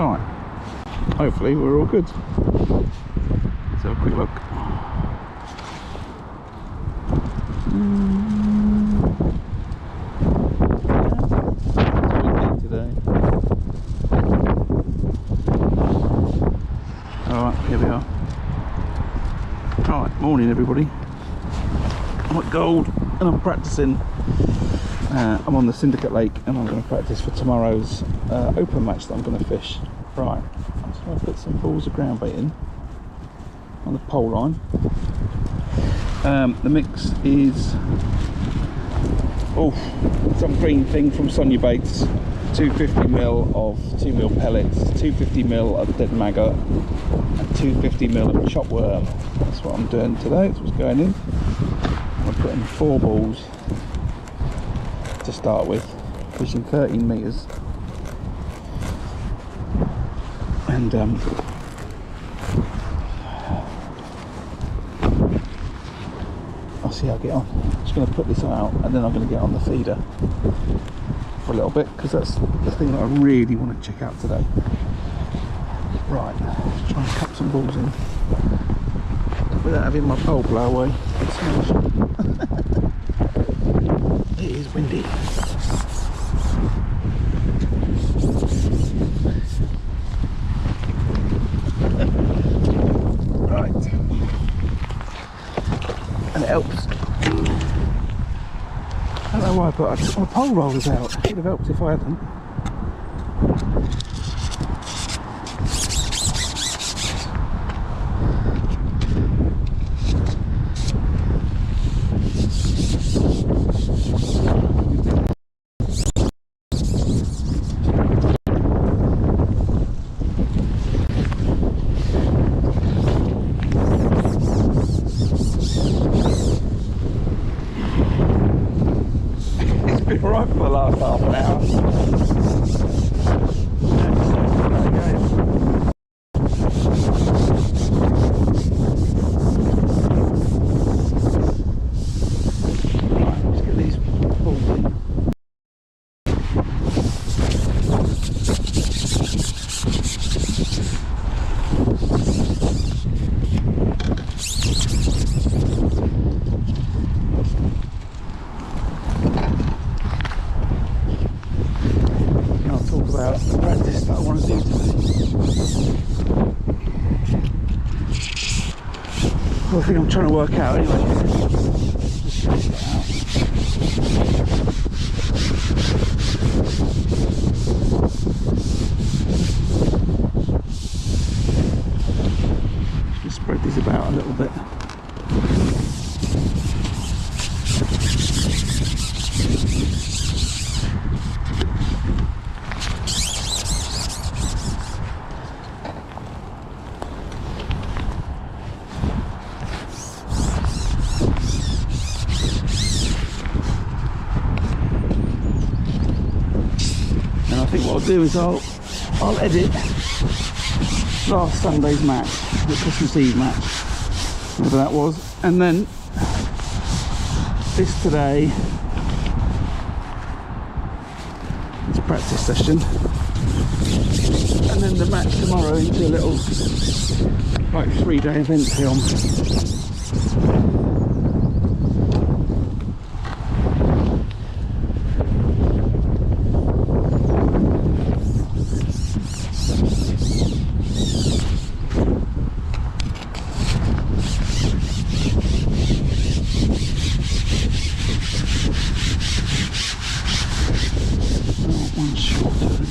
Right, hopefully we're all good. Let's have a quick look. Today. Alright, here we are. Alright, morning everybody. I'm at Gold and I'm practicing. I'm on the Syndicate Lake and I'm going to practice for tomorrow's open match that I'm going to fish. Right, I'm just going to put some balls of ground bait in on the pole line. The mix is some green thing from Sonia Baits, 250ml of 2mm pellets, 250ml of dead maggot and 250ml of chop worm. That's what I'm doing today. That's what's going in. I'm putting 4 balls to start with, fishing 13 metres, and I'll see how I get on. I'm just going to put this out and then I'm going to get on the feeder for a little bit, because that's the thing that I really want to check out today. Right, let's try and cut some balls in without having my pole blow away. It is windy. Right. And it helps. I don't know why I put my pole rollers out. It would have helped if I hadn't. Right for the last half an hour. Right, let's get these balls in. About the practice that I want to do today. Well, I think I'm trying to work out anyway. Just spread these about a little bit. I think what I'll do is I'll edit last Sunday's match, the Christmas Eve match, whatever that was, and then this today, it's a practice session, and then the match tomorrow into a little like 3-day event film. One short turn.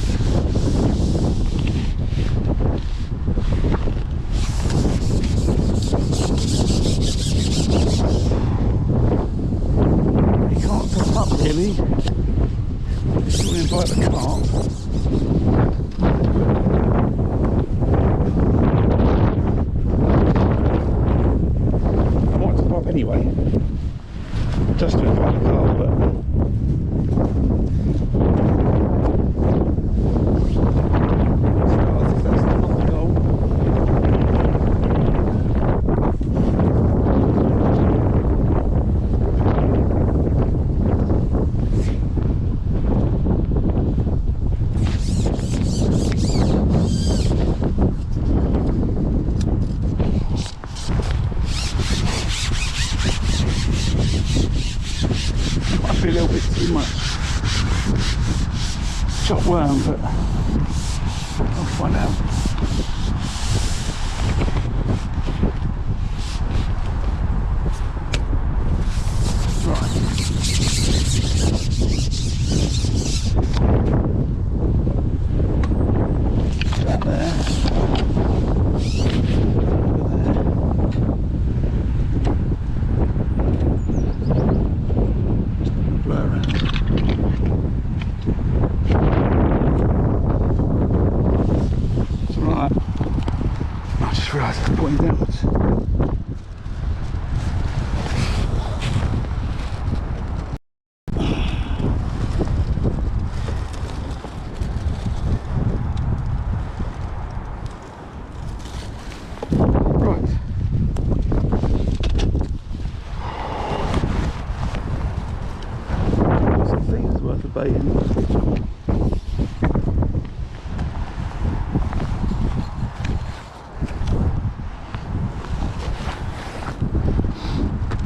worm, but I'll find out.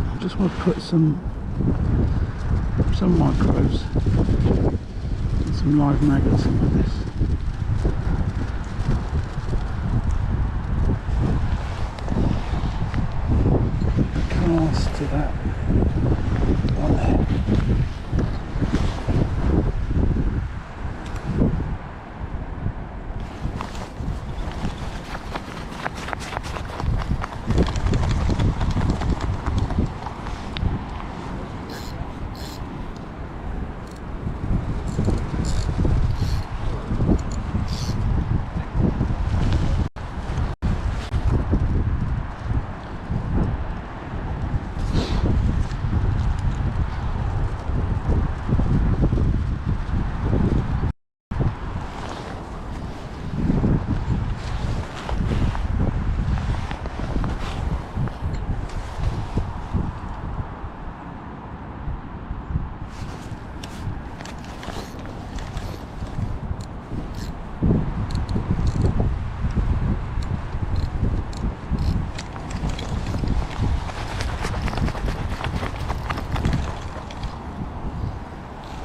I just want to put some micros and some live maggots in with this. Cast to that one there.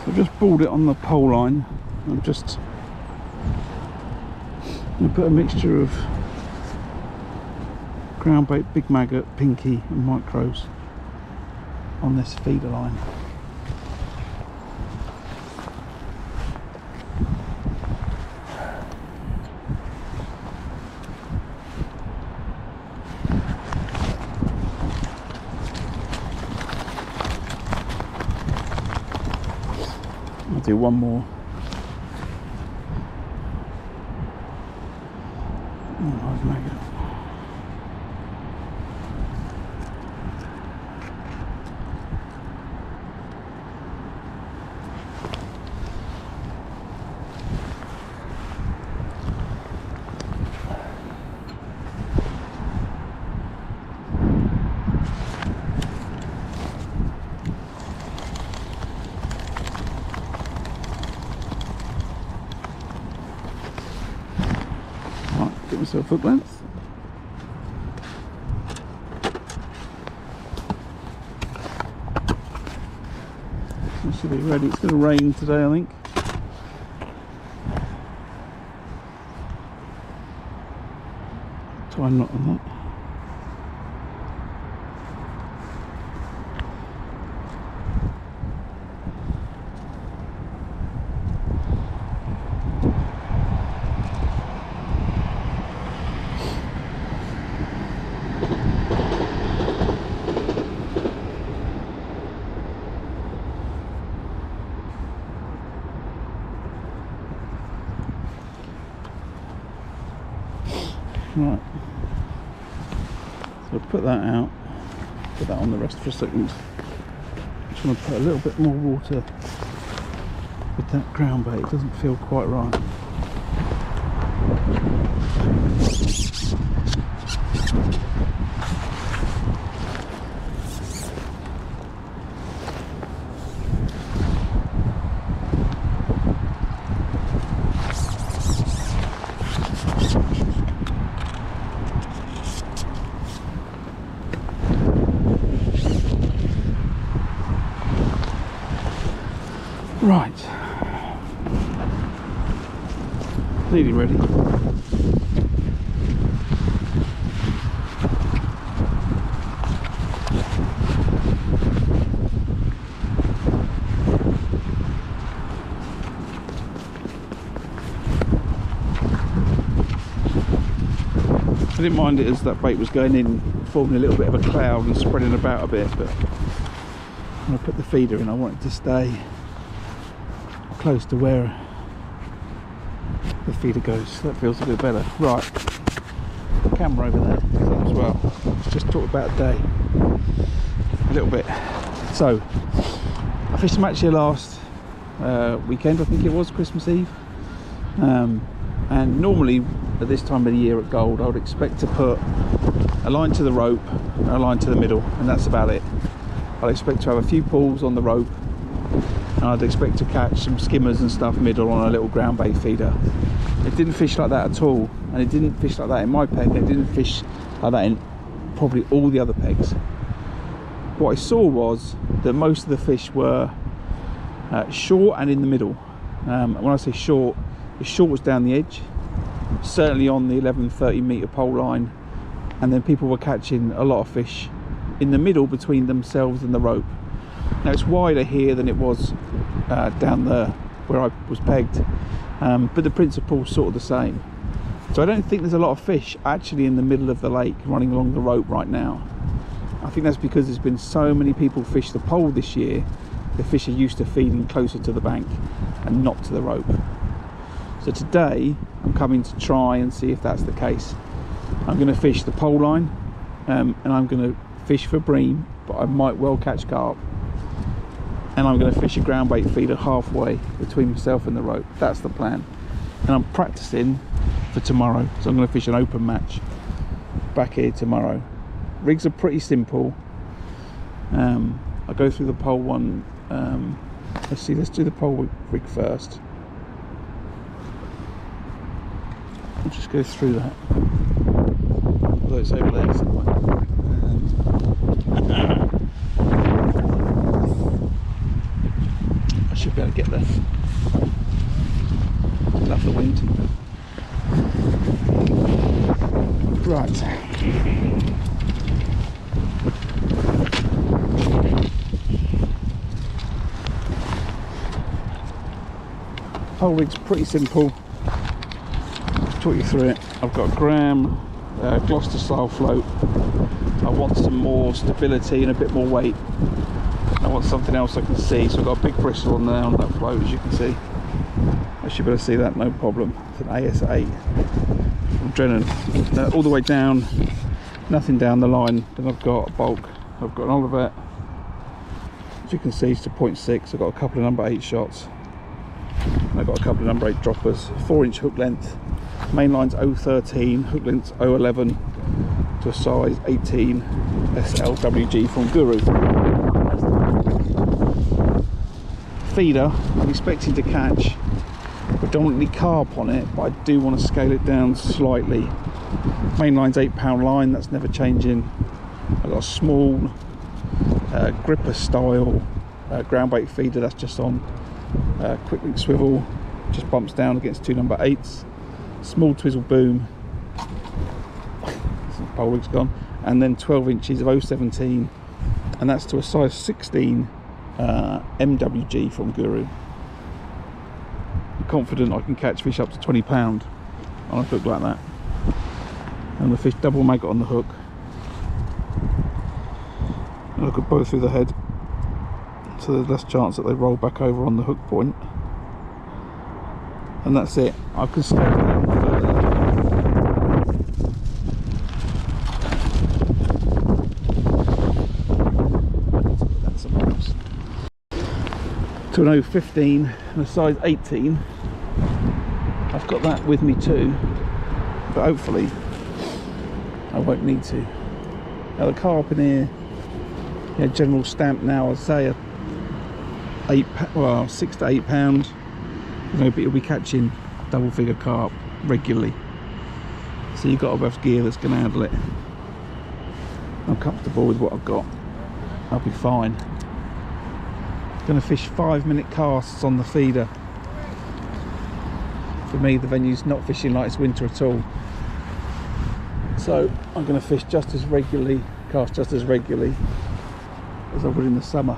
I've just balled it on the pole line. I'm just going to put a mixture of ground bait, big maggot, pinky and micros on this feeder line. I'll do one more. Live maggot. Get myself hook length. That should be ready. It's going to rain today, I think. Try not on that. Right, so I'll put that out, put that on the rest for a second. Just want to put a little bit more water with that ground bait, it doesn't feel quite right. Right, Nearly ready. I didn't mind it as that bait was going in, forming a little bit of a cloud and spreading about a bit, but when I put the feeder in, I wanted to stay close to where the feeder goes. So that feels a bit better. Right, camera over there as well. Let's just talk about a day a little bit. So I fished a match here last weekend, I think it was Christmas Eve, and normally at this time of the year at Gold I would expect to put a line to the rope and a line to the middle, and that's about it. I'd expect to have a few pulls on the rope, and I'd expect to catch some skimmers and stuff middle on a little ground bait feeder. It didn't fish like that at all, and it didn't fish like that in my peg, and it didn't fish like that in probably all the other pegs. What I saw was that most of the fish were short and in the middle. When I say short, the short was down the edge, certainly on the 11-30 metre pole line, and then people were catching a lot of fish in the middle between themselves and the rope. Now it's wider here than it was down there where I was pegged, but the principle's sort of the same. So I don't think there's a lot of fish actually in the middle of the lake running along the rope right now. I think that's because there's been so many people fish the pole this year. The fish are used to feeding closer to the bank and not to the rope. So today I'm coming to try and see if that's the case. I'm going to fish the pole line, and I'm going to fish for bream, but I might well catch carp, and I'm going to fish a ground bait feeder halfway between myself and the rope. That's the plan, and I'm practicing for tomorrow, so I'm going to fish an open match back here tomorrow. Rigs are pretty simple. I'll go through the pole one. Let's do the pole rig first. I'll just go through that, although it's over there somewhere. I should be able to get there. Love the wind. Right. Pole rig's pretty simple. Talk you through it. I've got a Graham Gloucester style float. I want some more stability and a bit more weight. I want something else I can see, so I've got a big bristle on there on that float, as you can see. I should be able to see that, no problem. It's an AS8 from Drennan. All the way down, nothing down the line. Then I've got a bulk. I've got an Olivet, as you can see, it's to 0.6. I've got a couple of number 8 shots. I've got a couple of number 8 droppers, 4-inch hook length. Main line's 013, hook length's 011 to a size 18 SLWG from Guru. Feeder, I'm expecting to catch predominantly carp on it, but I do want to scale it down slightly. Main line's 8-pound line, that's never changing. I've got a small gripper style ground bait feeder, that's just on quick link swivel, just bumps down against 2 number 8s. Small twizzle boom, pole rig's gone, and then 12 inches of 017, and that's to a size 16 MWG from Guru. I'm confident I can catch fish up to 20 pound on a hook like that, and the fish double maggot on the hook, and I could bow through the head, so there's less chance that they roll back over on the hook point. And that's it. I can scale it down further. That's something else. To an 015 and a size 18. I've got that with me too, but hopefully I won't need to. Now the carp in here, yeah, general stamp now, I'd say 6 to 8 pound. You know, but you'll be catching double figure carp regularly, so you've got to have gear that's going to handle it. I'm comfortable with what I've got. I'll be fine. Going to fish 5-minute casts on the feeder. For me, the venue's not fishing like it's winter at all. So I'm going to fish just as regularly, cast just as regularly as I would in the summer.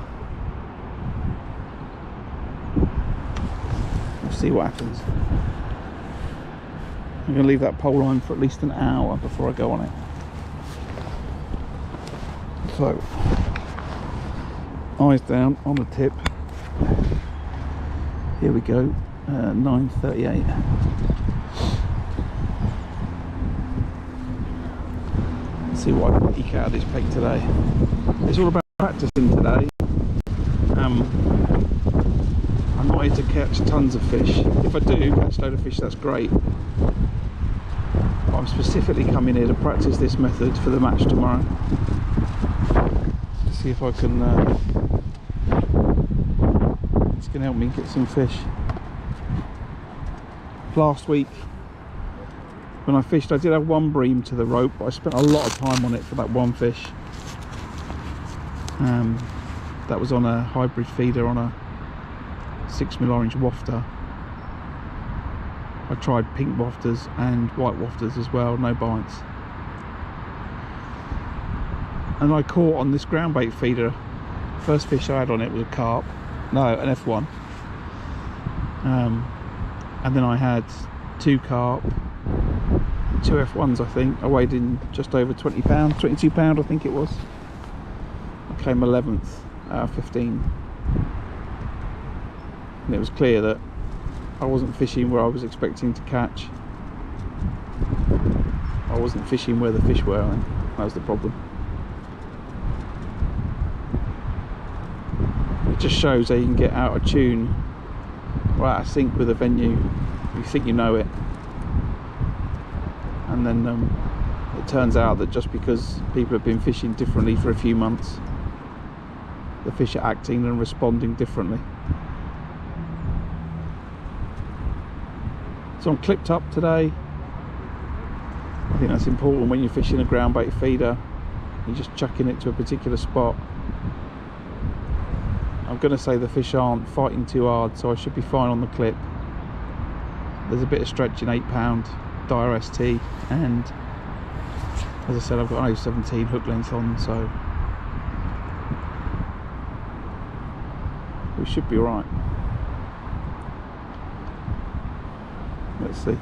We'll see what happens. I'm going to leave that pole line for at least an hour before I go on it. So, eyes down on the tip. Here we go, 9:38. Let's see what I can eke out of this peg today. It's all about practicing today. I'm not here to catch tons of fish. If I do catch a load of fish, that's great. But I'm specifically coming here to practice this method for the match tomorrow. To see if I can, it's going to help me get some fish. Last week, when I fished, I did have one bream to the rope, but I spent a lot of time on it for that one fish. That was on a hybrid feeder on a 6mm orange wafter. I tried pink wafters and white wafters as well, no bites. And I caught on this ground bait feeder, first fish I had on it was a carp, no, an F1. And then I had 2 carp, 2 F1s I think. I weighed in just over 20 pounds, 22 pound I think it was. I came 11th out of 15. And it was clear that I wasn't fishing where I was expecting to catch. I wasn't fishing where the fish were, and that was the problem. It just shows how you can get out of tune or out of sync with a venue. You think you know it, and then it turns out that just because people have been fishing differently for a few months, the fish are acting and responding differently. So I'm clipped up today. I think that's important when you're fishing a ground bait feeder. You're just chucking it to a particular spot. I'm going to say the fish aren't fighting too hard, so I should be fine on the clip. There's a bit of stretch in 8 pound Dyer ST, and as I said, I've got 17 hook length on, so we should be right. Let's see.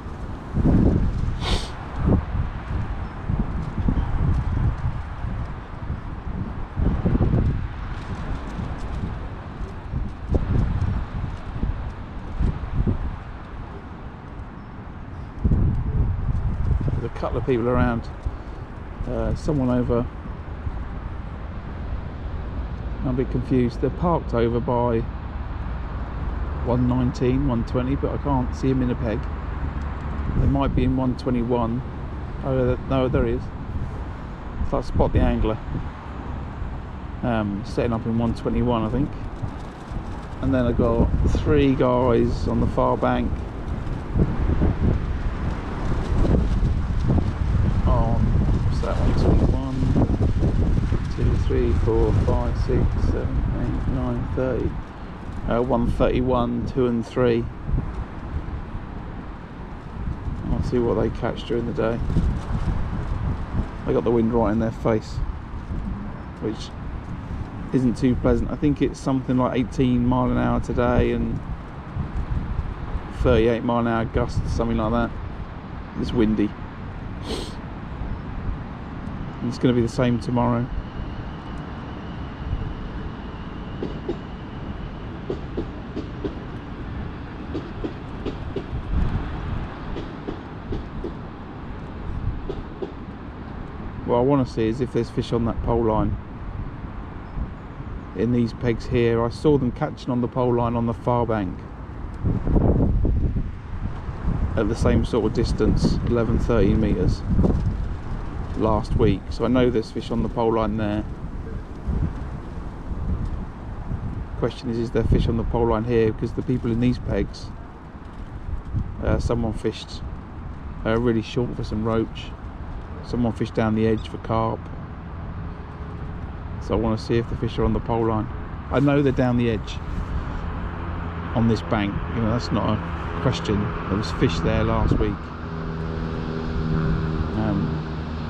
There's a couple of people around. Someone over, I'm a bit confused. They're parked over by 119, 120, but I can't see him in a peg. They might be in 121. Oh no, there he is. So I spot the angler. Setting up in 121 I think. And then I've got 3 guys on the far bank on, what's that, 121, 2, 3, 4, 5, 6, 7, 8, 9, 30, 131, 2 and 3. I'll see what they catch during the day. They got the wind right in their face, which isn't too pleasant. I think it's something like 18 mile an hour today and 38 mile an hour gusts, something like that. It's windy. And it's going to be the same tomorrow. What I want to see is if there's fish on that pole line. In these pegs here, I saw them catching on the pole line on the far bank at the same sort of distance, 11-13 metres last week, so I know there's fish on the pole line there. Question is there fish on the pole line here? Because the people in these pegs, someone fished really short for some roach, someone fished down the edge for carp. So I want to see if the fish are on the pole line. I know they're down the edge on this bank, you know, that's not a question. There was fish there last week,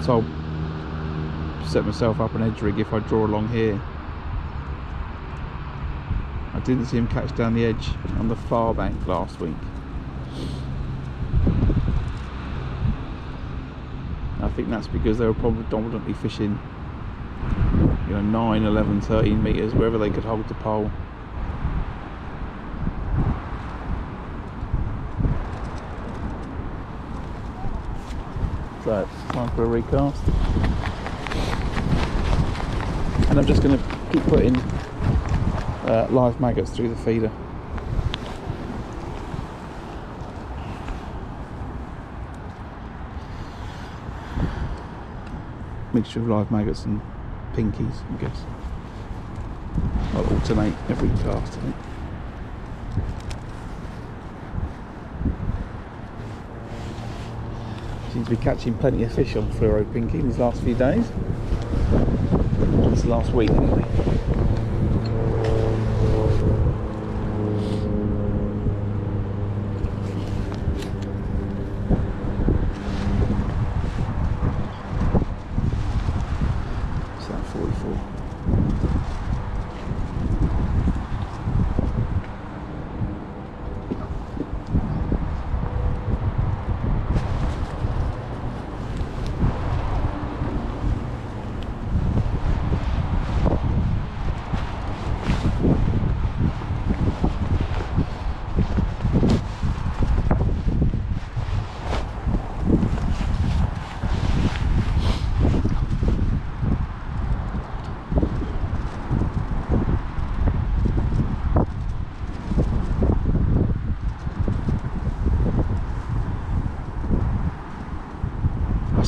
so I'll set myself up an edge rig if I draw along here. I didn't see him catch down the edge on the far bank last week. I think that's because they were predominantly fishing, you know, 9, 11, 13 metres, wherever they could hold the pole. So, time for a recast. And I'm just going to keep putting live maggots through the feeder. Mixture of live maggots and pinkies, I guess. I'll alternate every cast, I think. Seems to be catching plenty of fish on fluoro pinky these last few days. This last week anyway.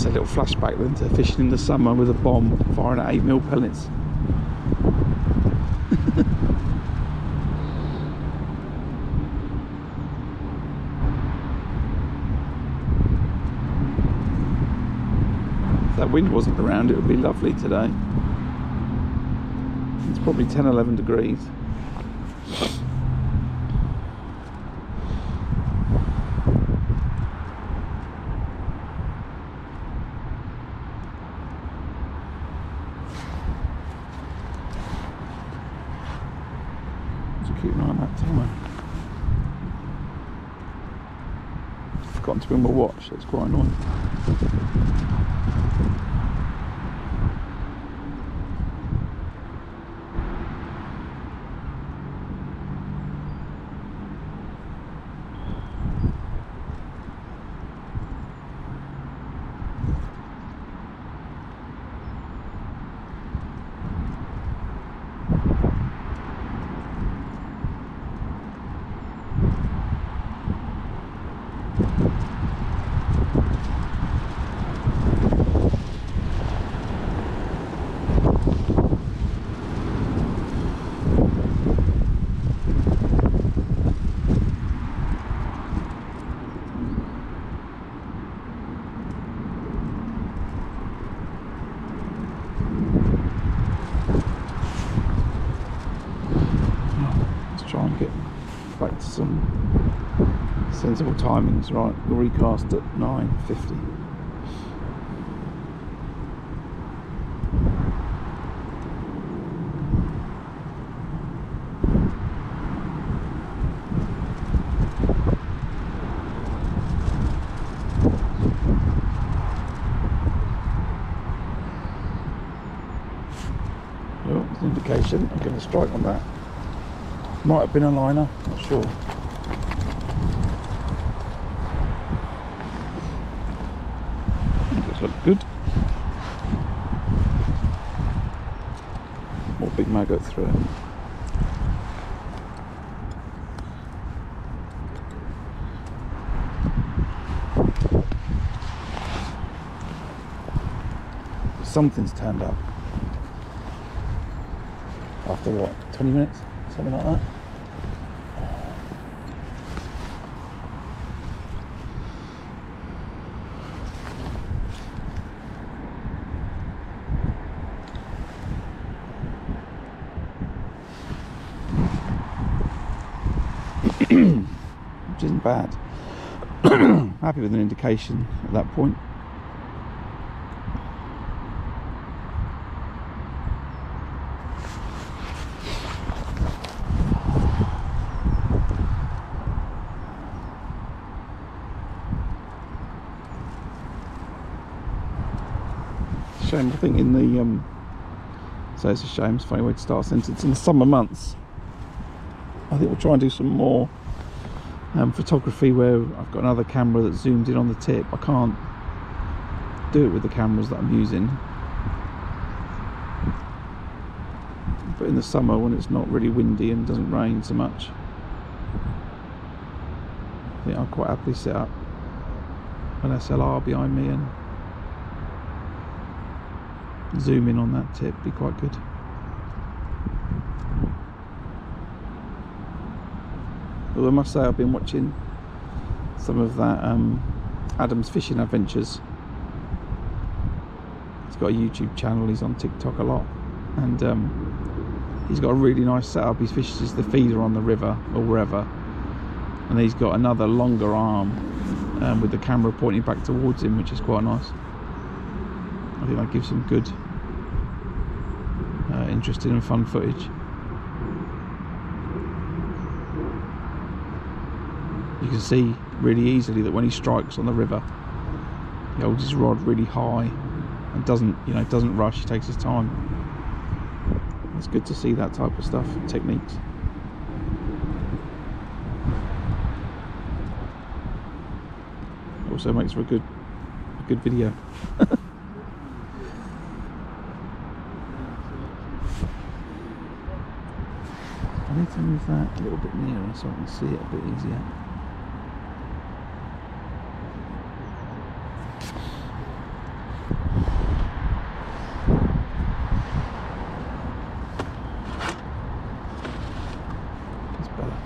A little flashback then to fishing in the summer with a bomb firing at 8mm pellets. If that wind wasn't around, it would be lovely today. It's probably 10, 11 degrees. Keep an eye on that time. Forgotten to bring my watch, that's quite annoying. Try and get back to some sensible timings. Right, we'll recast at 9:50. Well, there's an indication I'm going to strike on that. Might have been a liner, not sure. Does look good. More big maggot through it. Something's turned up. After what, 20 minutes? Something like that. which isn't bad. Happy with an indication at that point. Shame, I think in the so it's a shame, it's a funny way to start a sentence. In the summer months, I think we'll try and do some more photography where I've got another camera that zooms in on the tip. I can't do it with the cameras that I'm using, but in the summer when it's not really windy and doesn't rain so much, I think I'll quite happily set up an SLR behind me and zoom in on that tip. Be quite good. Although I must say I've been watching some of that Adam's Fishing Adventures. He's got a YouTube channel, he's on TikTok a lot, and he's got a really nice setup. He fishes the feeder on the river or wherever, and he's got another longer arm with the camera pointing back towards him, which is quite nice. I think that gives some good interesting and fun footage. You can see really easily that when he strikes on the river, he holds his rod really high and doesn't rush. He takes his time. It's good to see that type of stuff, techniques. Also makes for a good video. I need to move that a little bit nearer so I can see it a bit easier. That's better.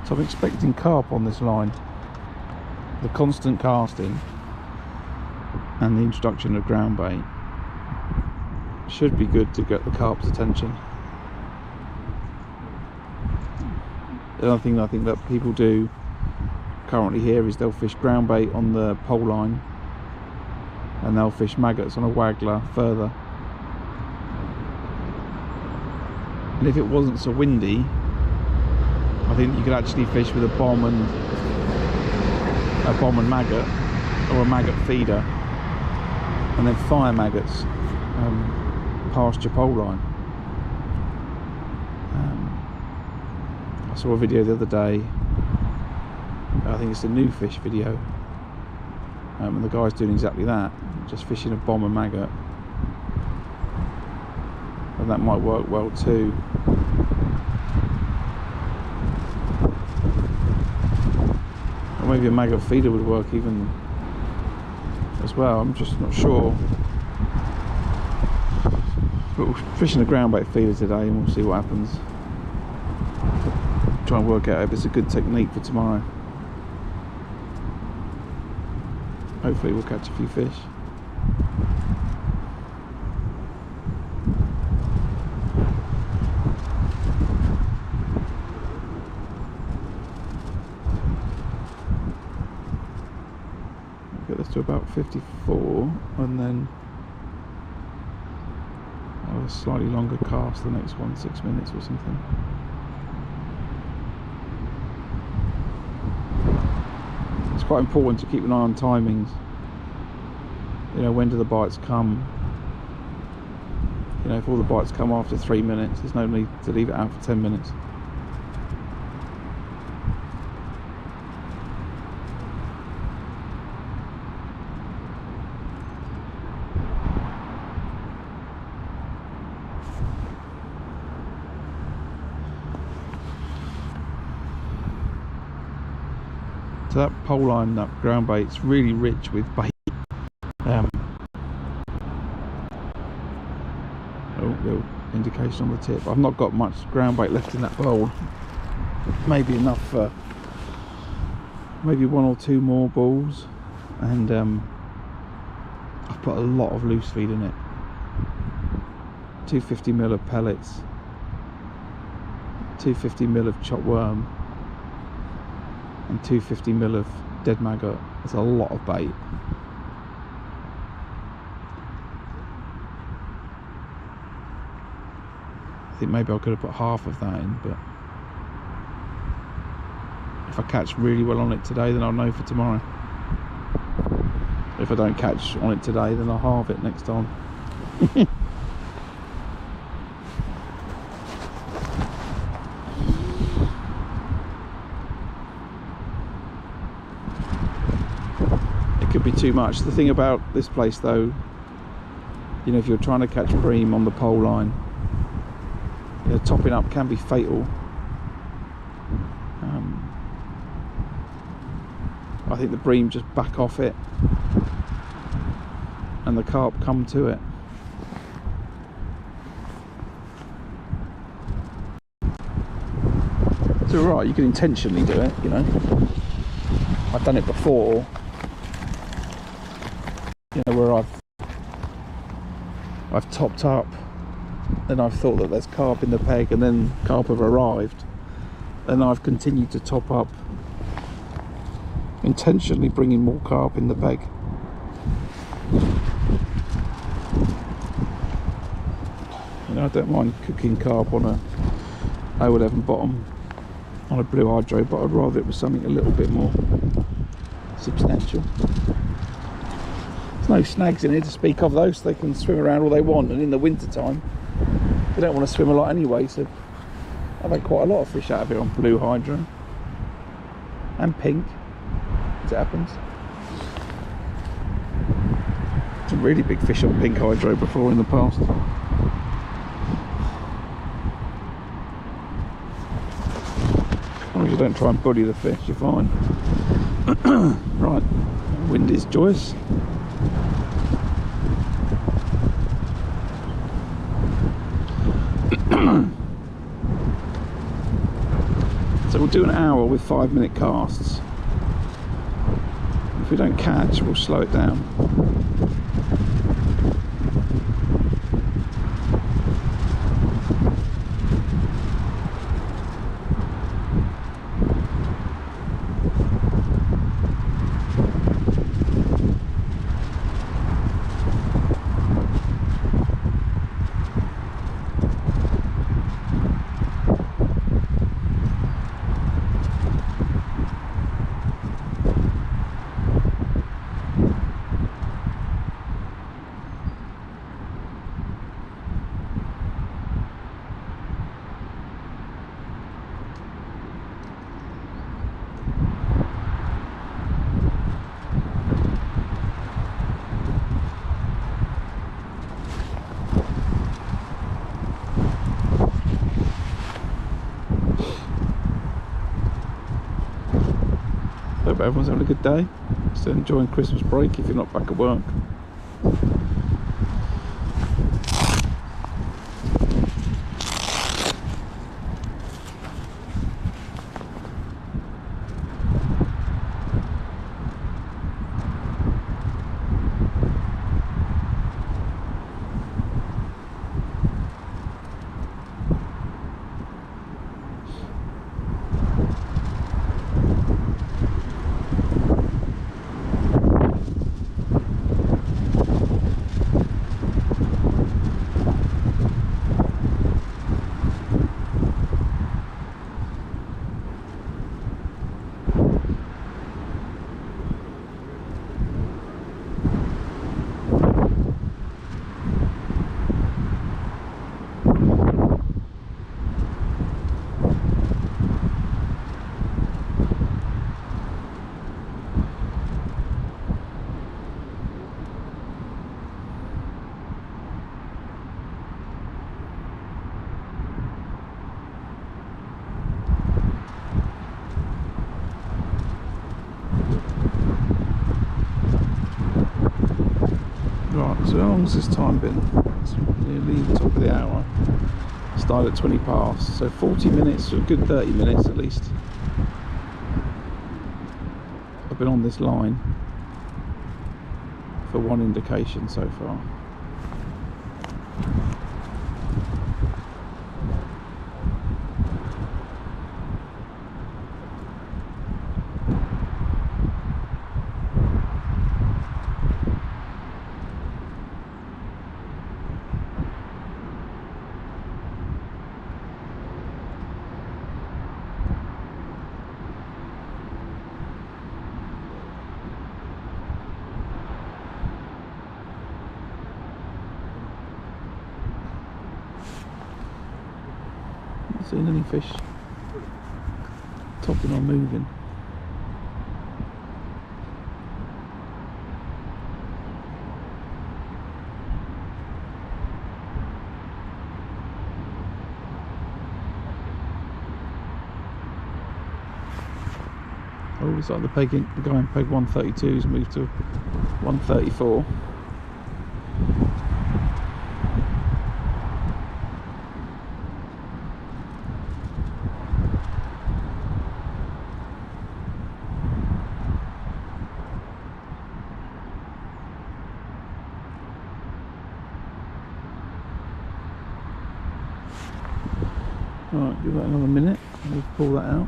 So I'm expecting carp on this line. The constant casting and the introduction of ground bait should be good to get the carp's attention. Another thing I think that people do currently here is they'll fish ground bait on the pole line and they'll fish maggots on a waggler further. And if it wasn't so windy, I think you could actually fish with a bomb and maggot, or a maggot feeder, and then fire maggots past your pole line. I saw a video the other day, I think it's a new fish video, and the guy's doing exactly that, just fishing a bomb and maggot, and that might work well too. Or maybe a maggot feeder would work even as well, I'm just not sure. But we're fishing a ground bait feeder today and we'll see what happens. Try and work out if it's a good technique for tomorrow. Hopefully we'll catch a few fish. Get this to about 54 and then have a slightly longer cast, the next one 6 minutes or something. It's quite important to keep an eye on timings. You know, when do the bites come? You know, if all the bites come after 3 minutes, there's no need to leave it out for 10 minutes. So that pole line, that ground bait's really rich with bait. Oh, lubrication on the tip. I've not got much ground bait left in that bowl. Maybe enough for maybe 1 or 2 more balls, and I've put a lot of loose feed in it. 250ml of pellets, 250ml of chopped worm, and 250ml of dead maggot. That's a lot of bait. I think maybe I could have put half of that in, but if I catch really well on it today, then I'll know for tomorrow. If I don't catch on it today, then I'll halve it next time. It could be too much. The thing about this place though, you know, if you're trying to catch bream on the pole line, you know, topping up can be fatal. I think the bream just back off it and the carp come to it. It's alright, you can intentionally do it, you know. I've done it before, you know, where I've topped up, then I've thought that there's carp in the peg, and then carp have arrived, and I've continued to top up, intentionally bringing more carp in the peg. You know, I don't mind cooking carp on a 011 bottom on a blue hydro, but I'd rather it was something a little bit more substantial. There's no snags in here to speak of though, so they can swim around all they want, and in the winter time they don't want to swim a lot anyway, so I've had quite a lot of fish out of here on blue hydro and pink, as it happens. Some really big fish on pink hydro before in the past. As long as you don't try and bully the fish, you're fine. Right, wind is joyous. So we'll do an hour with 5-minute casts. If we don't catch, we'll slow it down. Hope everyone's having a good day. Still enjoying Christmas break if you're not back at work. Right, so how long's this time been? It's nearly the top of the hour. Started at 20 past, so 40 minutes, a good 30 minutes at least. I've been on this line for one indication so far. Seen any fish topping or moving. Oh, it's like the guy in peg 132 has moved to 134. Alright, give that another minute and we'll pull that out.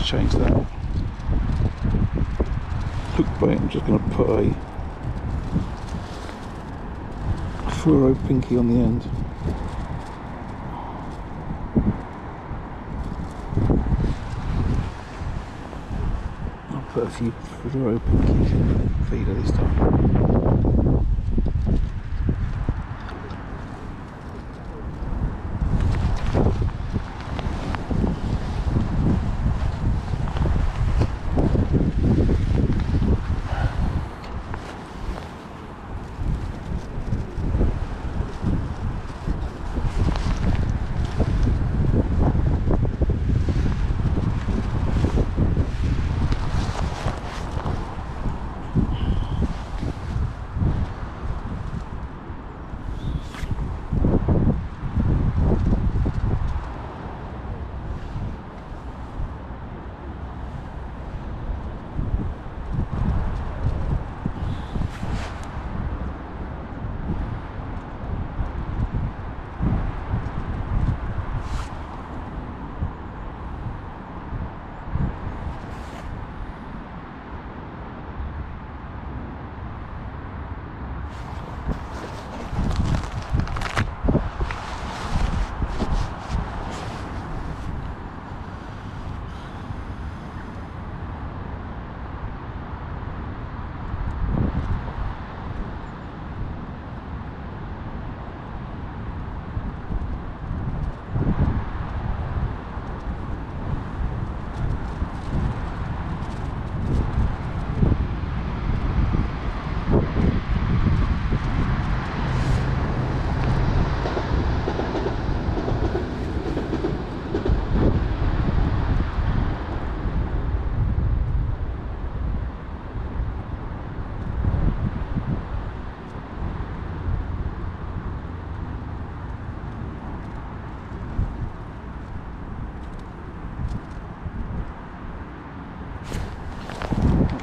Change that hook bait. I'm just going to put a fluoro pinky on the end. I'll put a few fluoro pinkies in the feeder this time.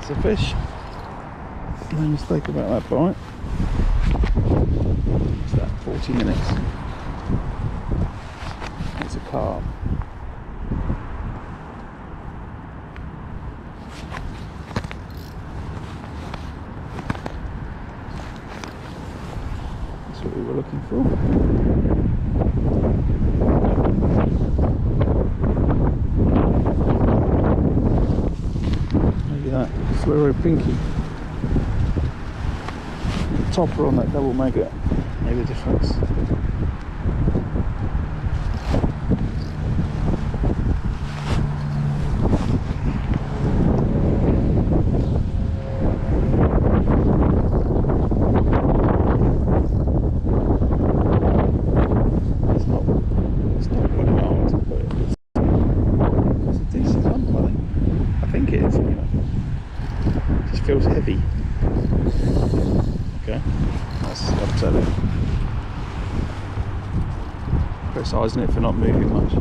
That's a fish. No mistake about that bite. What's that, 40 minutes? It's a carp. fluoro pinky. The topper on that double maggot made a difference. Feels heavy. Okay, that's upsetting. Criticising it for not moving much.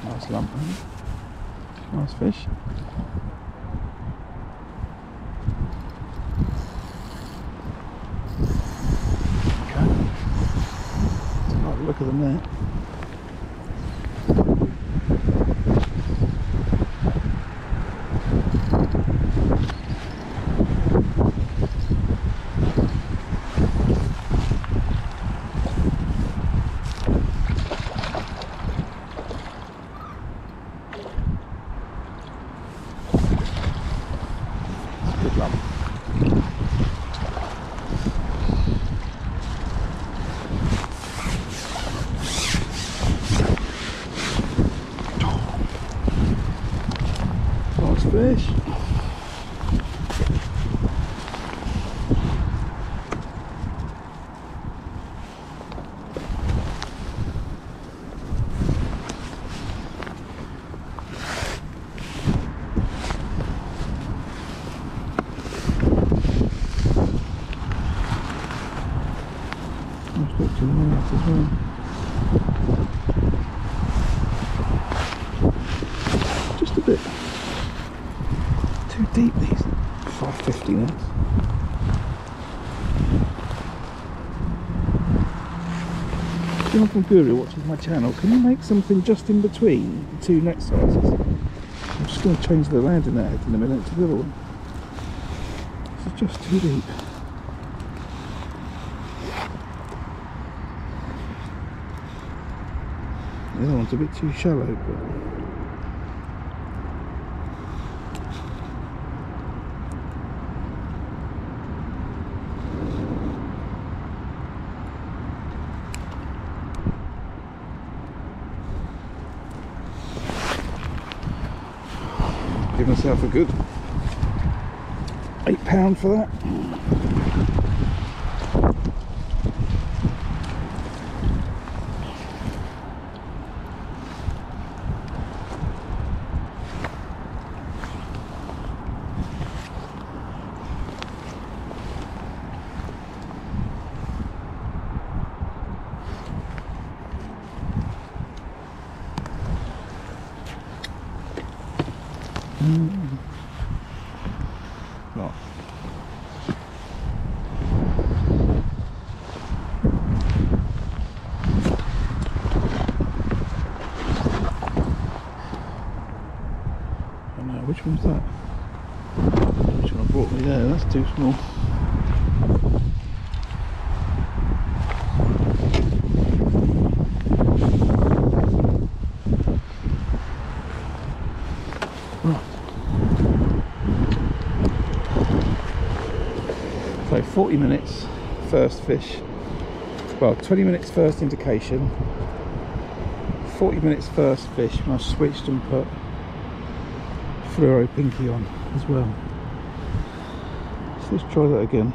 Nice lump, nice fish. Okay, don't like the look of them there. Good lump. Nice fish. To the north as well. Just a bit too deep, these 550 nets. Jonathan Guru watches my channel. Can you make something just in between the two net sizes? I'm just going to change the landing net head in a minute to the other one. This is just too deep. The other one's a bit too shallow, but give myself a good £8 for that. Right. Oh no, which one's that? Which one brought me there? That's too small. So 40 minutes first fish, well 20 minutes first indication, 40 minutes first fish, and I switched and put fluoro pinky on as well. So let's try that again.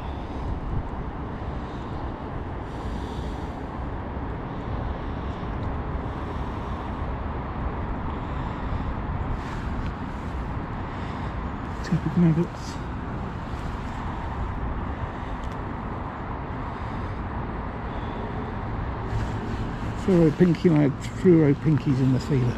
Two big maggots. Fluoro pinky, and I had fluoro pinkies in the feeder.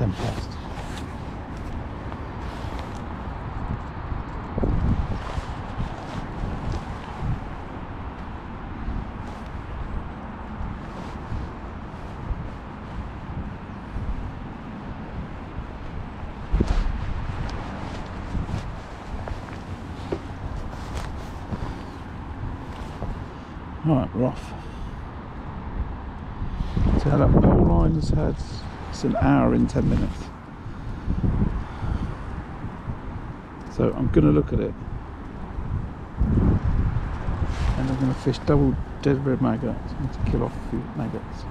10 past. Right, we're off. So that bell line has had, it's an hour in 10 minutes. So I'm going to look at it. And I'm going to fish double dead red maggots. I need to kill off a few maggots.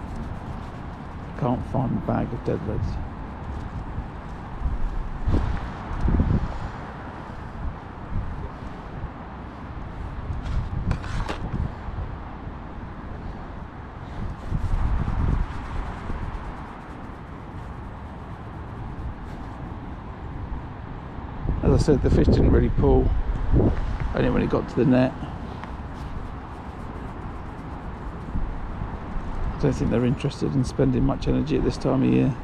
I can't find the bag of dead reds. As I said, the fish didn't really pull, only when it got to the net. I don't think they're interested in spending much energy at this time of year.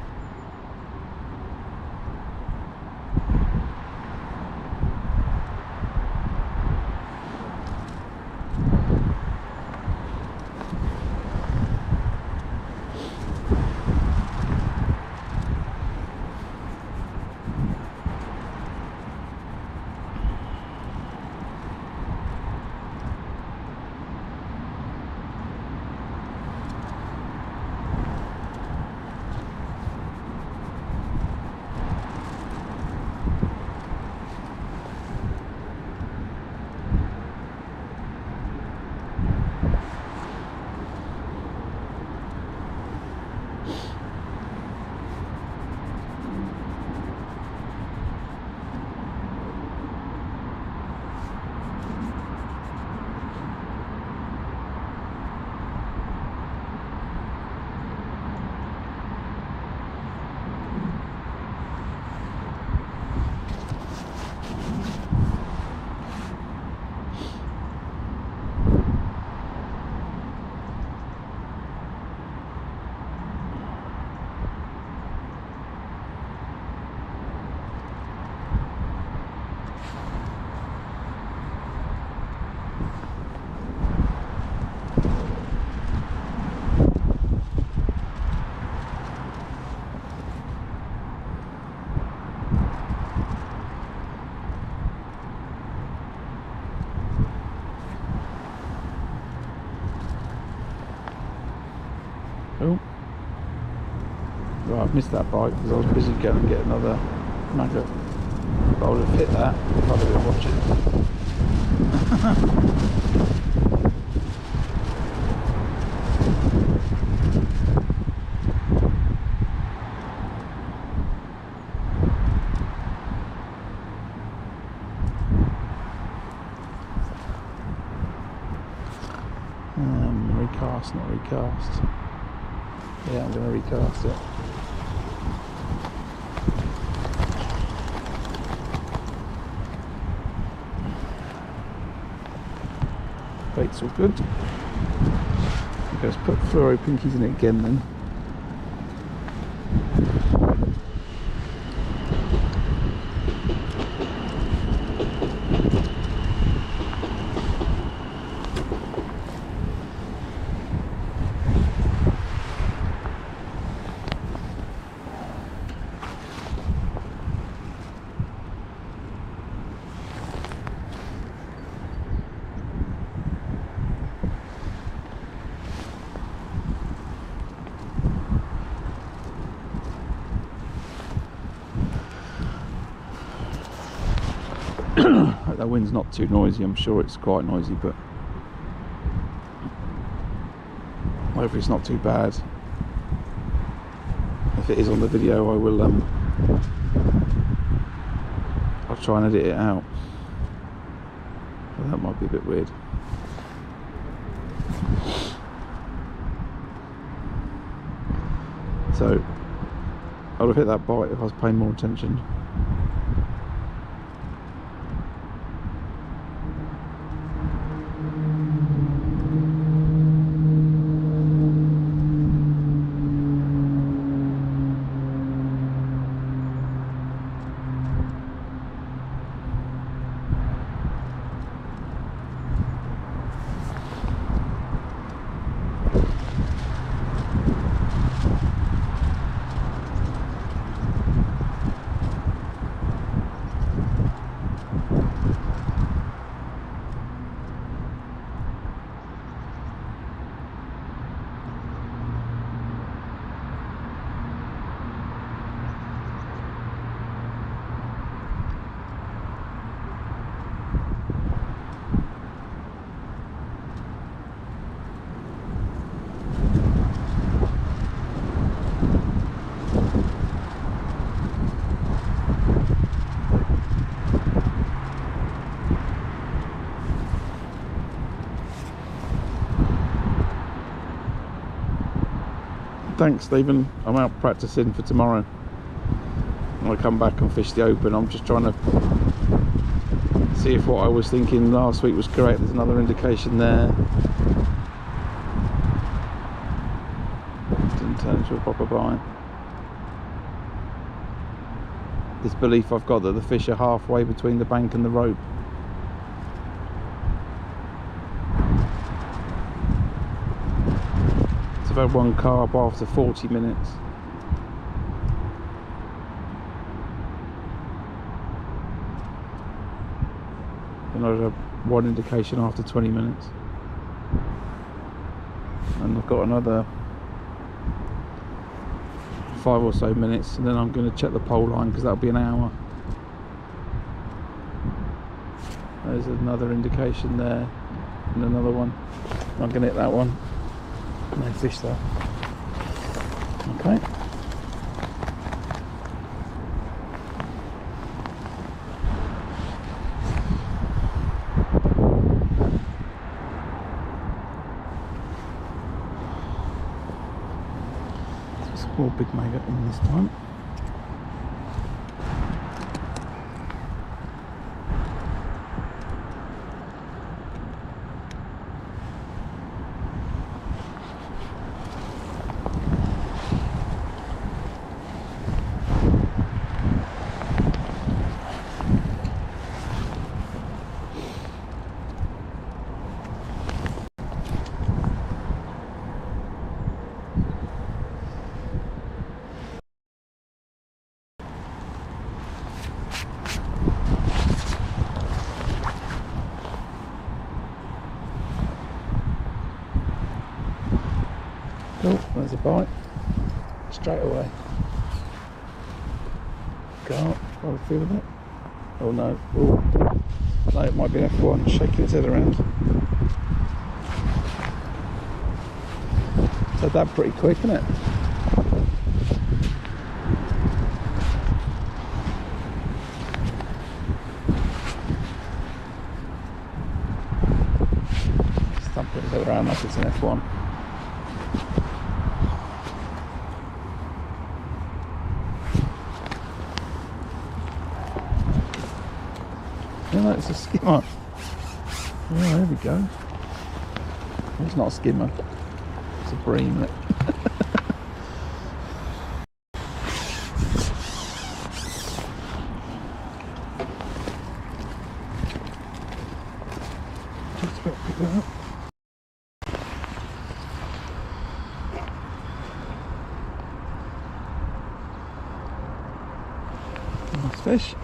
Oh, right, I've missed that bite because I was busy going to get another maggot. But I would have hit that if I'd have been watching. Recast, not recast. Yeah, I'm going to recast it. Bait's all good. Okay, let's put fluoro pinkies in it again then. That wind's not too noisy. I'm sure it's quite noisy, but hopefully it's not too bad. If it is on the video, I will I'll try and edit it out. But that might be a bit weird. So I would have hit that bite if I was paying more attention. Thanks, Stephen. I'm out practicing for tomorrow. When I come back and fish the open, I'm just trying to see if what I was thinking last week was correct. There's another indication there. Didn't turn into a proper bite. This belief I've got that the fish are halfway between the bank and the rope. So I've had one carp after 40 minutes. And I've had one indication after 20 minutes. And I've got another 5 or so minutes, and then I'm going to check the pole line because that'll be an hour. There's another indication there, and another one. I'm going to hit that one and then fish that. Okay. More big maggot in this time. Oh, there's a bite straight away. Can't have a feel of it. Oh no. Oh no, it might be an F1 shaking its head around. So that pretty quick, isn't it? Thumping its head around like it's an F1. No, it's a skimmer. Oh, there we go. It's not a skimmer. It's a bream, isn't it? Just about to pick that up. Nice fish.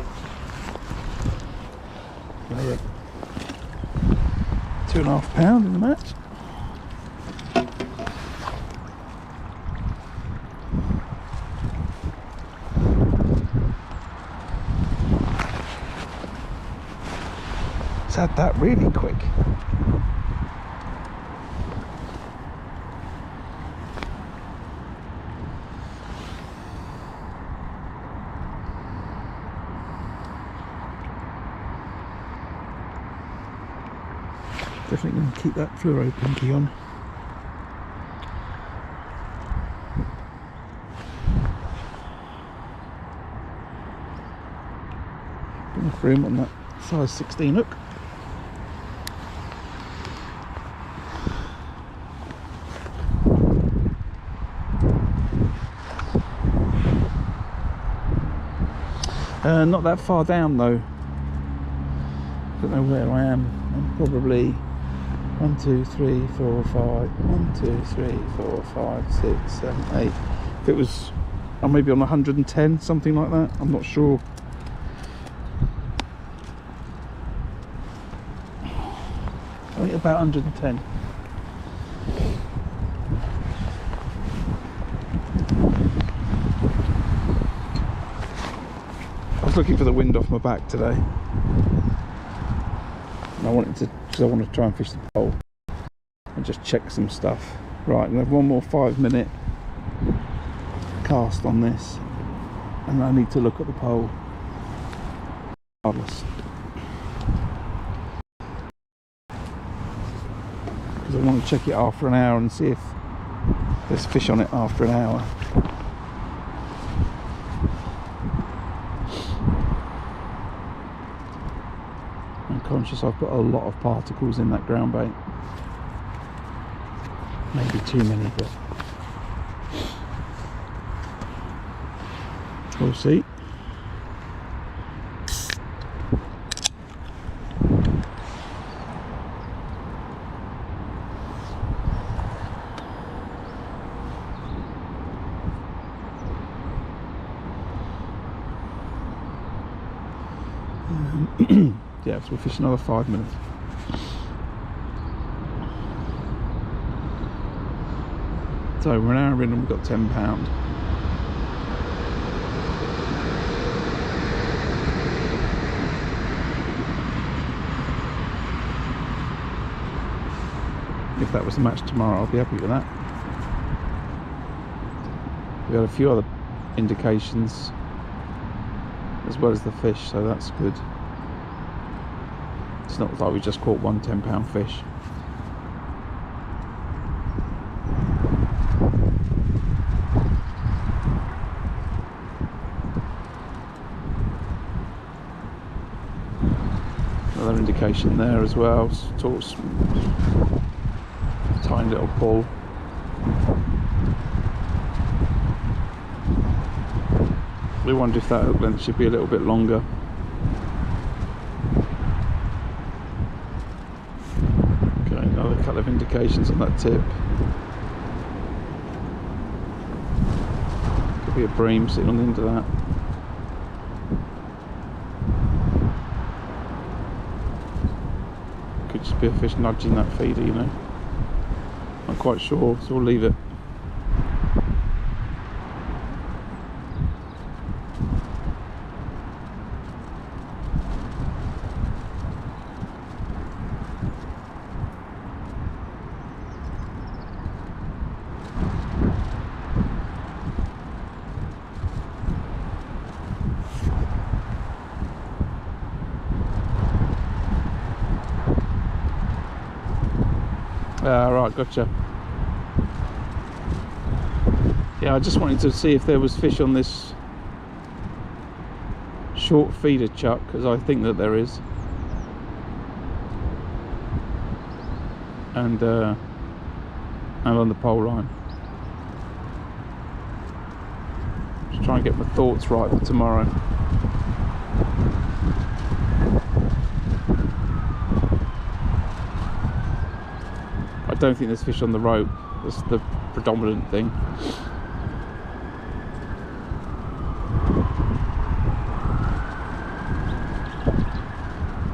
2.5 pound in the match. It's had that really quick. Definitely going to keep that fluoro pinky on. Going for him on that size 16 hook. Not that far down though. Don't know where I am. I'm probably 1, 2, 3, 4, 5. 1, 2, 3, 4, 5, 6, 7, 8. If it was, I'm maybe on 110, something like that. I'm not sure. I think about 110. I was looking for the wind off my back today. I wanted to, because I want to try and fish the pole and just check some stuff. Right, I'm going to have one more 5-minute cast on this, and I need to look at the pole. Regardless, because I want to check it after an hour and see if There's fish on it after an hour. I'm conscious I've got a lot of particles in that ground bait. Maybe too many, but we'll see. Yeah, so we'll fish another 5 minutes. So we're an hour in and we've got £10. If that was the match tomorrow, I'll be happy with that. We had a few other indications as well as the fish, so that's good. It's not like we just caught one £10 fish. Another indication there as well, tiny little pull. We wonder if that hook length should be a little bit longer. Okay, another couple of indications on that tip. Could be a bream sitting on the end of that. Could just be a fish nudging that feeder, you know. Not quite sure, so we'll leave it. Right, gotcha. Yeah, I just wanted to see if there was fish on this short feeder chuck, because I think that there is. And on the pole line. Just try and get my thoughts right for tomorrow. I don't think there's fish on the rope. That's the predominant thing.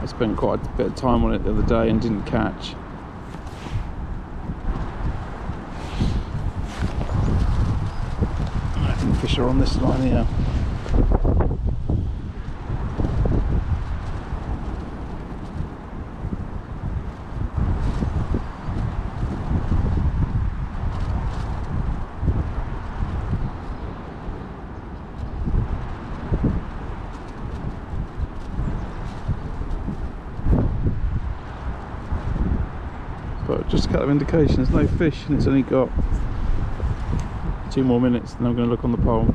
I spent quite a bit of time on it the other day and didn't catch. I think fish are on this line here. But just a couple of indications, no fish, and it's only got 2 more minutes, and I'm going to look on the pole.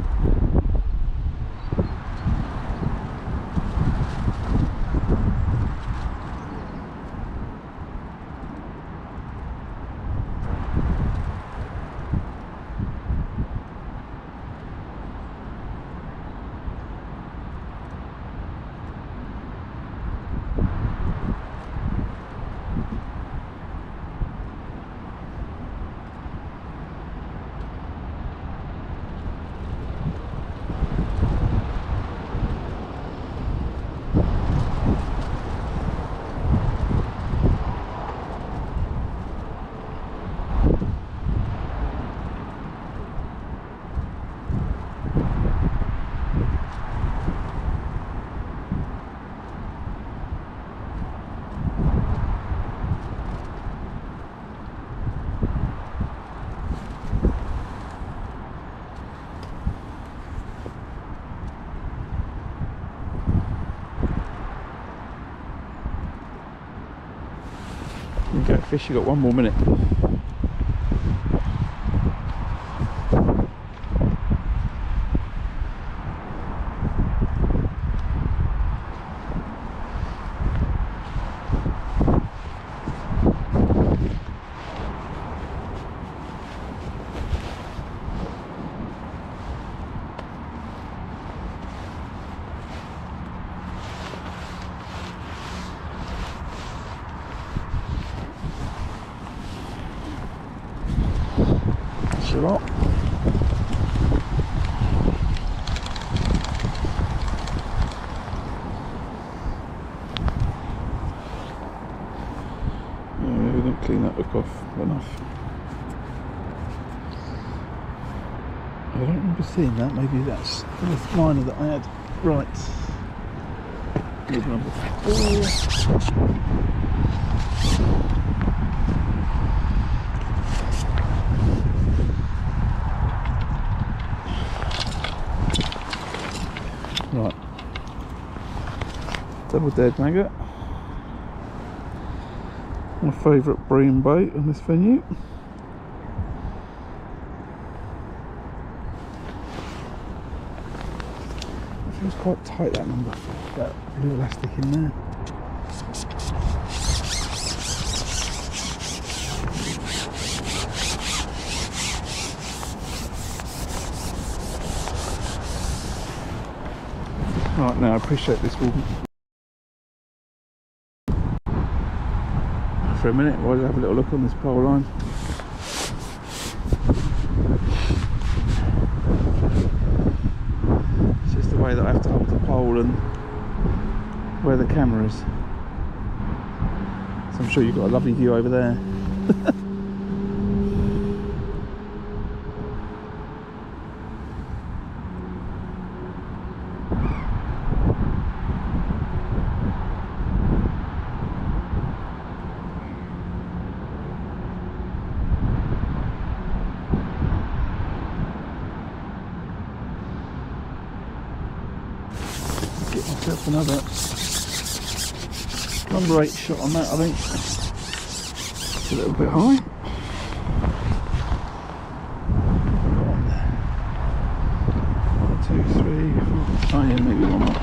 Okay, fish, you got 1 more minute. a lot. Yeah, we didn't clean that hook off enough. I don't remember seeing that. Maybe that's the liner that I had. Right. Here's number 4. Right, double dead maggot. My favourite bream bait on this venue. It feels quite tight, that number. That little elastic in there. Right, now I appreciate this will for a minute while I have a little look on this pole line. It's just the way that I have to hold the pole and where the camera is. So I'm sure you've got a lovely view over there. Get myself another number 8 shot on that, I think. It's a little bit high. One, two, three, four. Oh yeah, maybe one more.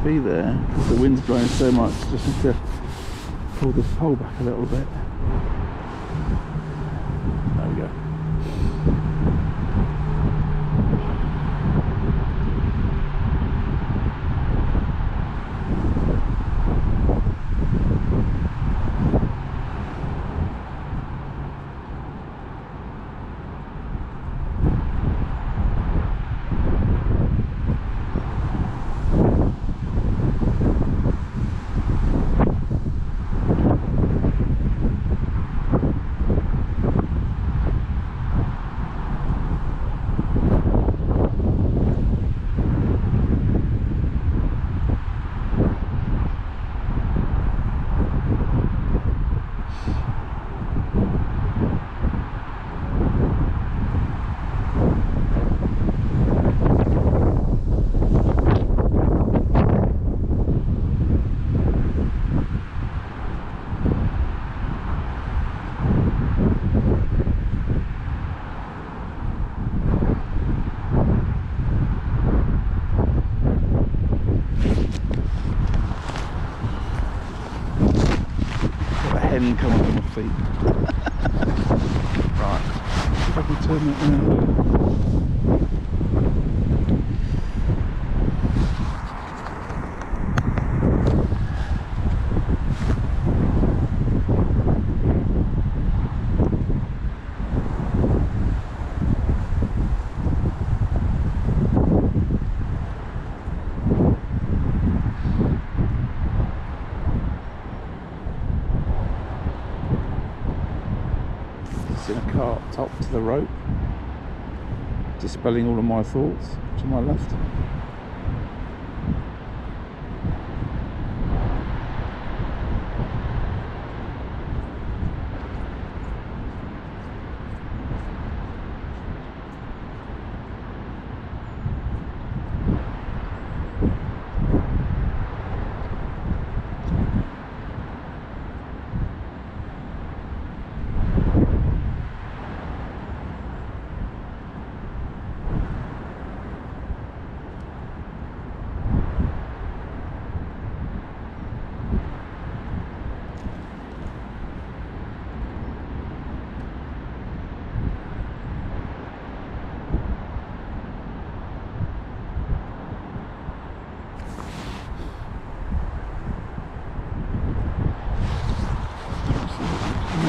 Be there because the wind's blowing so much. Just need to pull this pole back a little bit. There we go. Come on my feet. Right, see if I can turn that around. cart top to the rope, dispelling all of my thoughts to my left.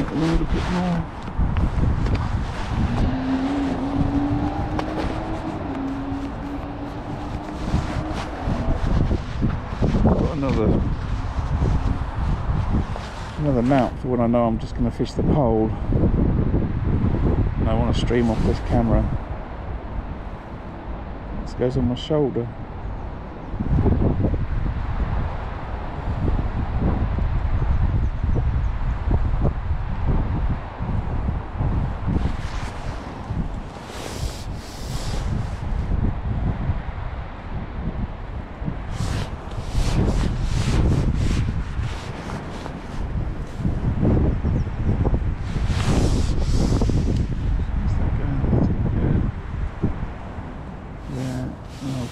A little bit more. Got another mount for when I know I'm just going to fish the pole and I want to stream off this camera. This goes on my shoulder.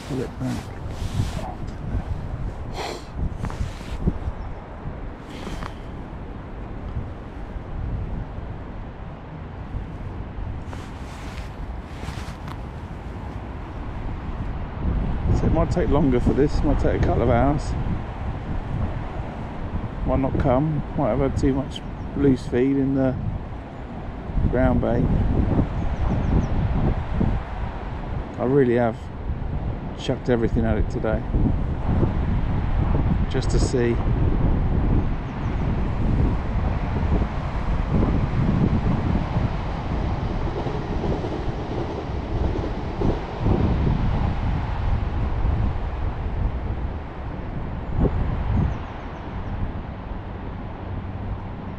Pull it back. So it might take longer for this, might take a couple of hours. Might not come, might have had too much loose feed in the ground bait. I really have chucked everything at it today just to see.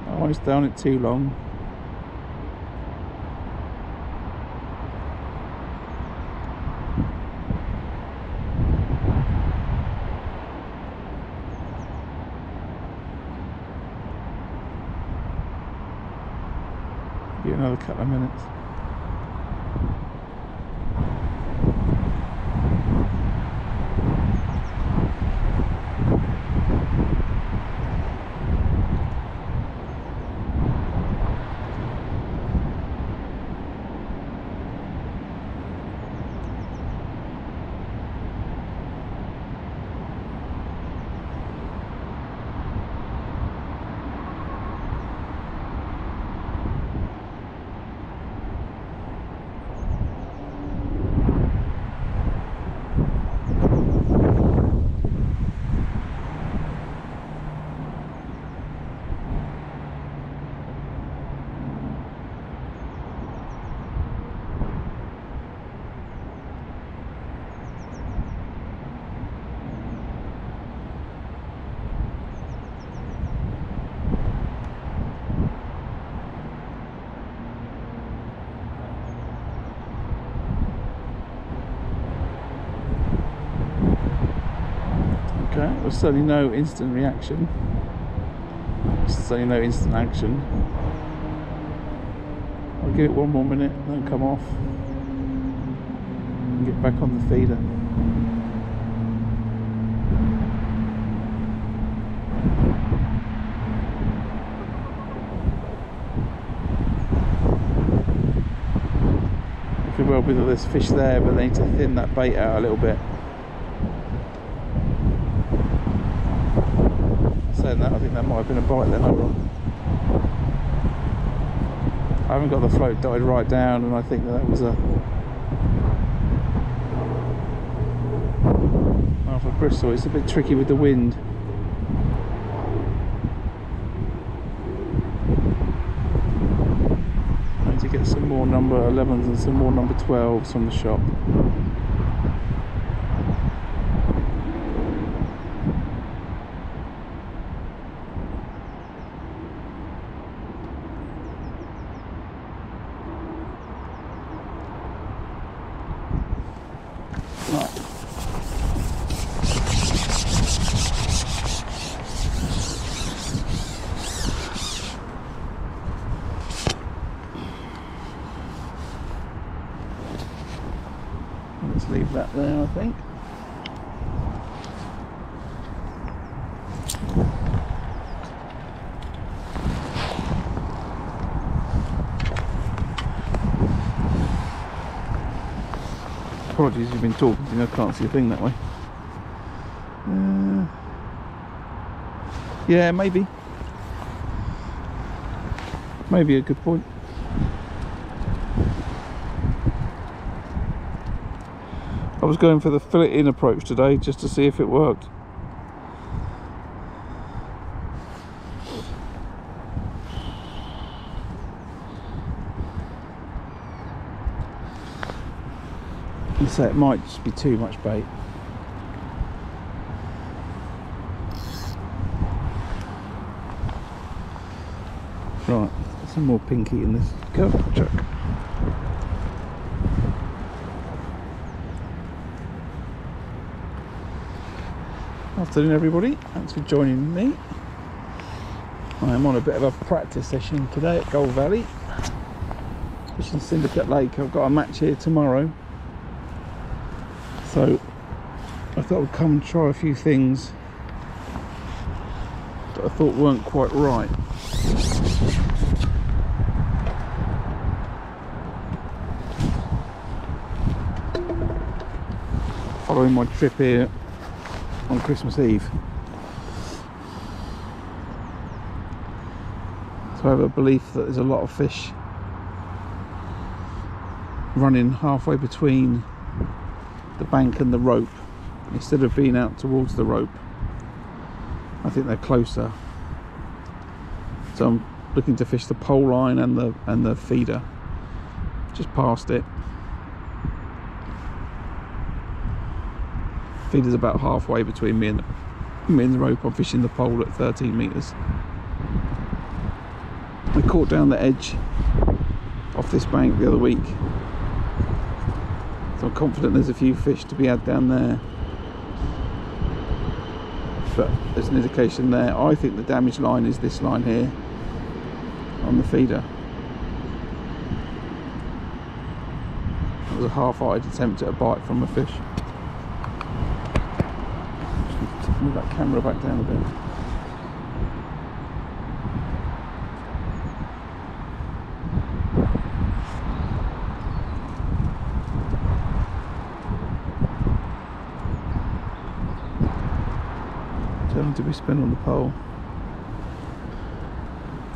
I won't stay on it too long. Another couple of minutes. Okay, there's certainly no instant reaction. There's certainly no instant action. I'll give it one more minute, then come off and get back on the feeder. It could well be that there's fish there, but they need to thin that bait out a little bit. Saying that, I think that might have been a bite then. I haven't got the float dotted right down, and I think that was a for Bristol. It's a bit tricky with the wind. I need to get some some more number 11s and some more number 12s from the shop. Let's leave that there, I think. Apologies, you've been talking to me, I can't see a thing that way. Yeah, maybe a good point. I was going for the fillet-in approach today just to see if it worked. And so it might just be too much bait. Right, some more pinky in this chuck. Afternoon everybody, thanks for joining me. I am on a bit of a practice session today at Gold Valley, fishing Syndicate Lake. I've got a match here tomorrow, so I thought I'd come and try a few things that I thought weren't quite right. Following my trip here on Christmas Eve. So I have a belief that there's a lot of fish running halfway between the bank and the rope. Instead of being out towards the rope, I think they're closer. So I'm looking to fish the pole line and the feeder, just past it. Feeder's about halfway between me and the rope. I'm fishing the pole at 13 metres. I caught down the edge off this bank the other week, so I'm confident there's a few fish to be had down there, but there's an indication there. I think the damaged line is this line here on the feeder. It was a half-hearted attempt at a bite from a fish. Move that camera back down a bit. How long did we spend on the pole?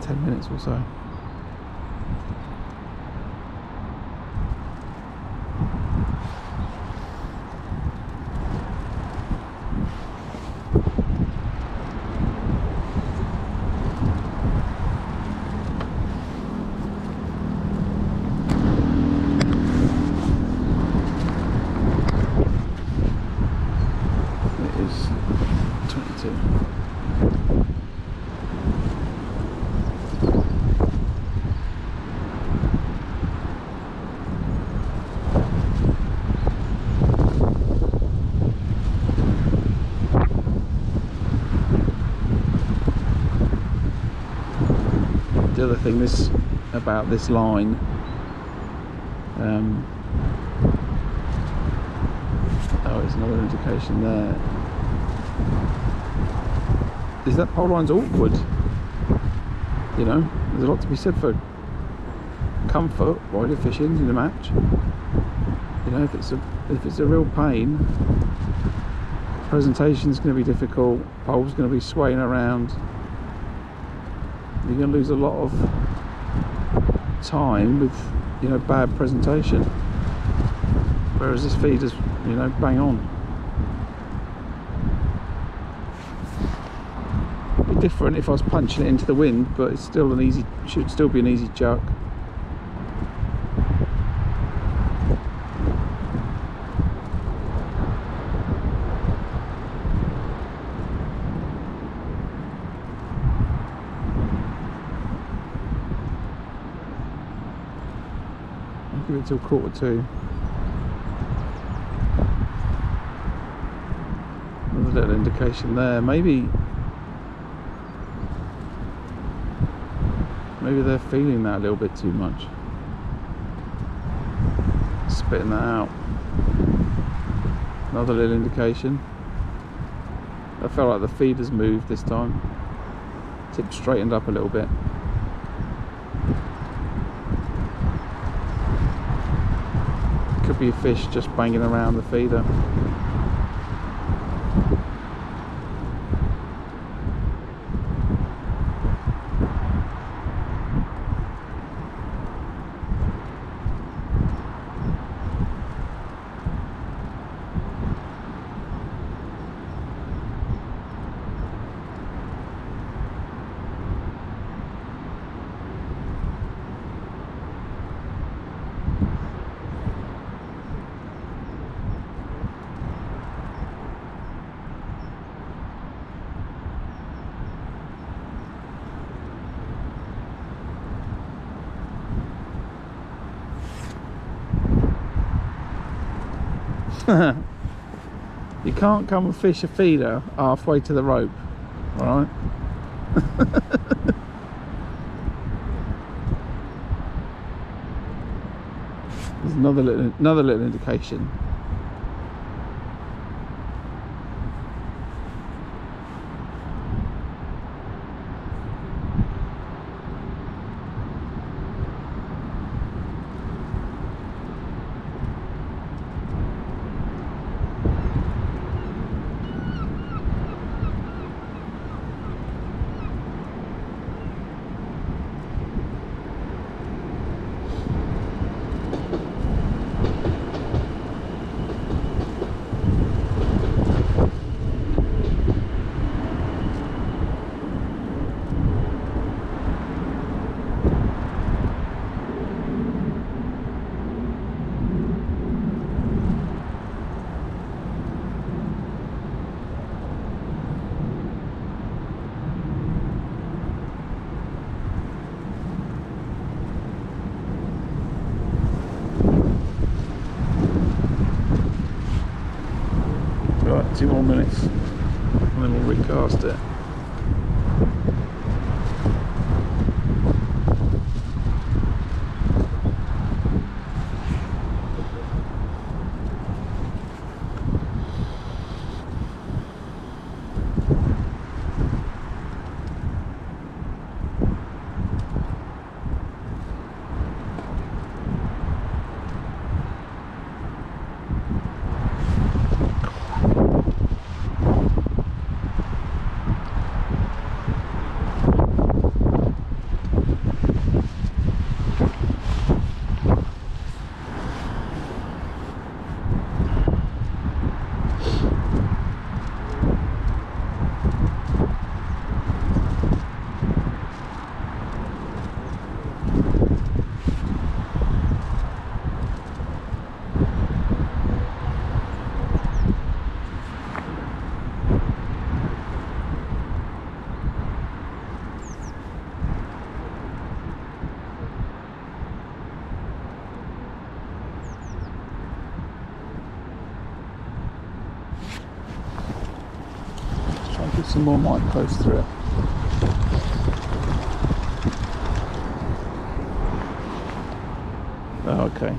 10 minutes or so. The other thing about this line, oh, it's another indication there, is that pole line's awkward. You know, there's a lot to be said for comfort while you're fishing in a match. You know, if it's a real pain, presentation's going to be difficult, pole's going to be swaying around. You're going to lose a lot of time with, you know, bad presentation. Whereas this feeder's, you know, bang on. It'd be different if I was punching it into the wind, but it's still should still be an easy chuck. Give it till 1:45. Another little indication there. Maybe they're feeling that a little bit too much. Spitting that out. Another little indication. I felt like the feeder's moved this time. Tip straightened up a little bit. Could be a fish just banging around the feeder. You can't come and fish a feeder halfway to the rope, alright? There's another little indication. Right, 2 more minutes and then we'll recast it. Get some more micros through it. Oh, okay.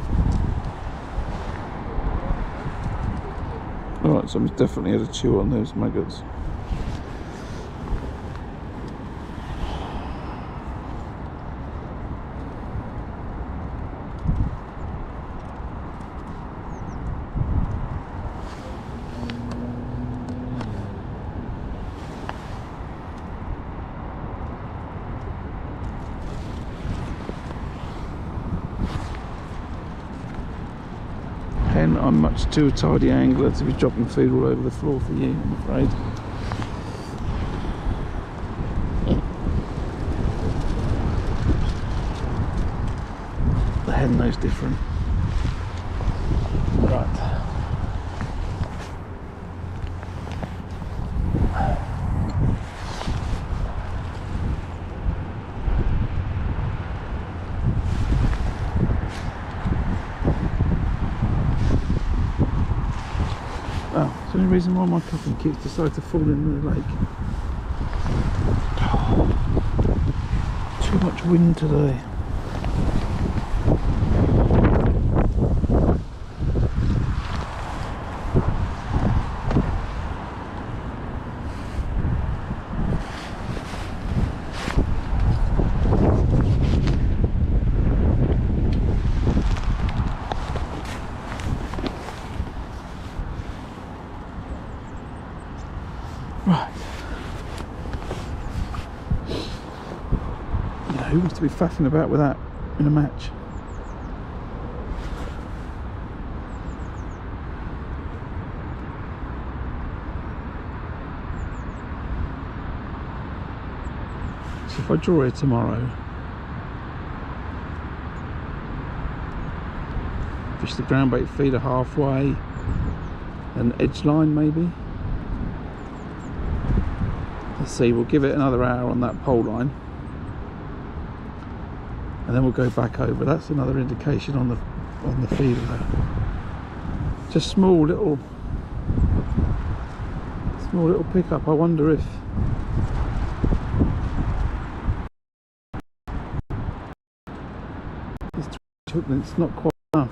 Alright, so I'm definitely had a chew on those maggots. I'm much too tidy angler to be dropping food all over the floor for you, I'm afraid. The hen knows different. Right. only reason why my coffin keeps deciding to fall in the lake. Too much wind today. Right. Now, who wants to be faffing about with that in a match? So if I draw here tomorrow, fish the ground bait feeder halfway, an edge line maybe. Let's see, we'll give it another hour on that pole line and then we'll go back over. That's another indication on the feeder there. Just small little pickup. I wonder if it's not quite enough.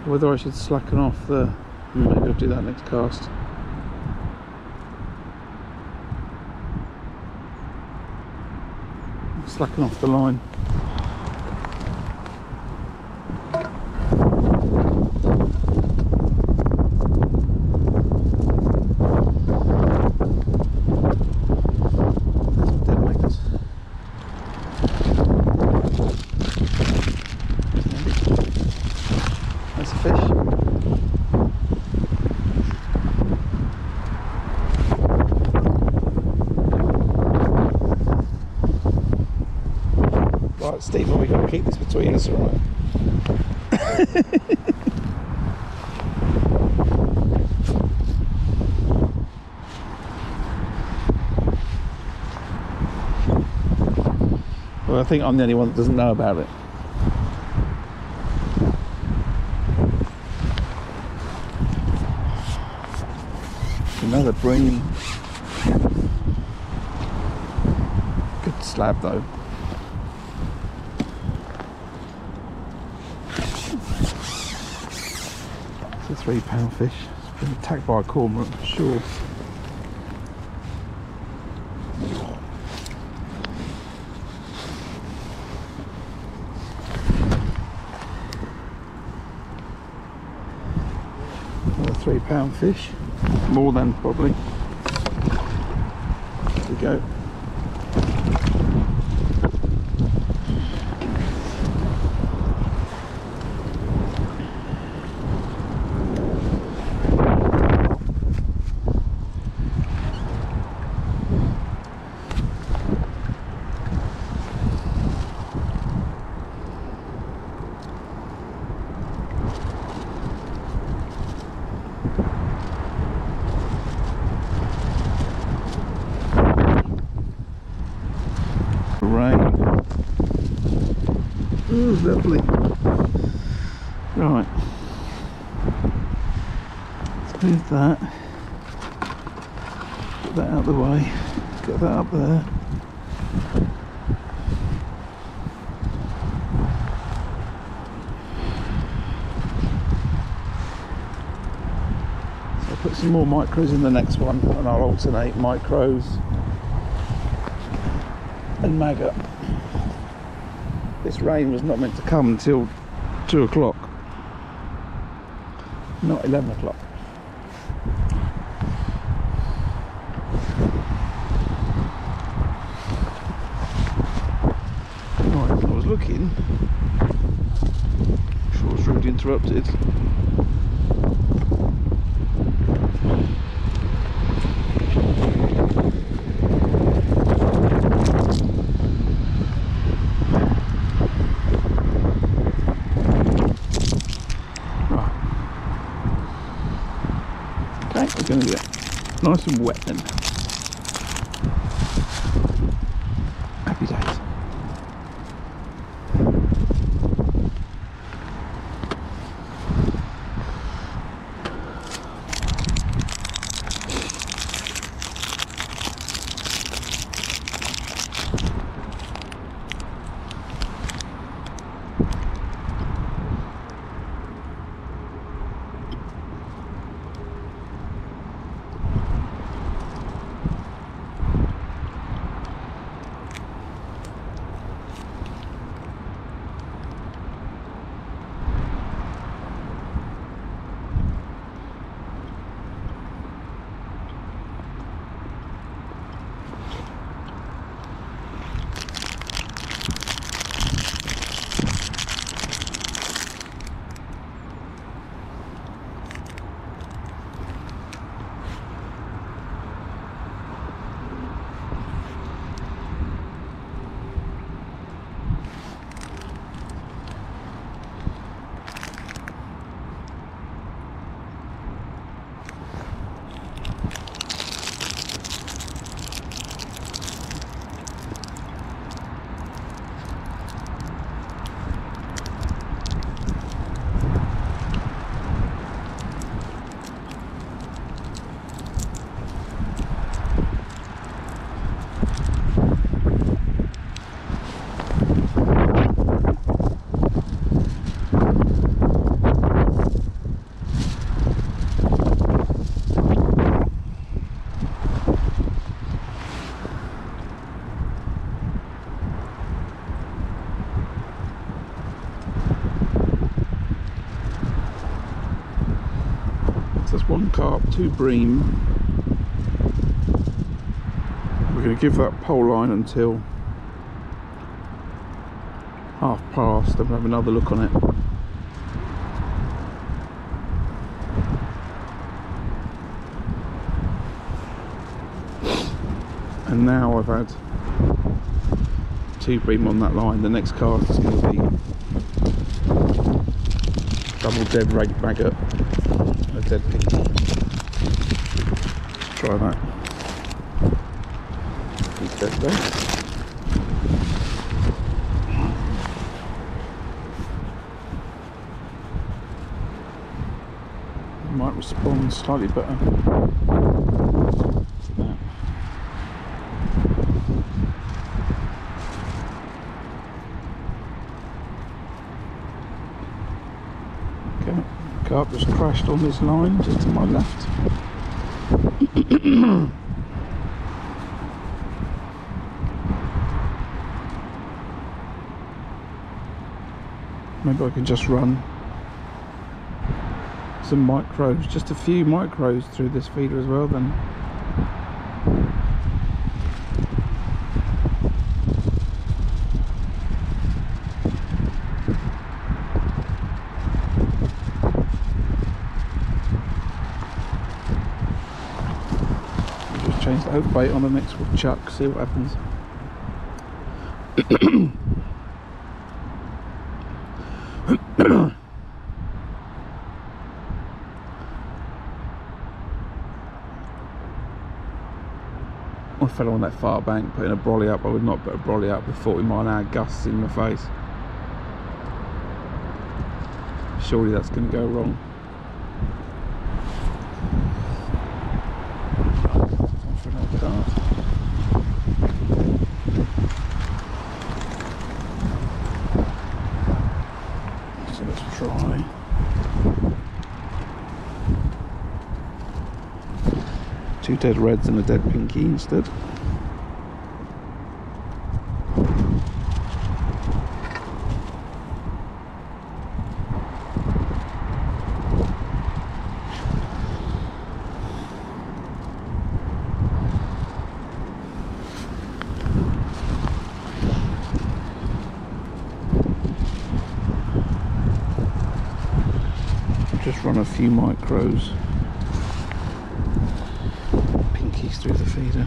Whether I should slacken off the... maybe I'll do that next cast. Slacken off the line. Dead makers. That's a fish. Right, Stephen, we've got to keep this between us, alright? Well, I think I'm the only one that doesn't know about it. Another bream. Good slab though. It's a 3 pound fish. It's been attacked by a cormorant, I'm sure. Another 3 pound fish. More than probably. There we go. Rain. Oh, lovely. Right. Let's move that. Put that out of the way. Get that up there. So I'll put some more micros in the next one and I'll alternate micros and maggot. This rain was not meant to come until 2 o'clock, not 11 o'clock. Right, I was looking, I'm sure I was rudely interrupted. We're going to get it nice and wet then. Happy days. So that's 1 carp, 2 bream. We're going to give that pole line until past, then we'll have another look on it. And now I've had 2 bream on that line. The next cast is going to be double dead maggot, a dead pinky. Try that. He's dead there. Might respond slightly better to that. Okay, carp just crashed on this line just to my left. Maybe I can just run some micros, just a few micros through this feeder as well then. Just change the hook bait on the next chuck, see what happens. I fell on that far bank putting a brolly up. I would not put a brolly up with 40 mile/hour gusts in my face. Surely that's going to go wrong. For another cart. So let's try. Two dead reds and a dead pinky instead. Just run a few micros. Through the feeder.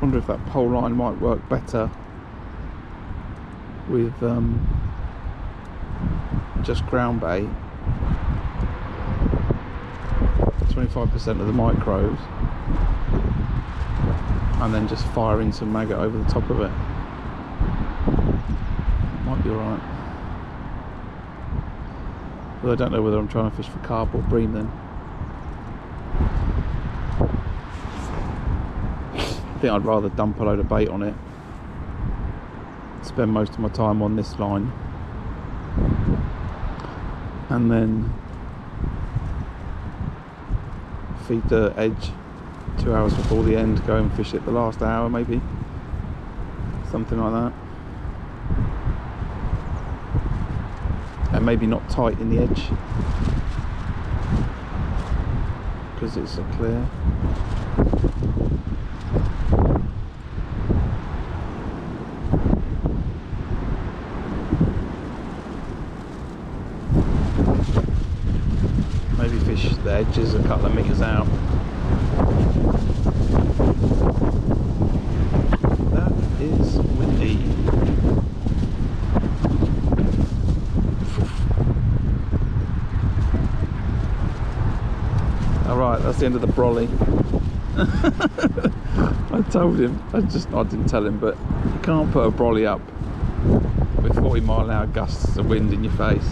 wonder if that pole line might work better with just ground bait, 25% of the micros, and then just firing some maggot over the top of it. Might be alright. But I don't know whether I'm trying to fish for carp or bream then. I think I'd rather dump a load of bait on it, spend most of my time on this line, and then feed the edge 2 hours before the end, go and fish it the last hour maybe, something like that, and maybe not tight in the edge because it's so clear. Maybe fish the edges a couple of metres out. That is windy. Alright, that's the end of the brolly. I told him, I didn't tell him, but you can't put a brolly up with 40-mile-an-hour gusts of wind in your face.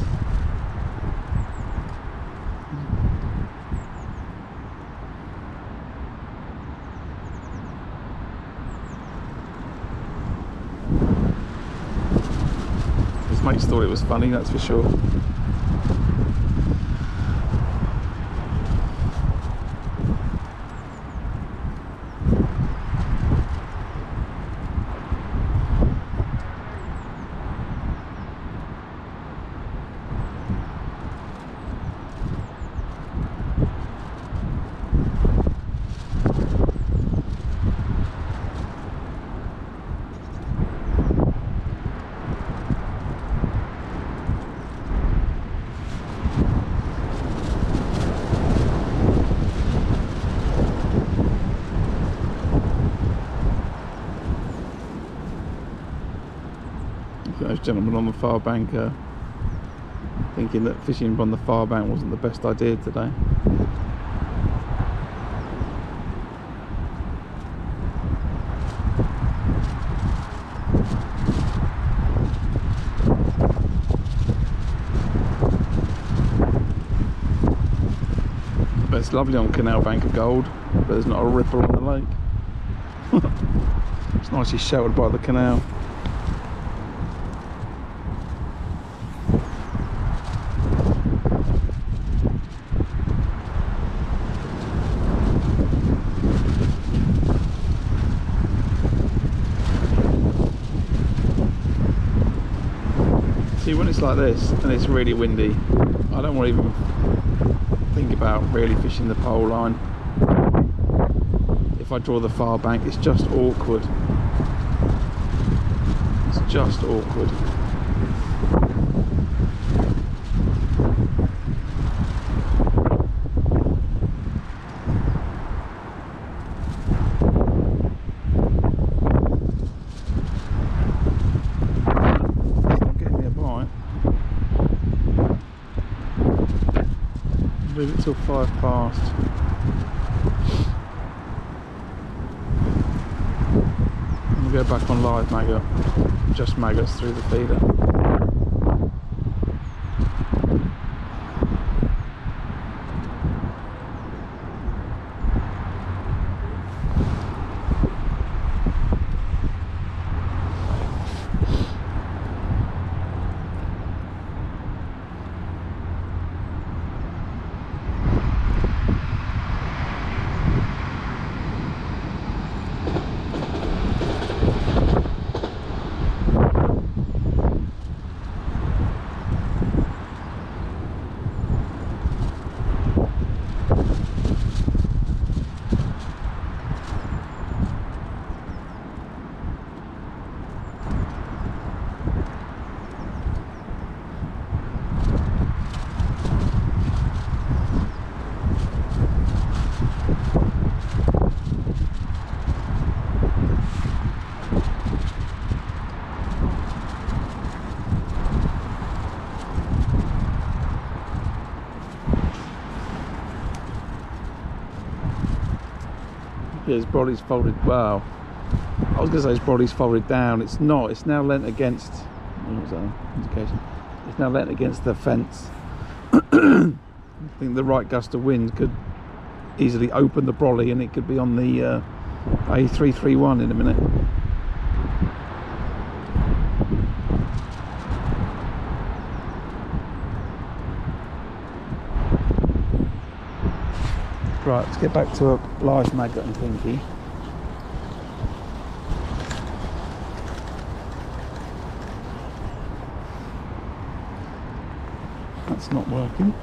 His mates thought it was funny, that's for sure. Those gentlemen on the far bank thinking that fishing on the far bank wasn't the best idea today. But it's lovely on Canal Bank of Gold, but there's not a ripple on the lake. It's nicely sheltered by the canal. See, when it's like this and it's really windy, I don't want to even think about really fishing the pole line. If I draw the far bank, it's just awkward. It's just awkward. Leave it till 5 past. And we'll go back on live maggot, just maggots through the feeder. Yeah, his body's folded. Wow. I was going to say his body's folded down. It's not. It's now leant against. What was that indication? It's now leant against the fence. I think the right gust of wind could easily open the brolly, and it could be on the A331 in a minute. Right, let's get back to a live maggot and Finicky. That's not working.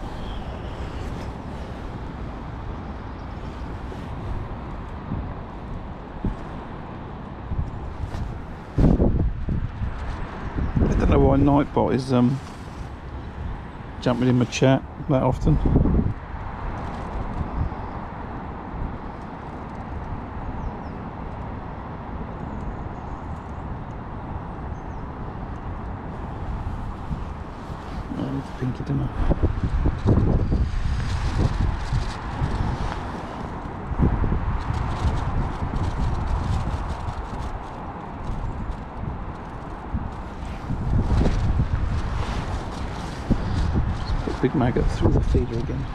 I don't know why Nightbot is jumping in my chat that often. Pinky dinner. Just put big maggot through the feeder again.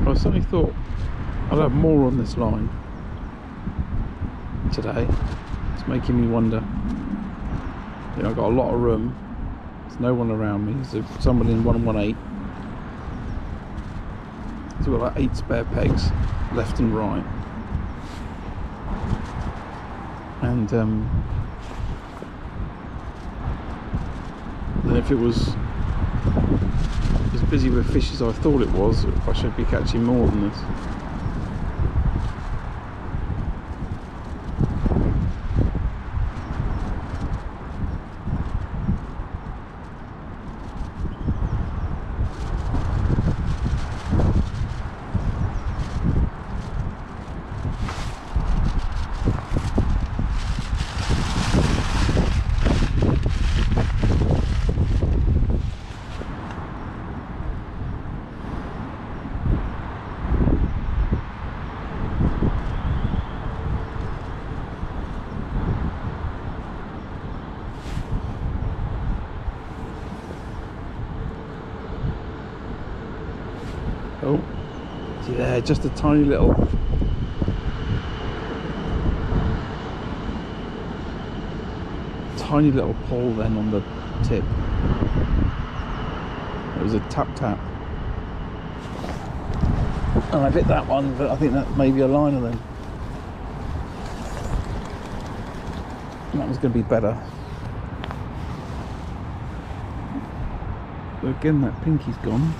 I suddenly thought I'd have more on this line today. It's making me wonder. You know, I've got a lot of room. There's no one around me. There's someone in 118. So we've got like 8 spare pegs left and right. And then if it was as busy with fish as I thought it was, I should be catching more than this. Oh, yeah, just a tiny little. Tiny little pull then on the tip. It was a tap tap. And I've hit that one, but I think that may be a liner then. That was going to be better. But again, that pinky's gone.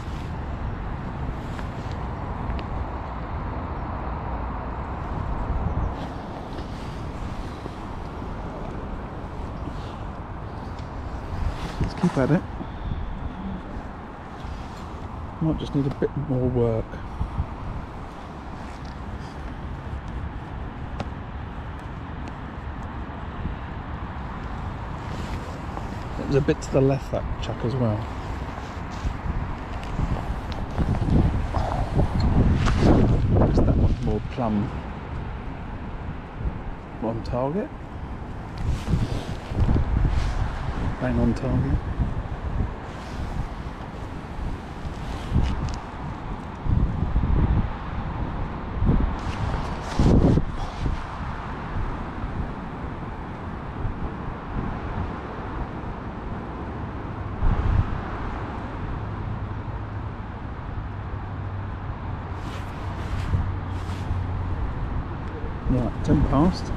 Let's keep at it. Might just need a bit more work. It was a bit to the left, that chuck as well. Just that one more plumb on target. Bang on target. Right, 10 past.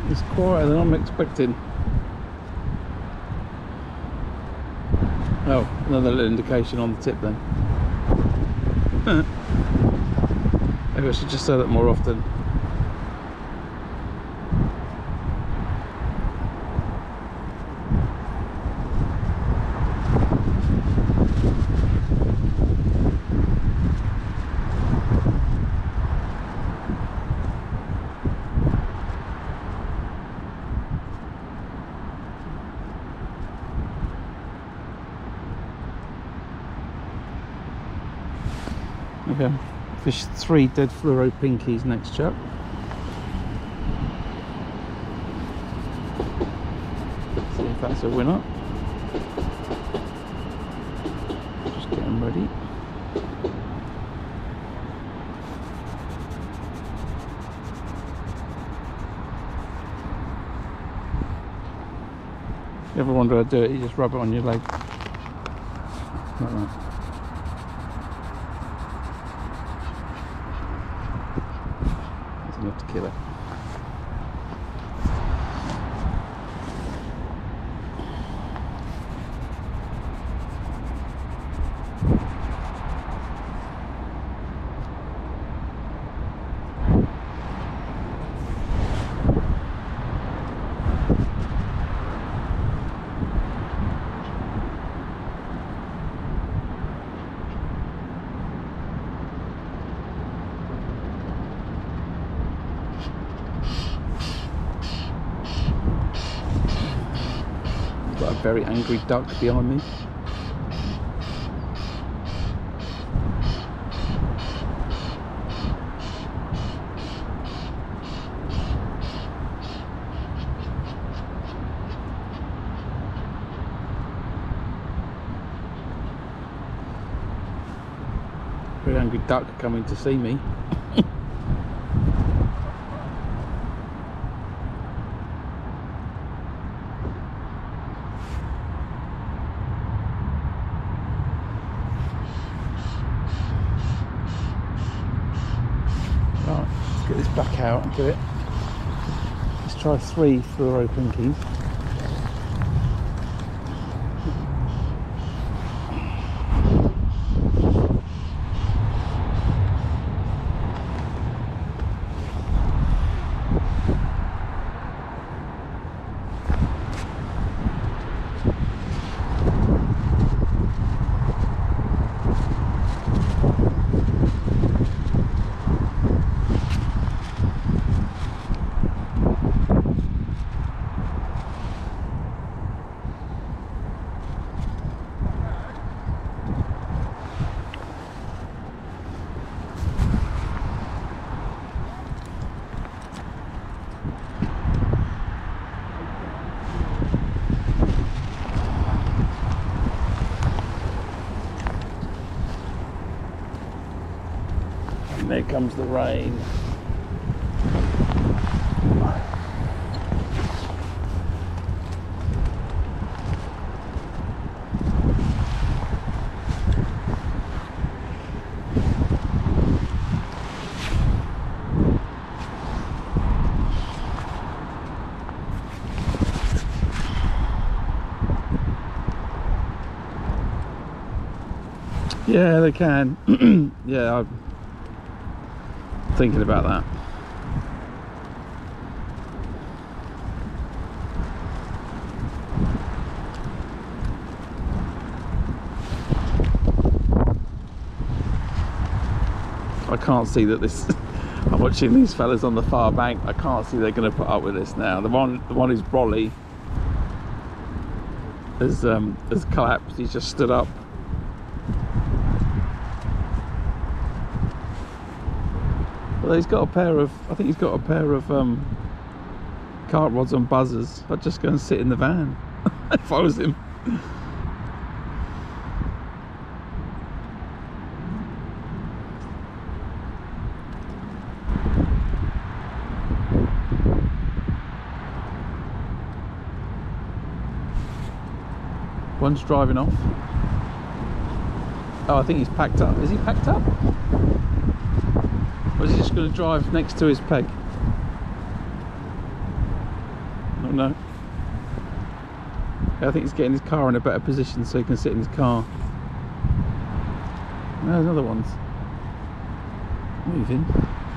It's quieter than I'm expecting. Oh, another little indication on the tip then. Maybe I should just say that more often. Okay, fished 3 dead fluoro pinkies next chuck. See if that's a winner. Just getting ready. If you ever wonder how to do it, you just rub it on your leg. Like that. That's enough to kill it. Got a very angry duck behind me. Very angry duck coming to see me. Right, let's get this back out and do it. Let's try 3 fluoro pinkies. And there comes the rain. Yeah, they can. Yeah, I'm thinking about that. I can't see that this. I'm watching these fellas on the far bank. I can't see they're going to put up with this now. The one who's brolly has collapsed. He's just stood up. Well, he's got a pair of. I think he's got a pair of cart rods and buzzers. I'd just go and sit in the van if I was him. One's driving off. Oh, I think he's packed up. Is he packed up? Or is he just going to drive next to his peg? I don't know. Yeah, I think he's getting his car in a better position so he can sit in his car. No, there's other ones. Moving.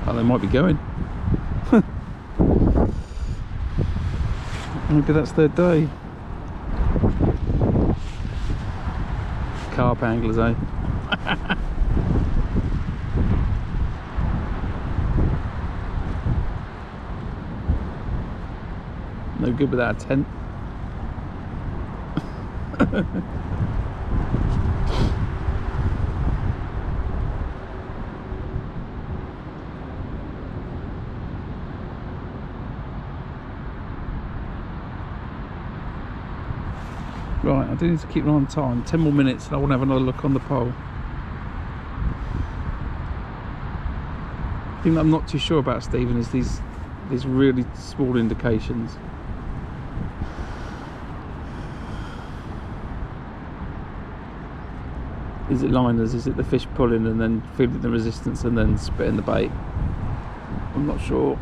Oh, they might be going. Maybe that's their day. Carp anglers, eh? No good without a tent. Right, I do need to keep on time. 10 more minutes and I want to have another look on the pole. The thing that I'm not too sure about, Stephen, is these really small indications. Is it liners? Is it the fish pulling and then feeling the resistance and then spitting the bait? I'm not sure.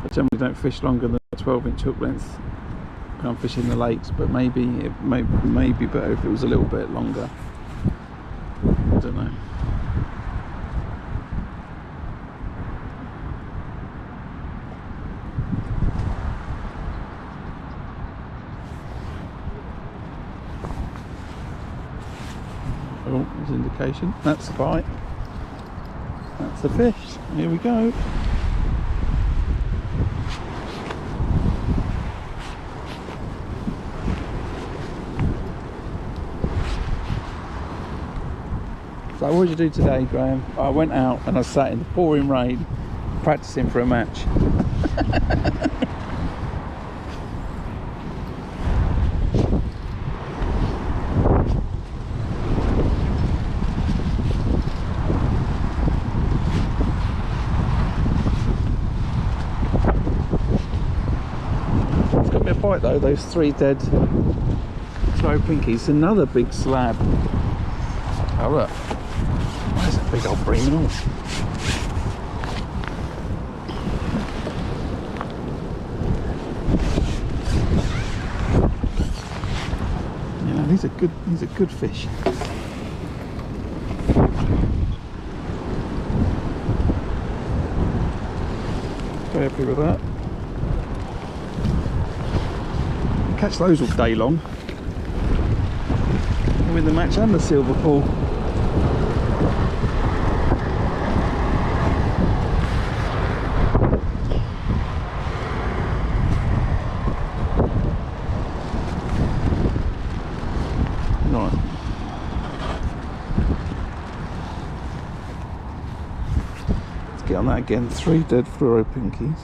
I generally don't fish longer than a 12-inch hook length when I'm fishing the lakes, but maybe it may be better if it was a little bit longer. I don't know. Oh, there's an indication. That's a bite. That's a fish. Here we go. So what did you do today, Graham? I went out and I sat in the pouring rain practicing for a match. It's got me a bite though, those 3 dead slow pinkies. Another big slab. Oh look. There's a big old bream and all. You know, these are good fish. Very happy with that. Catch those all day long. Win the match and the silver pool. Right. Let's get on that again. 3 dead fluoro pinkies.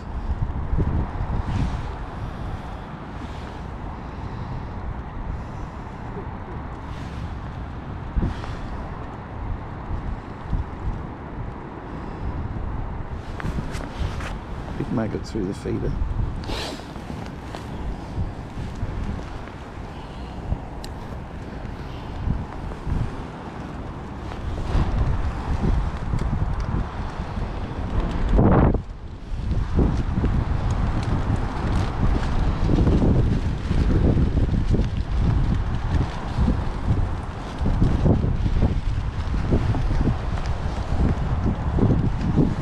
Big maggot through the feeder.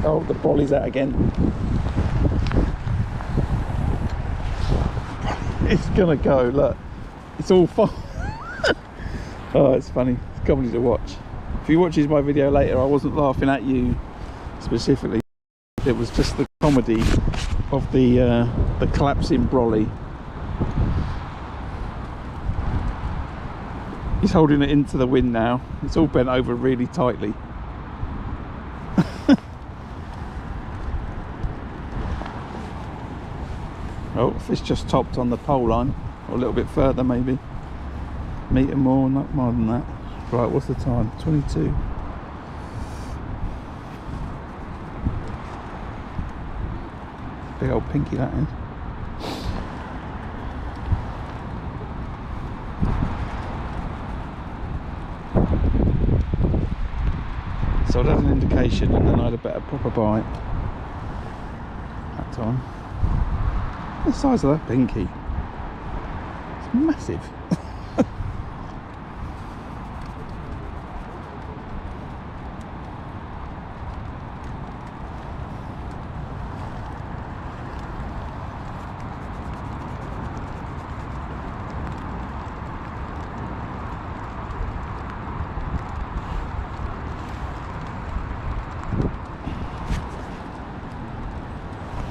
Oh, the brolly's out again. It's gonna go, look. It's all fine. Oh, it's funny. It's comedy to watch. If you watches my video later, I wasn't laughing at you specifically. It was just the comedy of the collapsing brolly. He's holding it into the wind now. It's all bent over really tightly. Oh, fish just topped on the pole line, or a little bit further maybe. Metre more, not more than that. Right, what's the time? 22. Big old pinky that is. So I'd had an indication and then I had a better proper bite that time. The size of that pinky, it's massive.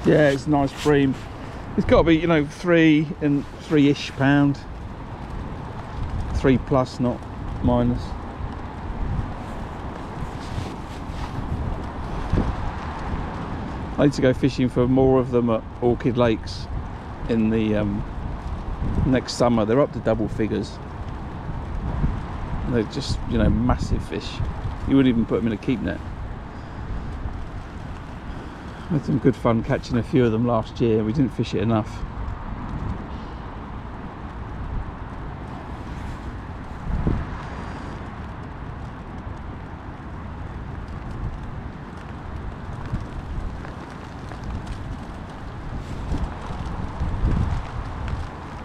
Yeah, it's a nice bream. It's got to be, you know, 3-ish pound. 3 plus, not minus. I need to go fishing for more of them at Orchid Lakes in the next summer. They're up to double figures. They're just, you know, massive fish. You wouldn't even put them in a keep net. I had some good fun catching a few of them last year. We didn't fish it enough.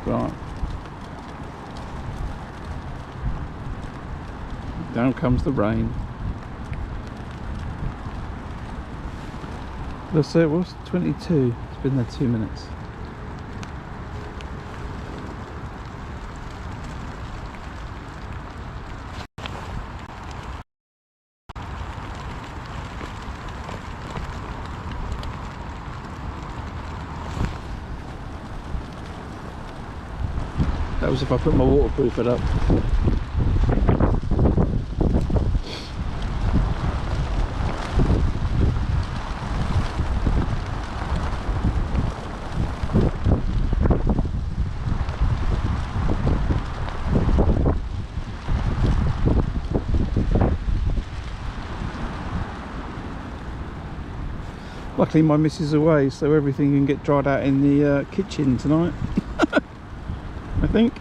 Right. Down comes the rain. Let's say it was 22. It's been there 2 minutes. That was if I put my waterproof it up. Luckily my missus is away, so everything can get dried out in the kitchen tonight. I think.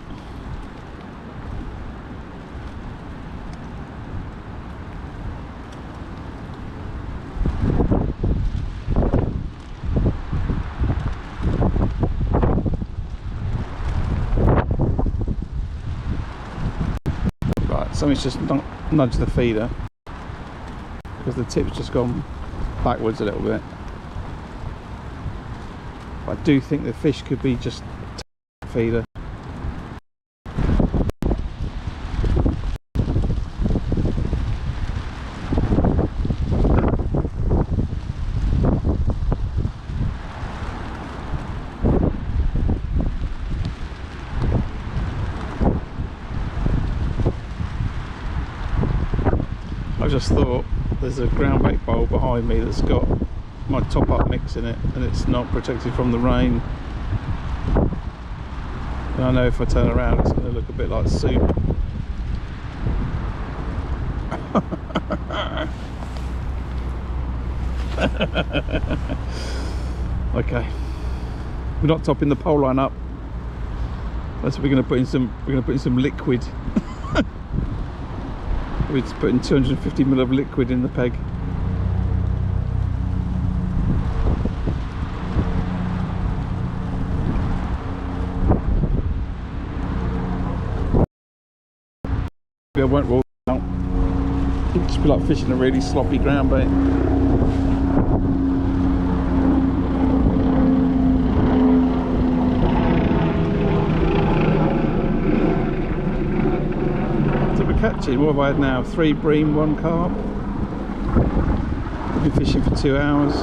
Right, something's just nudged the feeder because the tip's just gone backwards a little bit. I do think the fish could be just feeder. I just thought there's a ground bait bowl behind me that's got my top up mix in it and it's not protected from the rain, and I know if I turn around it's going to look a bit like soup. Okay, we're not topping the pole line up. That's we're going to put in some liquid. We're just putting 250 ml of liquid in the peg. I won't roll it out. It'll just be like fishing a really sloppy ground bait. So we're catching, what have I had now? 3 bream, 1 carp. We've been fishing for 2 hours.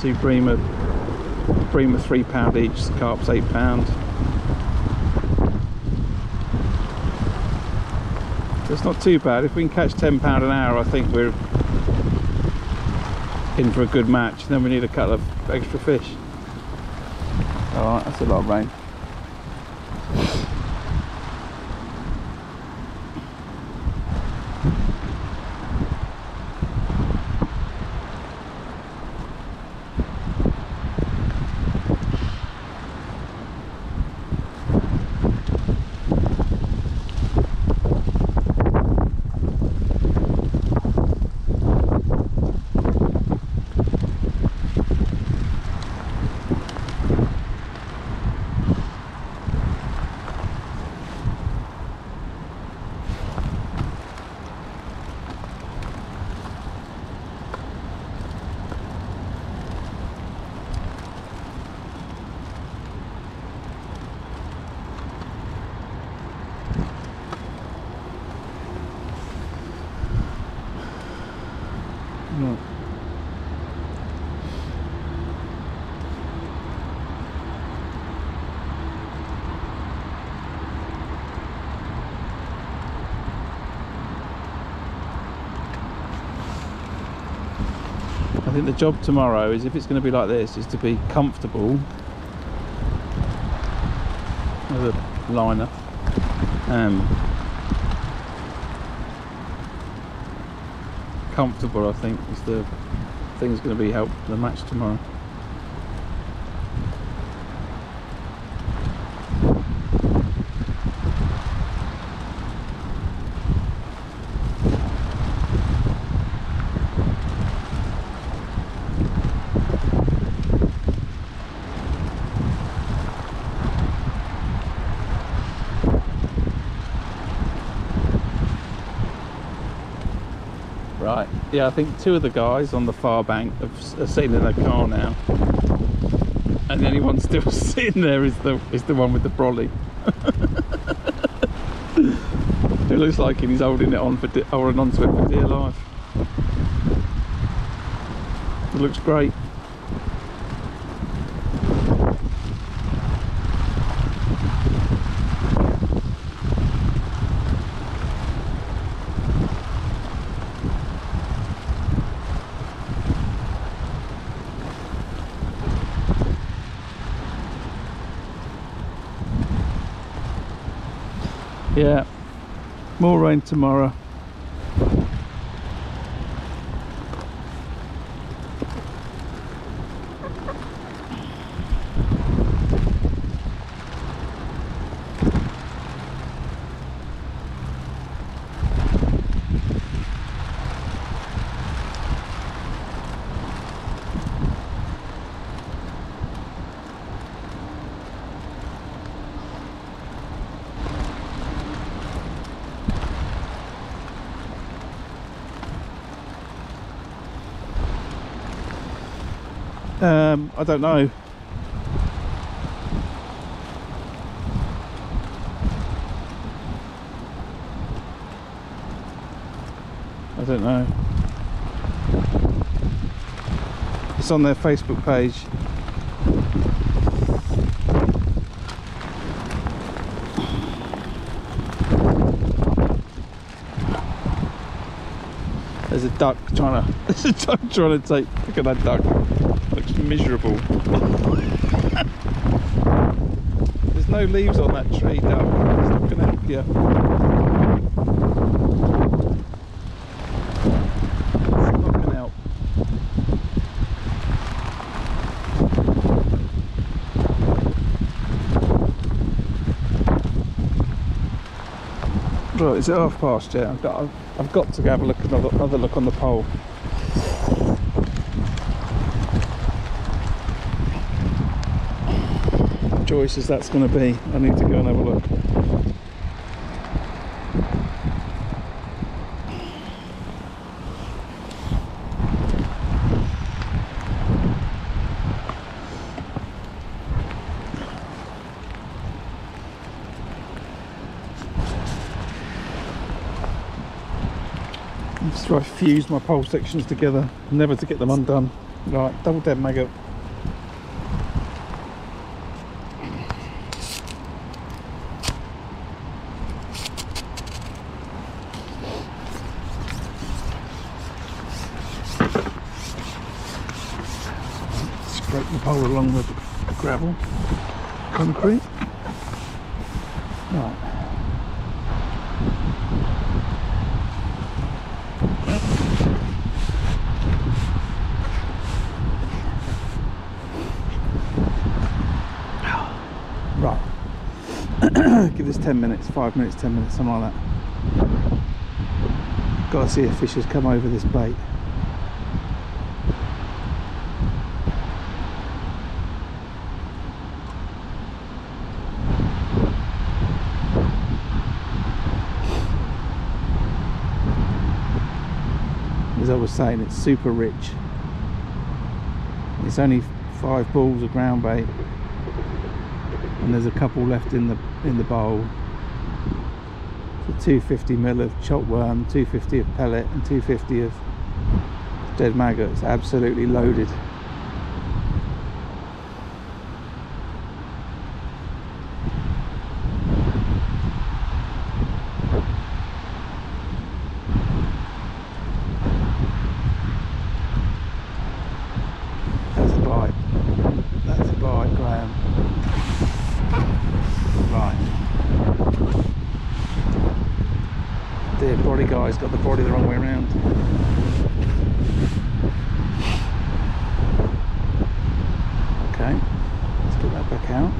2 bream are £3 each, the carp's £8. It's not too bad. If we can catch £10 an hour, I think we're in for a good match. Then we need a couple of extra fish. Alright, that's a lot of rain. think the job tomorrow is, if it's going to be like this, is to be comfortable with a liner. Comfortable, I think, is the thing that's going to be help the match tomorrow. Right, yeah, I think two of the guys on the far bank have seen in their car now, and the only one still sitting there is the one with the brolly. It looks like he's holding it on holding onto it for dear life. It looks great. Yeah, more rain tomorrow. I don't know. I don't know. It's on their Facebook page. There's a duck trying to. There's a duck trying to take. Look at that duck. Looks miserable. There's no leaves on that tree, duck. It's not going to help you. It's not going to help. Right, is it half past yet? I've got to have a look, another look on the pole. Choice as that's going to be. I need to go and have a look. Just try to fuse my pole sections together, never to get them undone. Right, double dead maggot. Scrape the pole along the gravel, concrete. Right. Give this 10 minutes, 5 minutes, 10 minutes, something like that. Got to see if fish has come over this bait. As I was saying, it's super rich. It's only 5 balls of ground bait, and there's a couple left in the bowl. So 250ml of chopped worm, 250 of pellet, and 250 of dead maggot. It's absolutely loaded. body guy's got the body the wrong way around. Okay, let's get that back out.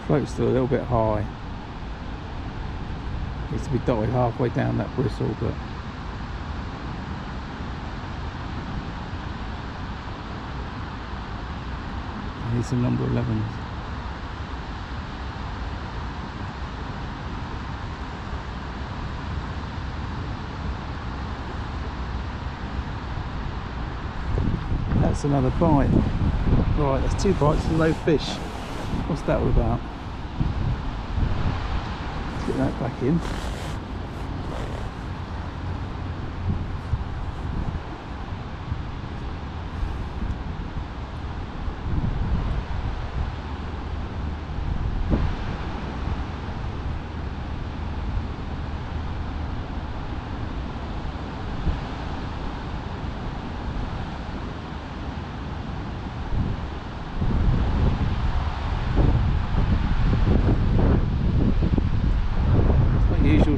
Float's still a little bit high. Needs to be dotted halfway down that bristle, but I need some number 11s. That's another bite. Right, that's 2 bites and no fish. What's that all about? Let's get that back in.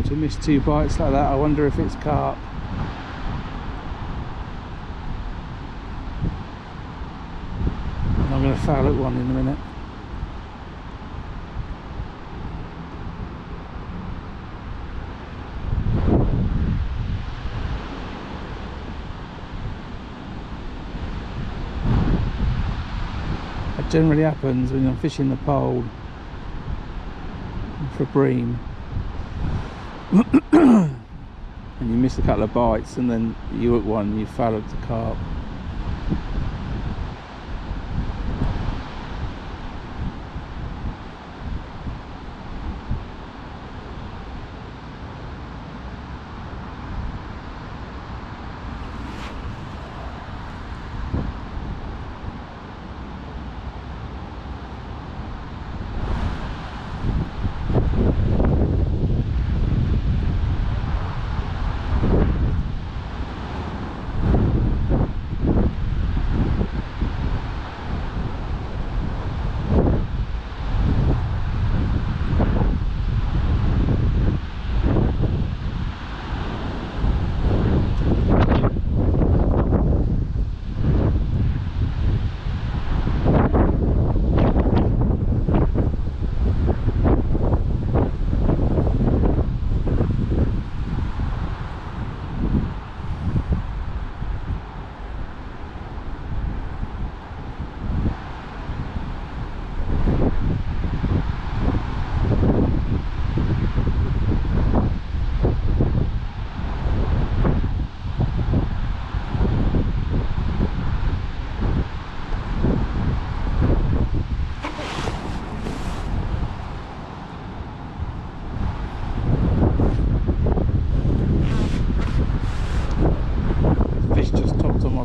To miss 2 bites like that. I wonder if it's carp. I'm going to foul at one in a minute. That generally happens when I'm fishing the pole for bream. And you miss a couple of bites and then you hook one and you foul up the carp.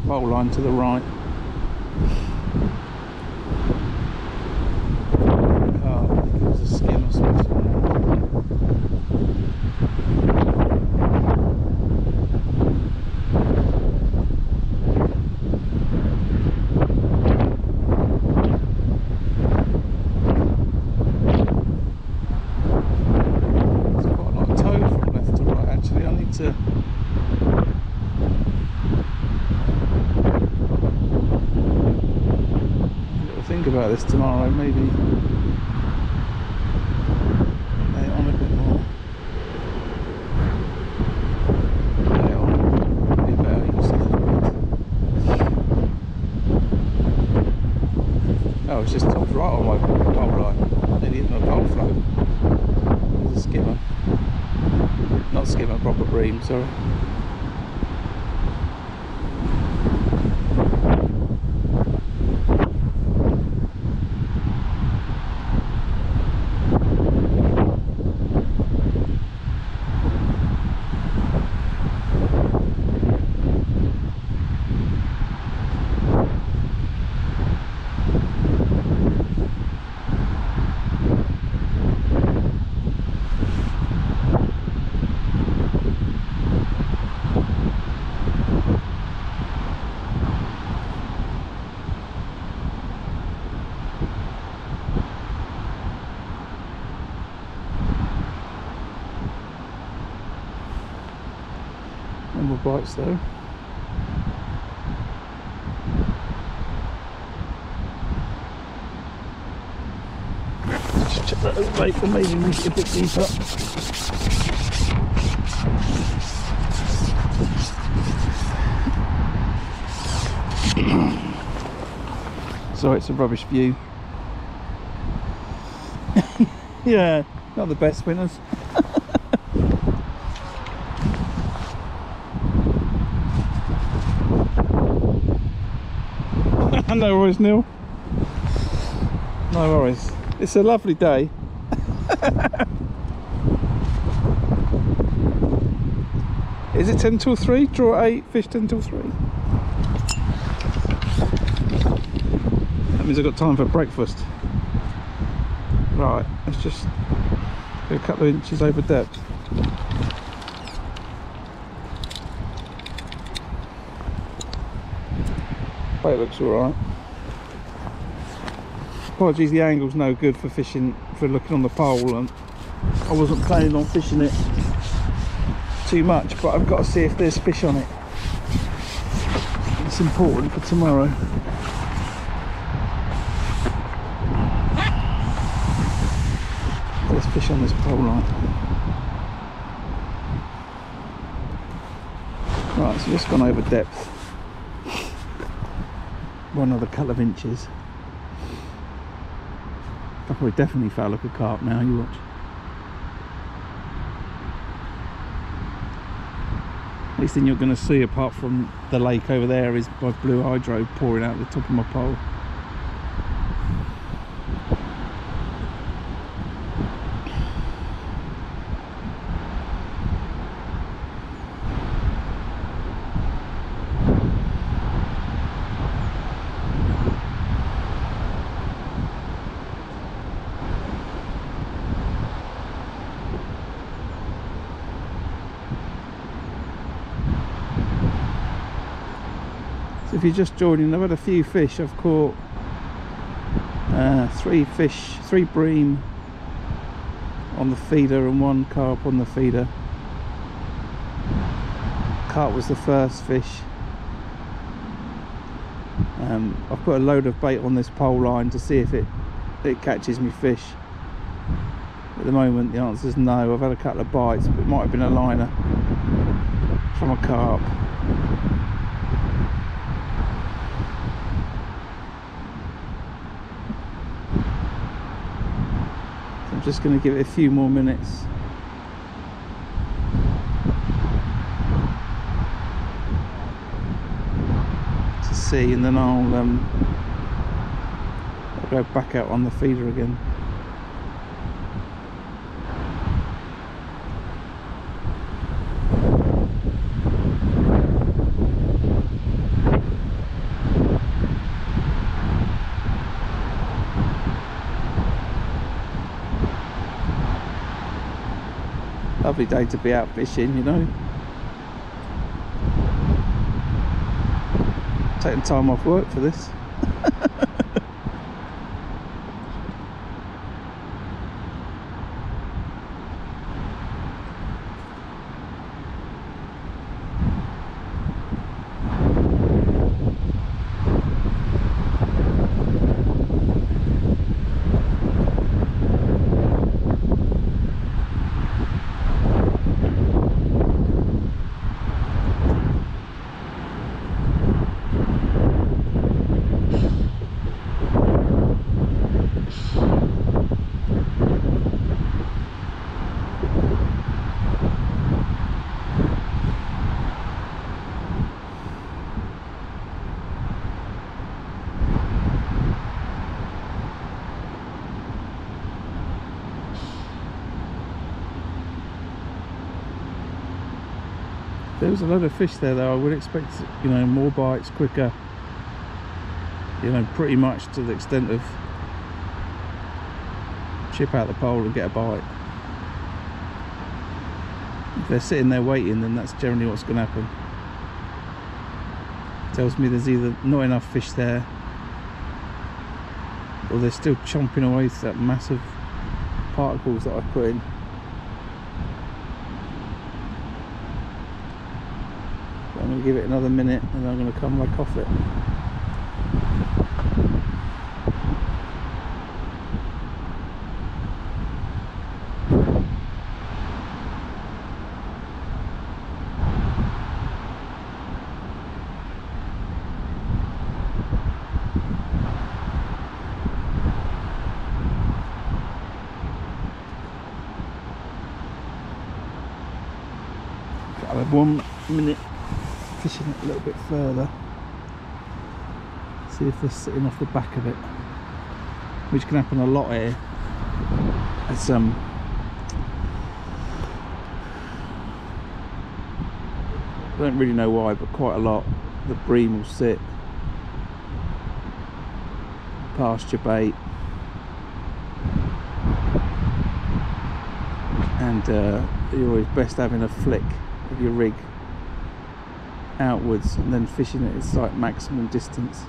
Pole line to the right. Oh, I think it was a skimmer smashing There's quite a lot of tow from left to right actually. I need to think about this tomorrow, maybe lay it on a bit more. Lay it on, be a better use of the weight. Oh, it's just topped right on my pole line, nearly hit my pole float. There's a skimmer, not skimmer, proper bream, sorry. No more bites though. Just check that other bait, or maybe we get a bit deeper. Sorry, it's a rubbish view. Yeah, not the best spinners. No worries, Neil. No worries. It's a lovely day. Is it 10 till 3? Draw 8, fish 10 till 3. That means I've got time for breakfast. Right, let's just go a couple of inches over depth. Bait looks alright. Apologies, the angle's no good for fishing, for looking on the pole, and I wasn't planning on fishing it too much, but I've got to see if there's fish on it. It's important for tomorrow. There's fish on this pole line. Right, so just gone over depth. One other couple of inches. I'll probably definitely foul like a carp now, you watch. At least thing you're going to see apart from the lake over there is my blue hydro pouring out the top of my pole. So if you're just joining, I've had a few fish. I've caught 3 fish, 3 bream on the feeder and 1 carp on the feeder. Carp was the first fish. I've put a load of bait on this pole line to see if it catches me fish. At the moment the answer is no. I've had a couple of bites, but it might have been a liner from a carp. I'm just going to give it a few more minutes. To see, and then I'll go back out on the feeder again. Lovely day to be out fishing, you know. Taking time off work for this. There was a lot of fish there though. I would expect, you know, more bites quicker, you know, pretty much to the extent of chip out the pole and get a bite. If they're sitting there waiting, then that's generally what's going to happen. Tells me there's either not enough fish there, or they're still chomping away to that massive particles that I've put in. I'm going to give it another minute and I'm going to come back off it. I'll have 1 minute fishing it a little bit further, see if they're sitting off the back of it, which can happen a lot here. It's I don't really know why, but quite a lot the bream will sit past your bait, and you're always best having a flick of your rig outwards and then fishing it at its like maximum distance.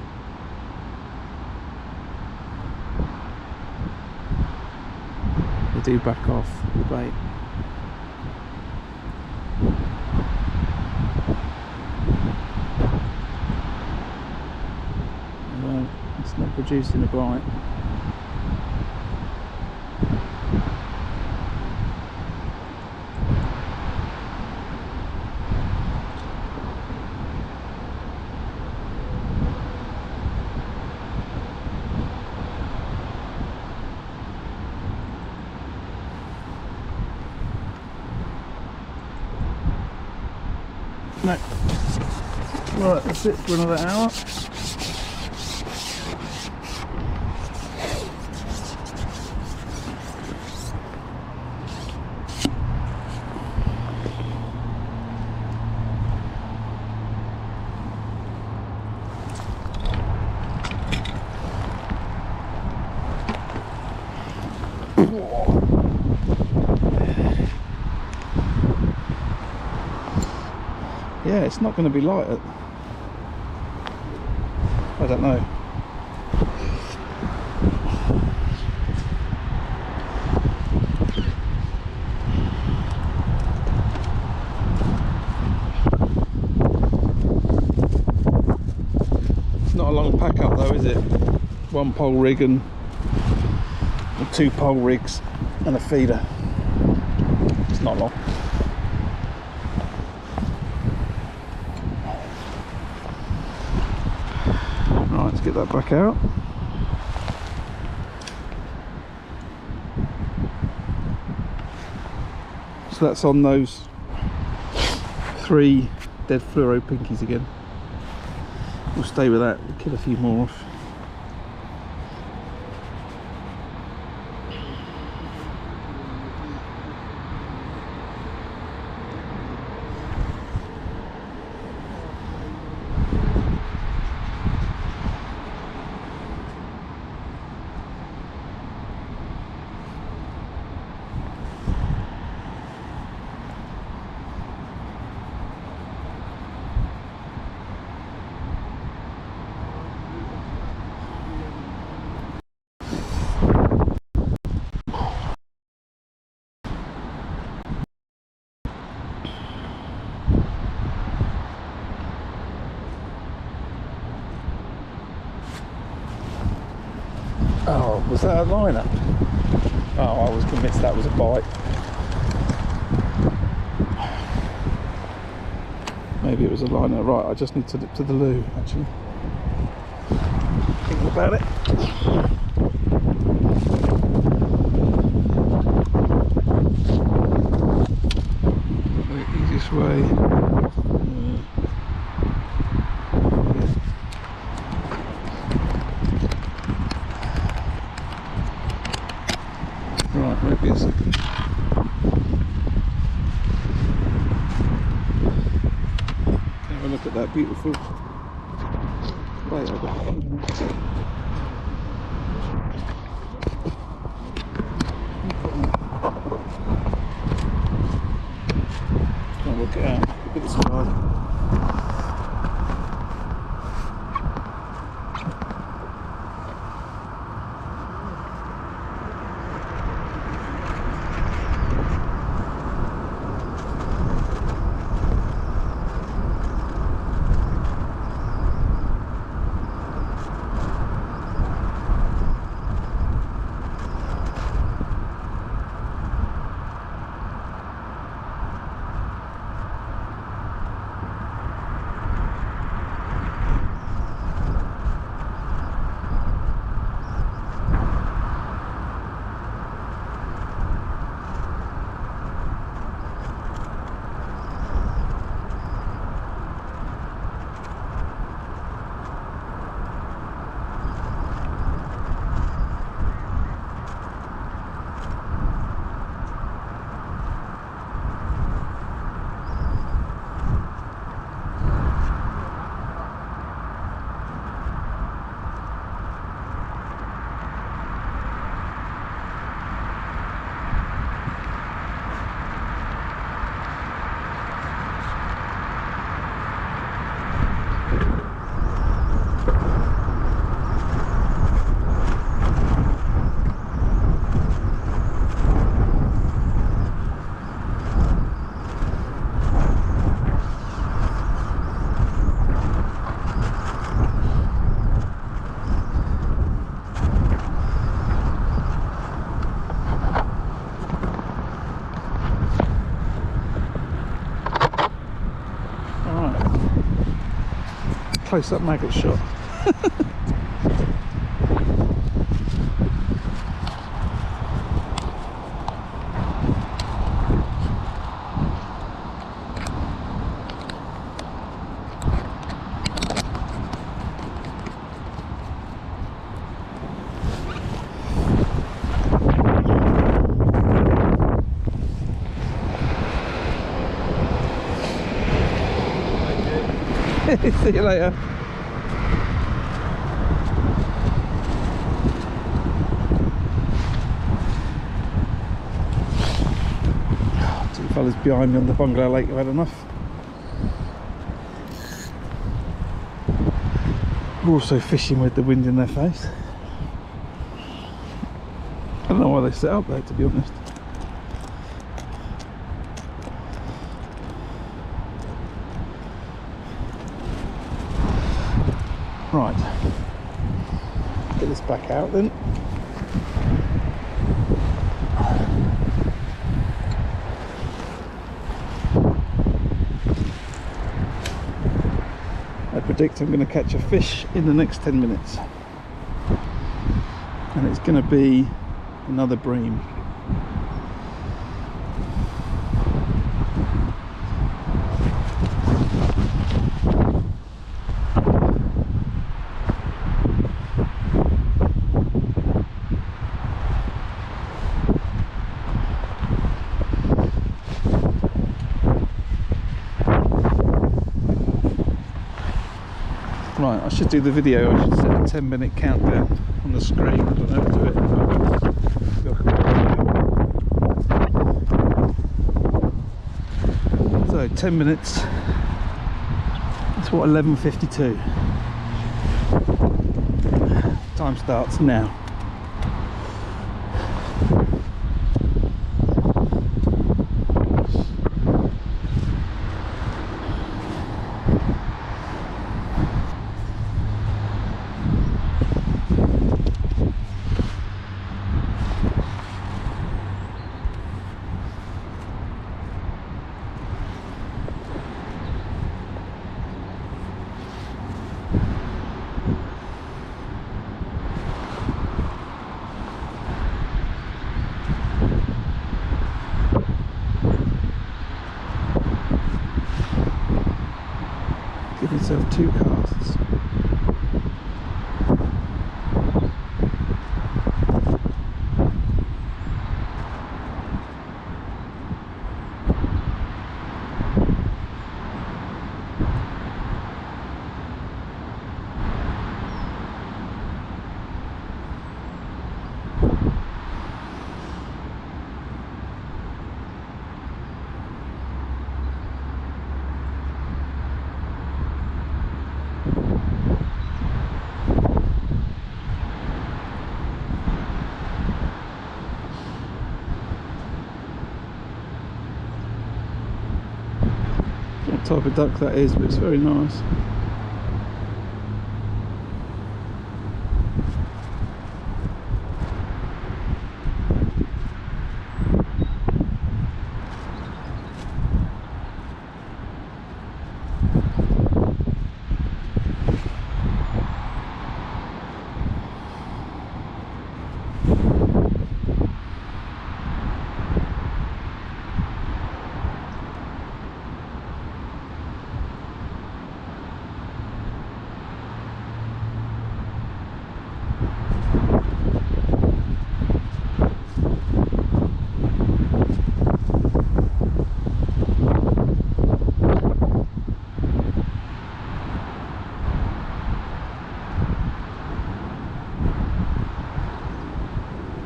They do back off the bait. Well, it's not producing a bite. No. Right, that's it for another hour. Yeah, it's not going to be light at, I don't know. It's not a long pack up though, is it? 1 pole rig and 2 pole rigs and a feeder. It's not long. Let's get that back out. So that's on those 3 dead fluoro pinkies again. We'll stay with that, we'll kill a few more off. Oh, was that a liner? Oh, I was convinced that was a bite. Maybe it was a liner. Right, I just need to dip to the loo, actually. Thinking about it. The easiest way. Right, maybe a second. Have a look at that beautiful plate I got. Can't work it out. Look at the sky. close-up maggot shot. See you later. Two fellas behind me on the bungalow lake have had enough. We're also fishing with the wind in their face. I don't know why they set up there, to be honest. Right, get this back out then. I predict I'm going to catch a fish in the next 10 minutes. And it's going to be another bream. Right, I should do the video. I should set a 10-minute countdown on the screen. I don't know how to do it. So 10 minutes. It's what, 11:52. Time starts now. Give yourself 2 casts. What type of duck that is, but it's very nice.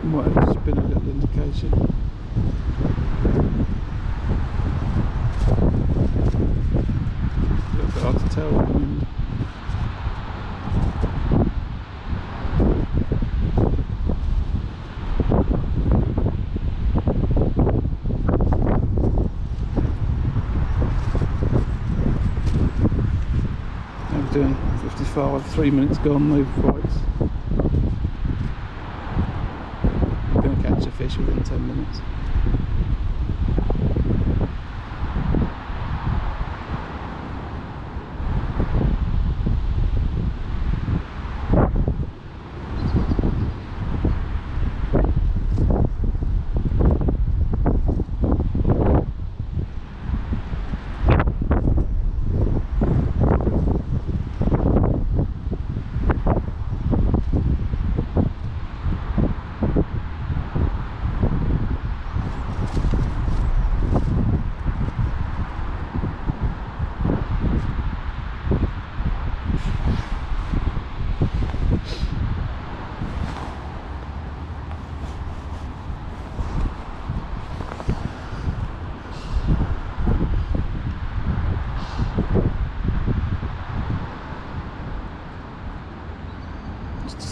Might have just been a little indication. A little bit hard to tell at the moment. I'm doing 55, 3 minutes gone, no bites. Catch a fish within 10 minutes.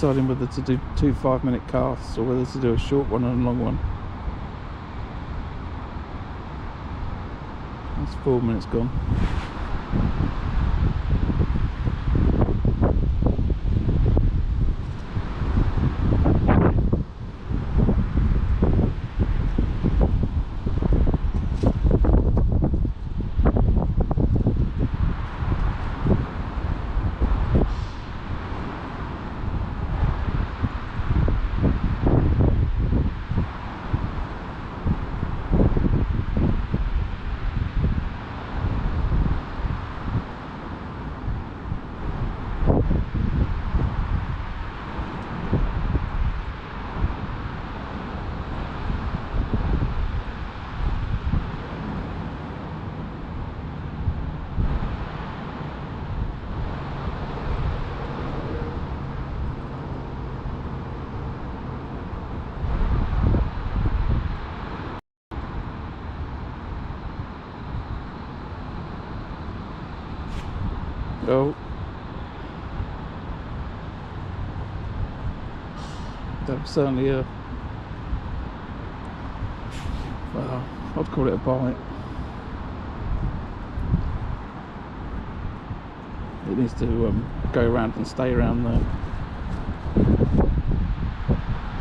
deciding whether to do 2 5-minute casts or whether to do a short one and a long one. That's 4 minutes gone. Oh, that was certainly a, well, I'd call it a bite. It needs to go around and stay around there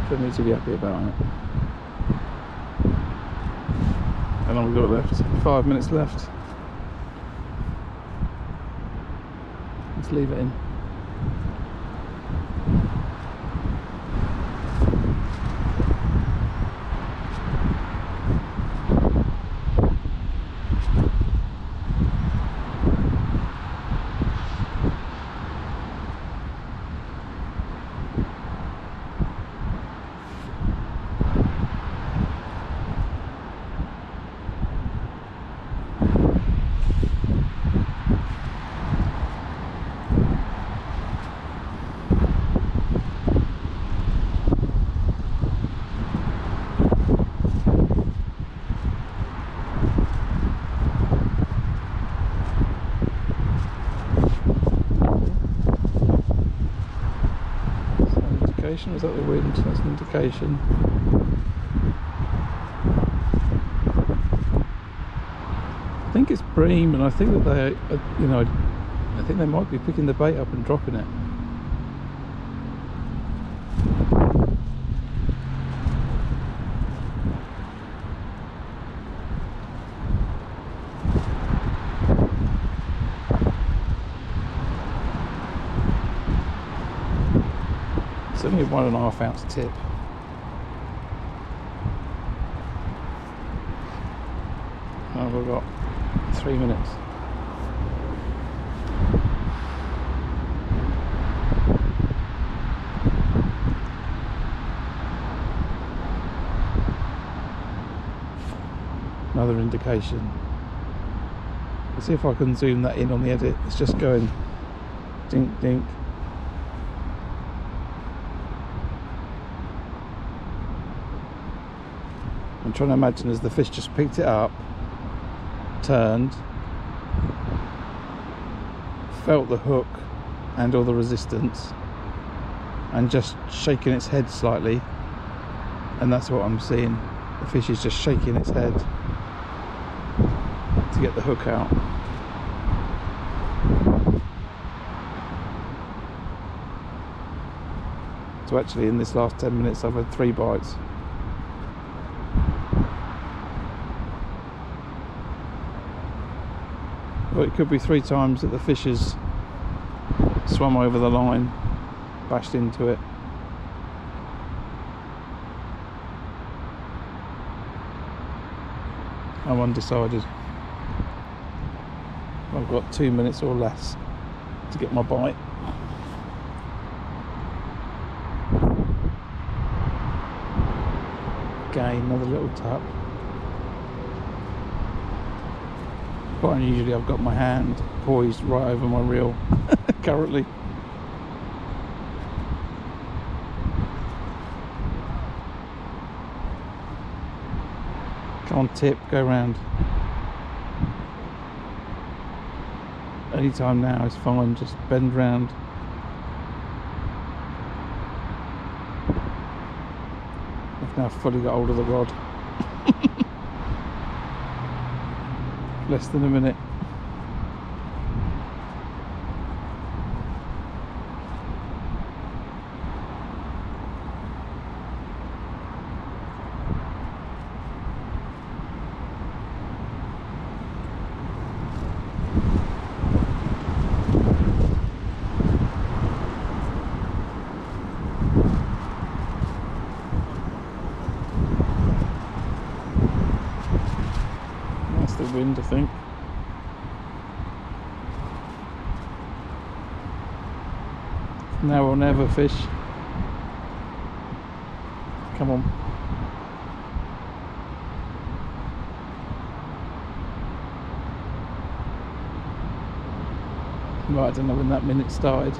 for me to be happy about it. How long have we got left? 5 minutes left. Let's leave it in. Was that the wind? That's an indication. I think it's bream, and I think that they, you know, I think they might be picking the bait up and dropping it. It's only a 1.5 ounce tip. And we've got 3 minutes. Another indication. Let's see if I can zoom that in on the edit. It's just going dink dink. I'm trying to imagine as the fish just picked it up, turned, felt the hook and all the resistance, and just shaking its head slightly, and that's what I'm seeing. The fish is just shaking its head to get the hook out. So actually in this last 10 minutes I've had 3 bites. But it could be 3 times that the fish has swum over the line, bashed into it. I'm undecided. I've got 2 minutes or less to get my bite. Again, another little tap. Quite unusually, I've got my hand poised right over my reel currently. Come on, tip, go round. Any time now is fine, just bend round. Now I've fully got hold of the rod. Less than a minute. That's the wind, I think. Now or never fish. Come on. Right, I don't know when that minute started.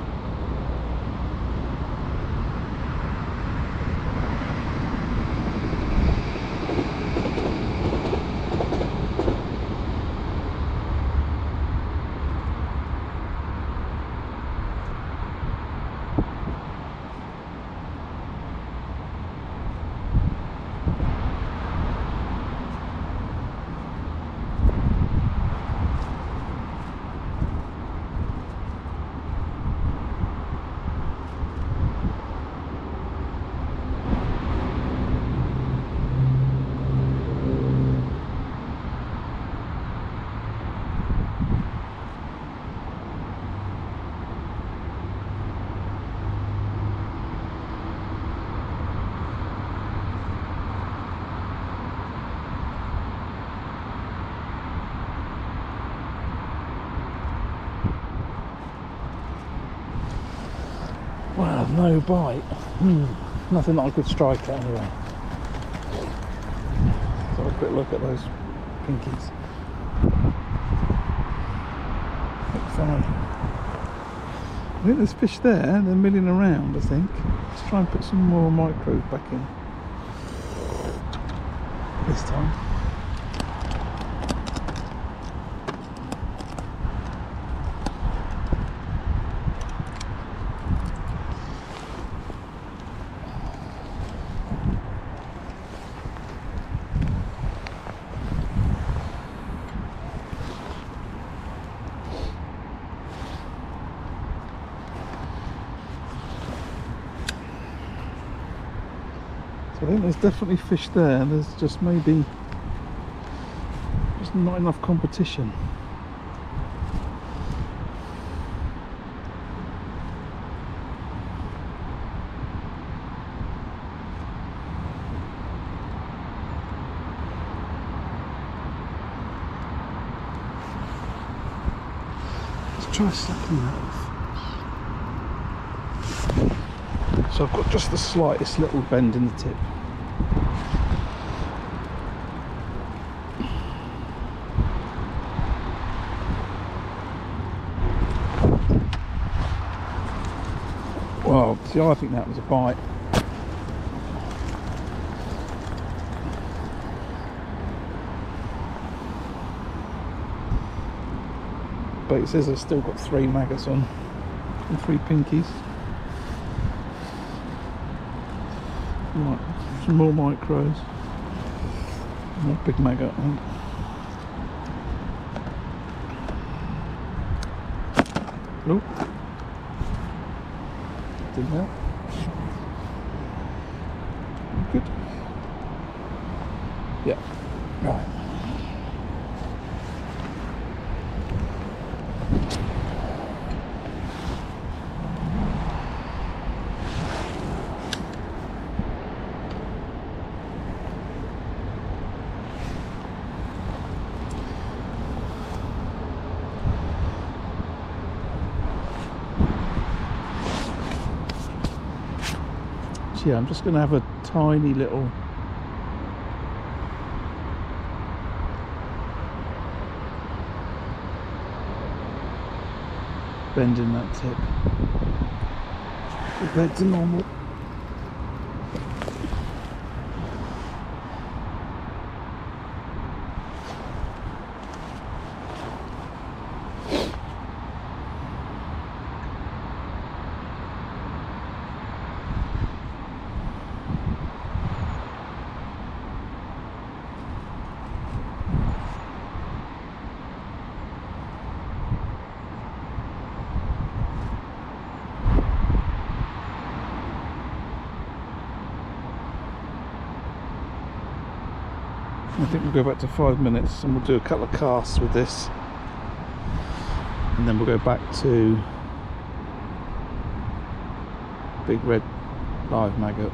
Well, no bite. Nothing that I could strike at anyway. Let's have a quick look at those pinkies. Look fine. I think there's fish there, they're milling around, I think. Let's try and put some more micros back in this time. I think there's definitely fish there, there's just maybe just not enough competition. Let's try sucking that off. So I've got just the slightest little bend in the tip. Well, see, I think that was a bite. But it says I've still got 3 maggots on and 3 pinkies. Right, some more micros. More big maggot, I think. Oh, did that. Good. Yeah. Right. Yeah, I'm just going to have a tiny little bend in that tip compared to normal. think we'll go back to 5 minutes and we'll do a couple of casts with this, and then we'll go back to big red live maggot.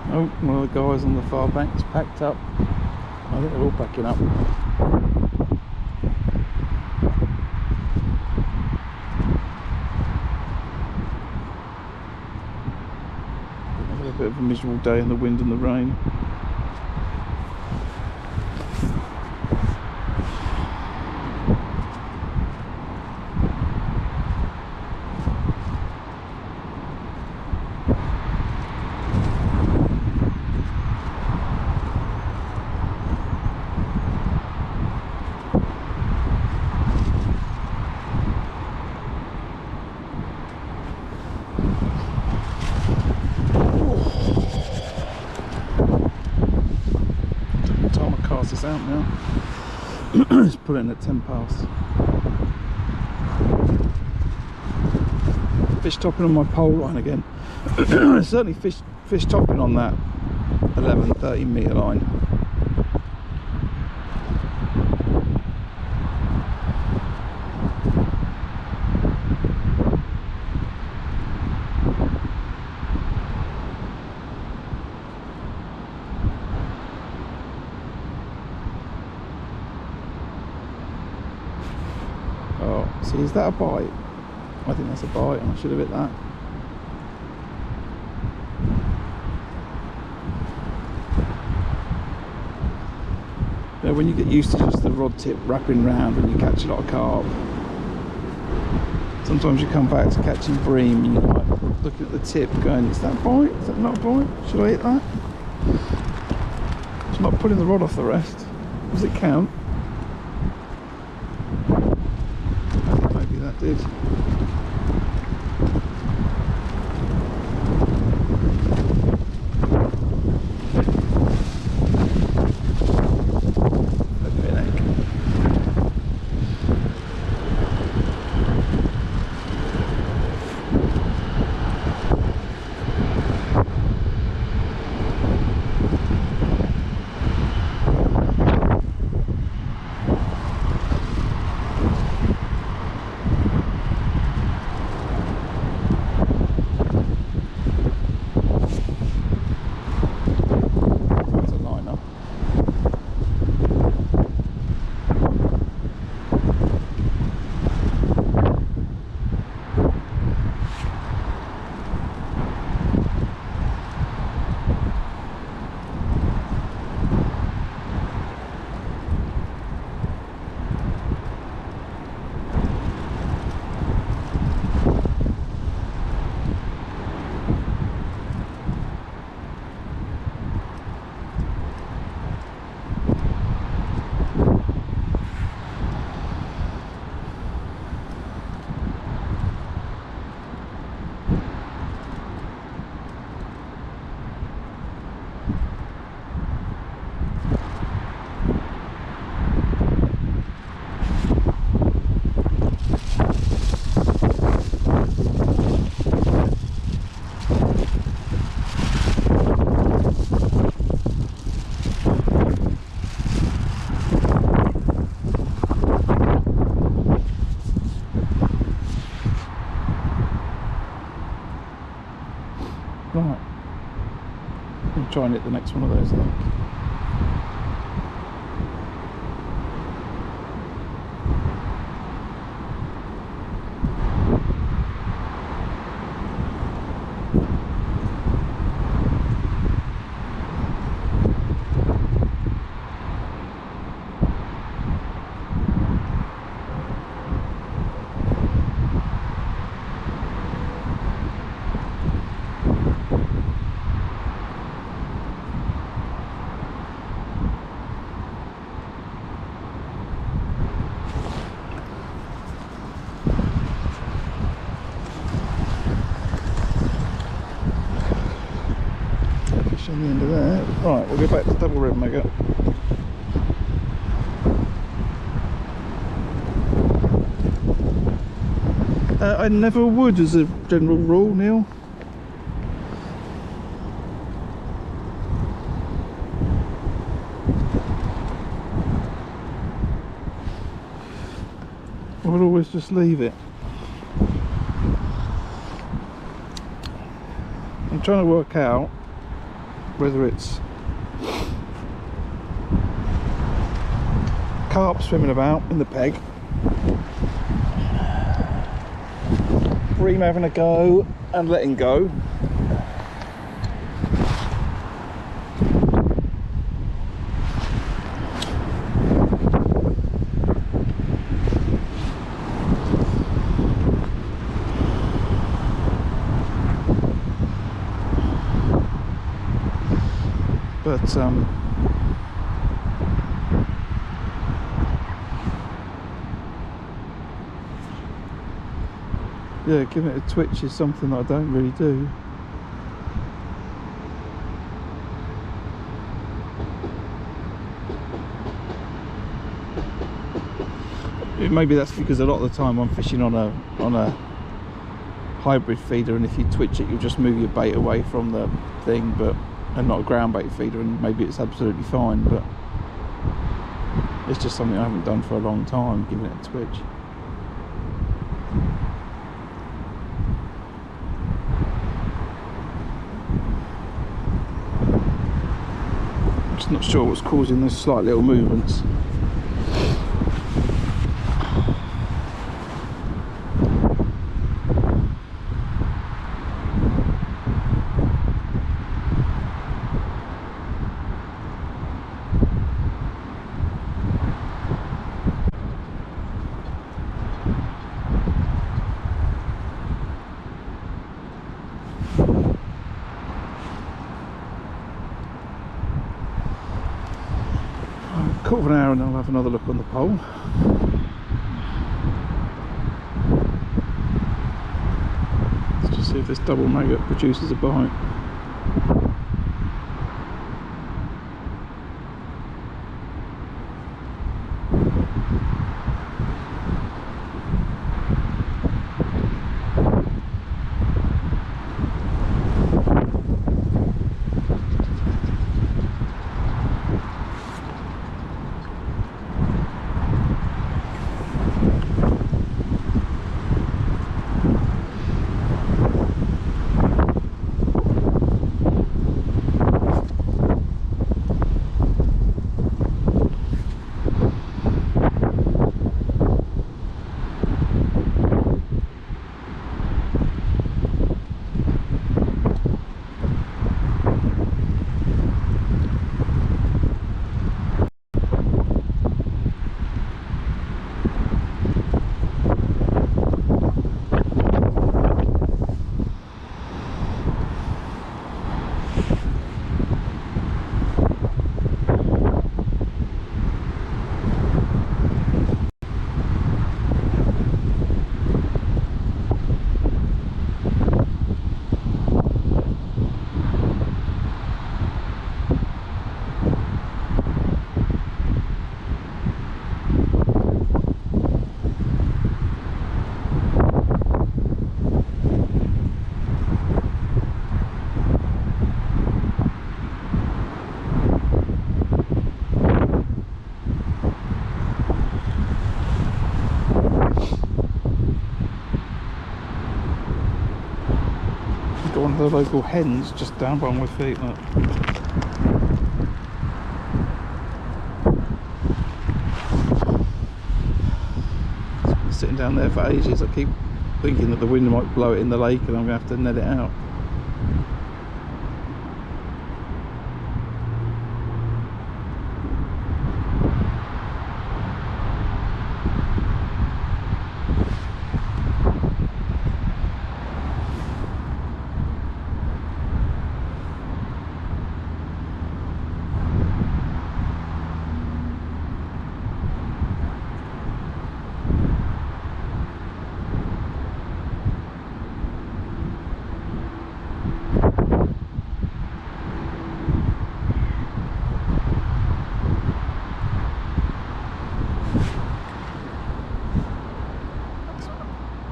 Oh, one of the guys on the far bank's packed up. I think they're all packing up. A bit of a miserable day in the wind and the rain. This out now. It's pulling at 10 past. Fish topping on my pole line again. Certainly fish topping on that 11-13 metre line. Oh, see, is that a bite? I think that's a bite, and I should have hit that. You know, when you get used to just the rod tip wrapping round and you catch a lot of carp, sometimes you come back to catching bream and you're like looking at the tip going, is that a bite? Is that not a bite? Should I hit that? It's not pulling the rod off the rest. Does it count? Maybe that did. Right, I'll try and hit the next one of those, I think. I'll go back to double red maggot. I never would as a general rule, Neil. I would always just leave it. I'm trying to work out whether it's carp swimming about in the peg, bream having a go and letting go, but yeah, giving it a twitch is something that I don't really do. Maybe that's because a lot of the time I'm fishing on a hybrid feeder, and if you twitch it, you'll just move your bait away from the thing, but and not a ground bait feeder, and maybe it's absolutely fine, but it's just something I haven't done for a long time, giving it a twitch. Just not sure what's causing those slight little movements. Quarter of an hour and I'll have another look on the pole. Let's just see if this double maggot produces a bite. Got one of the local hens just down by my feet. Look. It's been sitting down there for ages. I keep thinking that the wind might blow it in the lake and I'm going to have to net it out.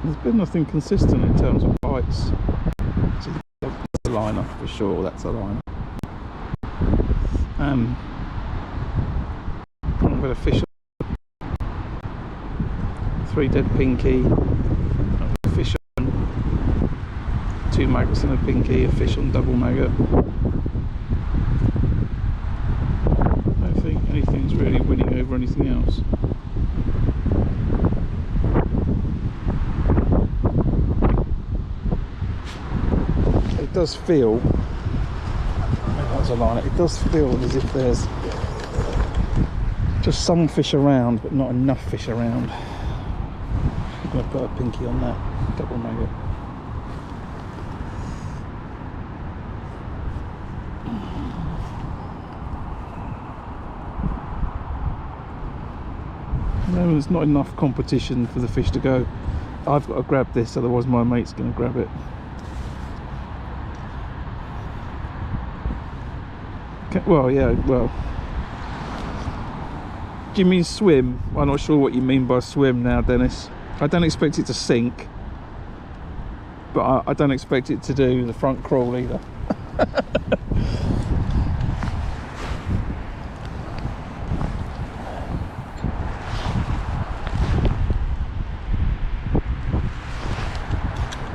There's been nothing consistent in terms of bites. That's a liner for sure, that's a liner. I'm going to fish 3 dead pinky, a fish on 2 maggots and a pinky, a fish on double maggot. I don't think anything's really winning over anything else. It does feel, that's a line, it does feel as if there's just some fish around but not enough fish around. I'm going to put a pinky on that double maggot. No, there's not enough competition for the fish to go. I've got to grab this, otherwise my mate's going to grab it. Well, yeah, well. Do you mean swim? I'm not sure what you mean by swim now, Dennis. I don't expect it to sink, but I don't expect it to do the front crawl either.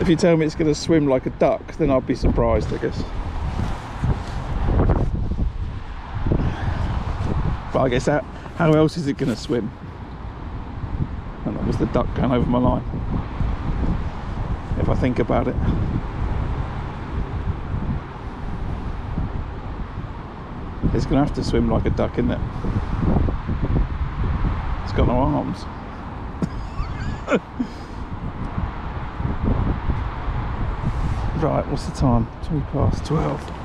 If you tell me it's going to swim like a duck, then I'll be surprised, I guess. But I guess how else is it going to swim? And that was the duck going over my line, if I think about it. It's going to have to swim like a duck, isn't it? It's got no arms. Right, what's the time? 12:20.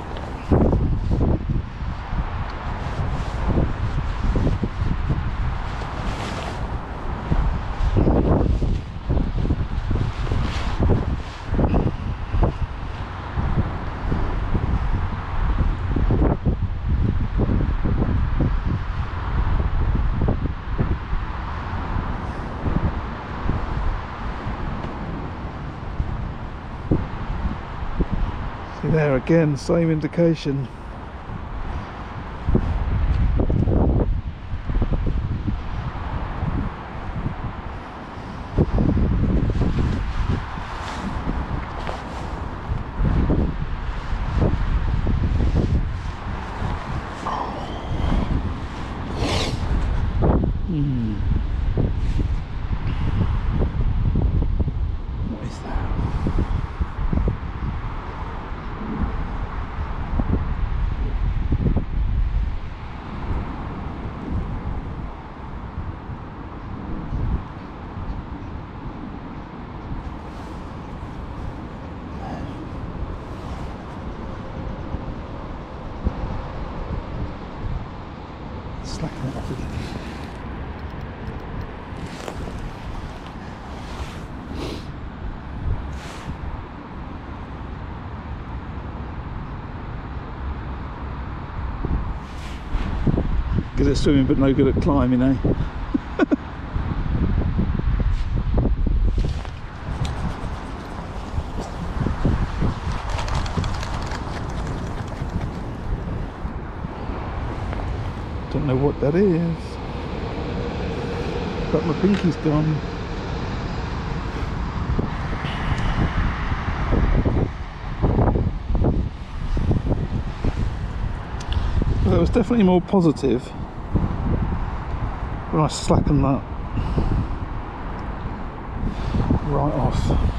There again, same indication. What is that? Slacken it off again. Good at swimming but no good at climbing, eh? Don't know what that is, but my pinky's gone. Well, that was definitely more positive when I slackened that right off.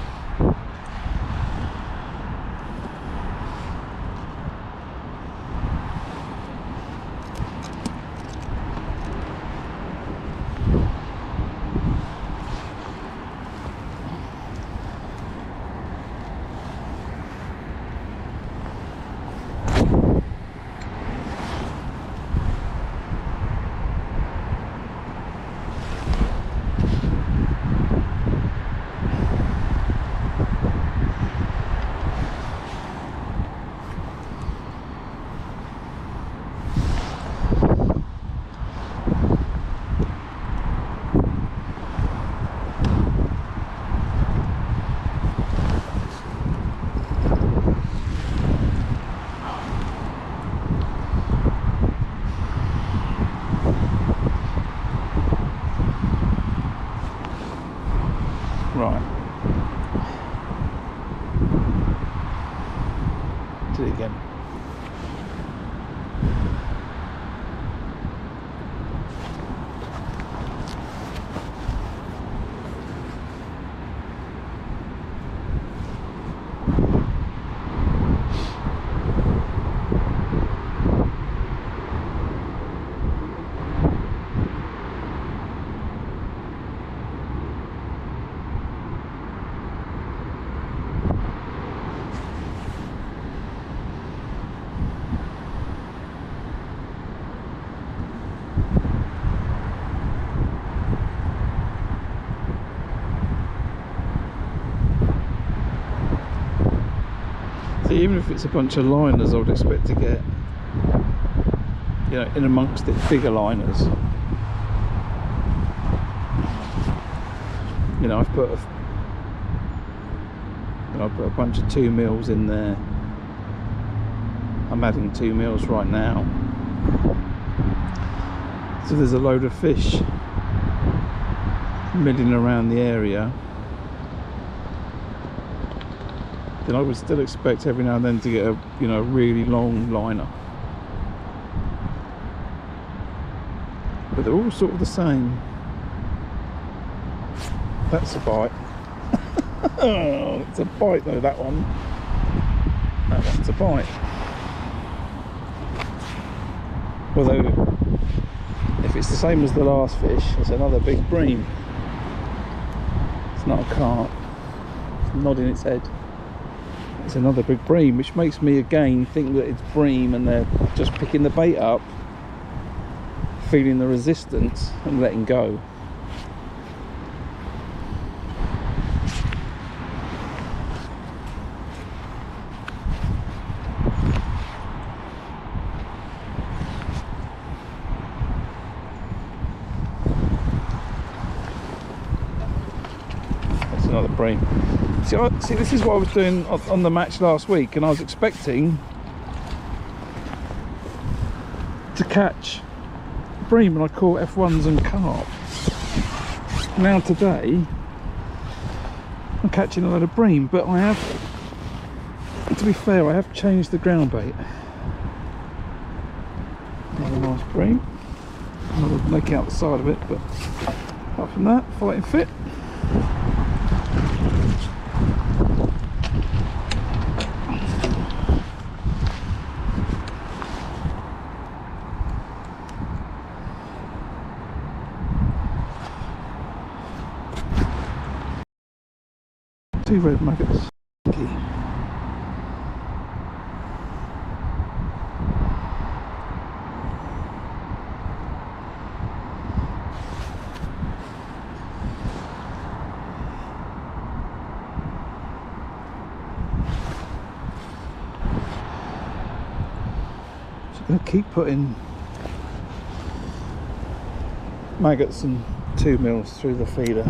Right. Did it again. See, even if it's a bunch of liners, I would expect to get, you know, in amongst it, bigger liners. You know, I've put a bunch of 2 mils in there. I'm adding 2 mils right now. So there's a load of fish milling around the area. Then I would still expect every now and then to get a, you know, really long liner. But they're all sort of the same. That's a bite. Oh, it's a bite though, that one. That one's a bite. Although, if it's the same as the last fish, it's another big bream. It's not a carp. It's nodding its head. It's another big bream, which makes me again think that it's bream and they're just picking the bait up, feeling the resistance and letting go. That's another bream. See, this is what I was doing on the match last week, and I was expecting to catch bream, and I caught F1s and carp. Now today, I'm catching a lot of bream, but I have, to be fair, I have changed the ground bait. Another nice bream. Another lake out the side of it, but apart from that, fighting fit. Two red maggots. So I'm going to keep putting maggots and 2 mils through the feeder.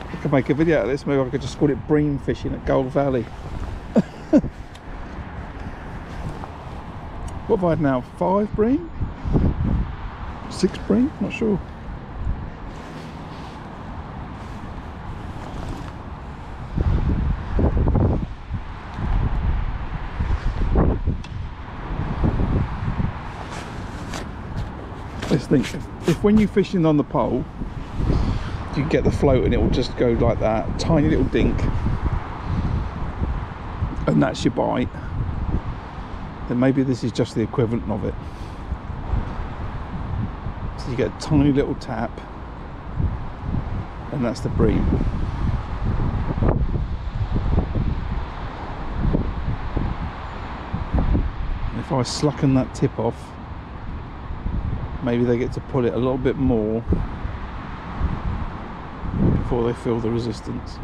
I could make a video out of this. Maybe I could just call it bream fishing at Gold Valley. What have I had now? 5 bream? 6 bream? Not sure. Let's think. If when you're fishing on the pole, you can get the float and it will just go like that, tiny little dink, and that's your bite, then maybe this is just the equivalent of it. So you get a tiny little tap and that's the bream. And if I slacken that tip off, maybe they get to pull it a little bit more before they feel the resistance.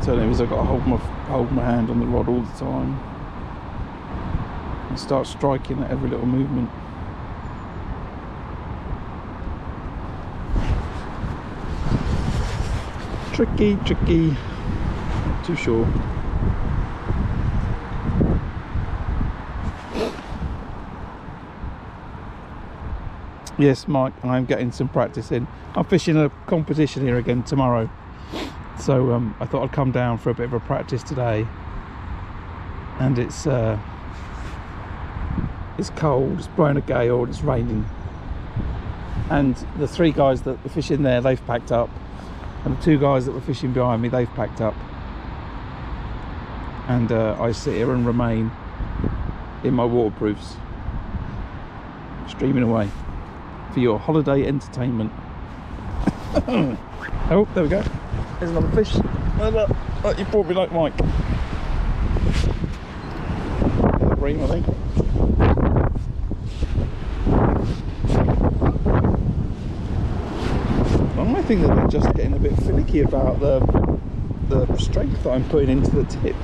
alternative is I've got to hold my hand on the rod all the time and start striking at every little movement. Tricky, not too sure. Yes, Mike, I'm getting some practice in. I'm fishing a competition here again tomorrow, so I thought I'd come down for a bit of a practice today. And it's cold, it's blowing a gale, it's raining, and the 3 guys that were fishing there, they've packed up, and the 2 guys that were fishing behind me, they've packed up, and I sit here and remain in my waterproofs, streaming away for your holiday entertainment. Oh, there we go, there's another fish. Oh, you brought me like Mike. Bream, I think. I think that they're just getting a bit finicky about the strength that I'm putting into the tip,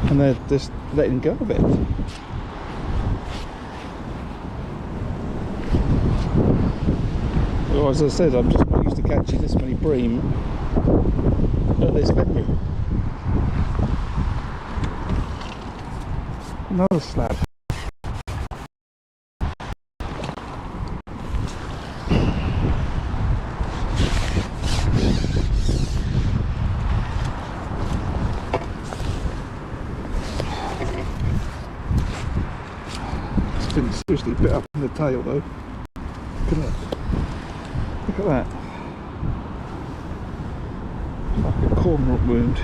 and they're just letting go of it. Well, as I said, I'm just not used to catching this many bream at this venue. Another slab. It's been seriously bit up in the tail though. Look at that. Look at that. Like a cormorant wound.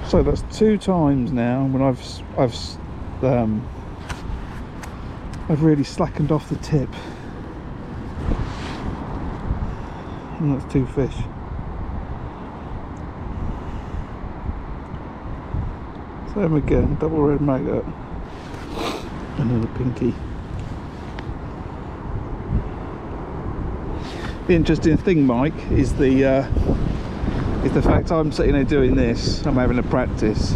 So that's 2 times now when I've really slackened off the tip, and that's 2 fish. Same again, double red maggot, another pinky. The interesting thing, Mike, is the fact I'm sitting there doing this. I'm having a practice.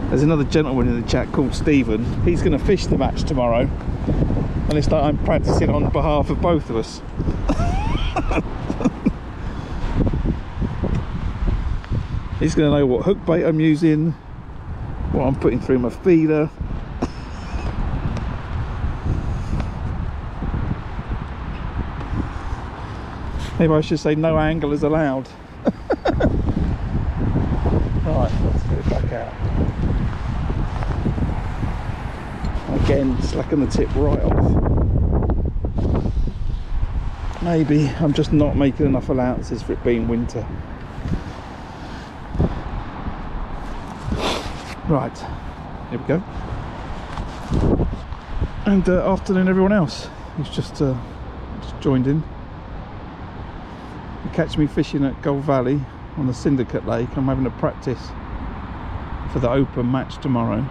There's another gentleman in the chat called Stephen. He's going to fish the match tomorrow, and it's like I'm practicing on behalf of both of us. He's going to know what hook bait I'm using, what I'm putting through my feeder. Maybe I should say no angle is allowed. Right, let's get it back out. Again, slacken the tip right off. Maybe I'm just not making enough allowances for it being winter. Right, here we go. And afternoon everyone else who's just joined in. You catch me fishing at Gold Valley on the Syndicate Lake. I'm having a practice for the open match tomorrow,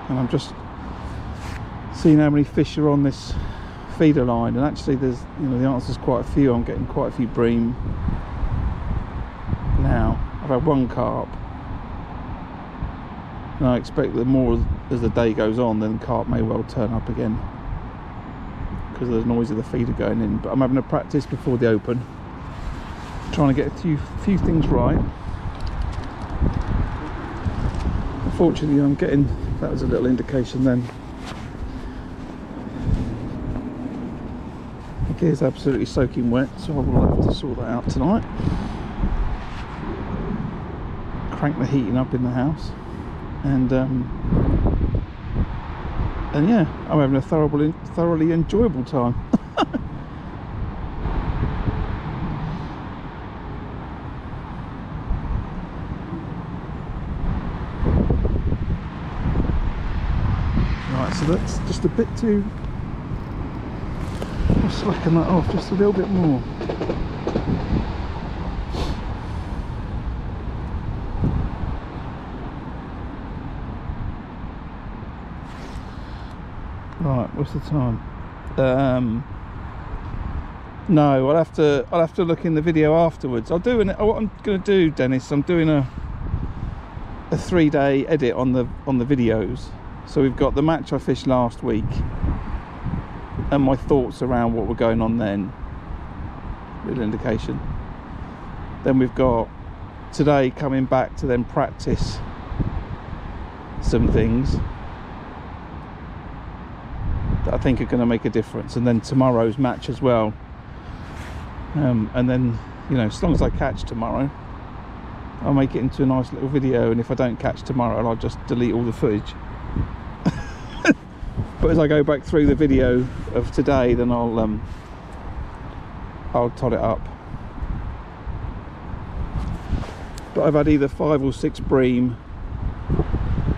and I'm just seeing how many fish are on this feeder line, and actually there's, you know, the answer's quite a few. I'm getting quite a few bream now. I've had 1 carp, and I expect that more as the day goes on, then carp may well turn up again because of the noise of the feeder going in. But I'm having a practice before the open, trying to get a few things right. Unfortunately, I'm getting, that was a little indication then, the gear's absolutely soaking wet, so I will have to sort that out tonight. Crank the heating up in the house, and yeah, I'm having a thoroughly enjoyable time. Right, so that's just a bit too, I'll slacken that off just a little bit more. Right, what's the time? No, I'll have to look in the video afterwards. What I'm going to do, Dennis, I'm doing a 3-day edit on the videos. So we've got the match I fished last week and my thoughts around what were going on then, little indication. Then we've got today coming back to then practice some things that I think are going to make a difference, and then tomorrow's match as well. And then, you know, as long as I catch tomorrow, I'll make it into a nice little video, and if I don't catch tomorrow, I'll just delete all the footage. But as I go back through the video of today, then I'll tot it up. But I've had either 5 or 6 bream.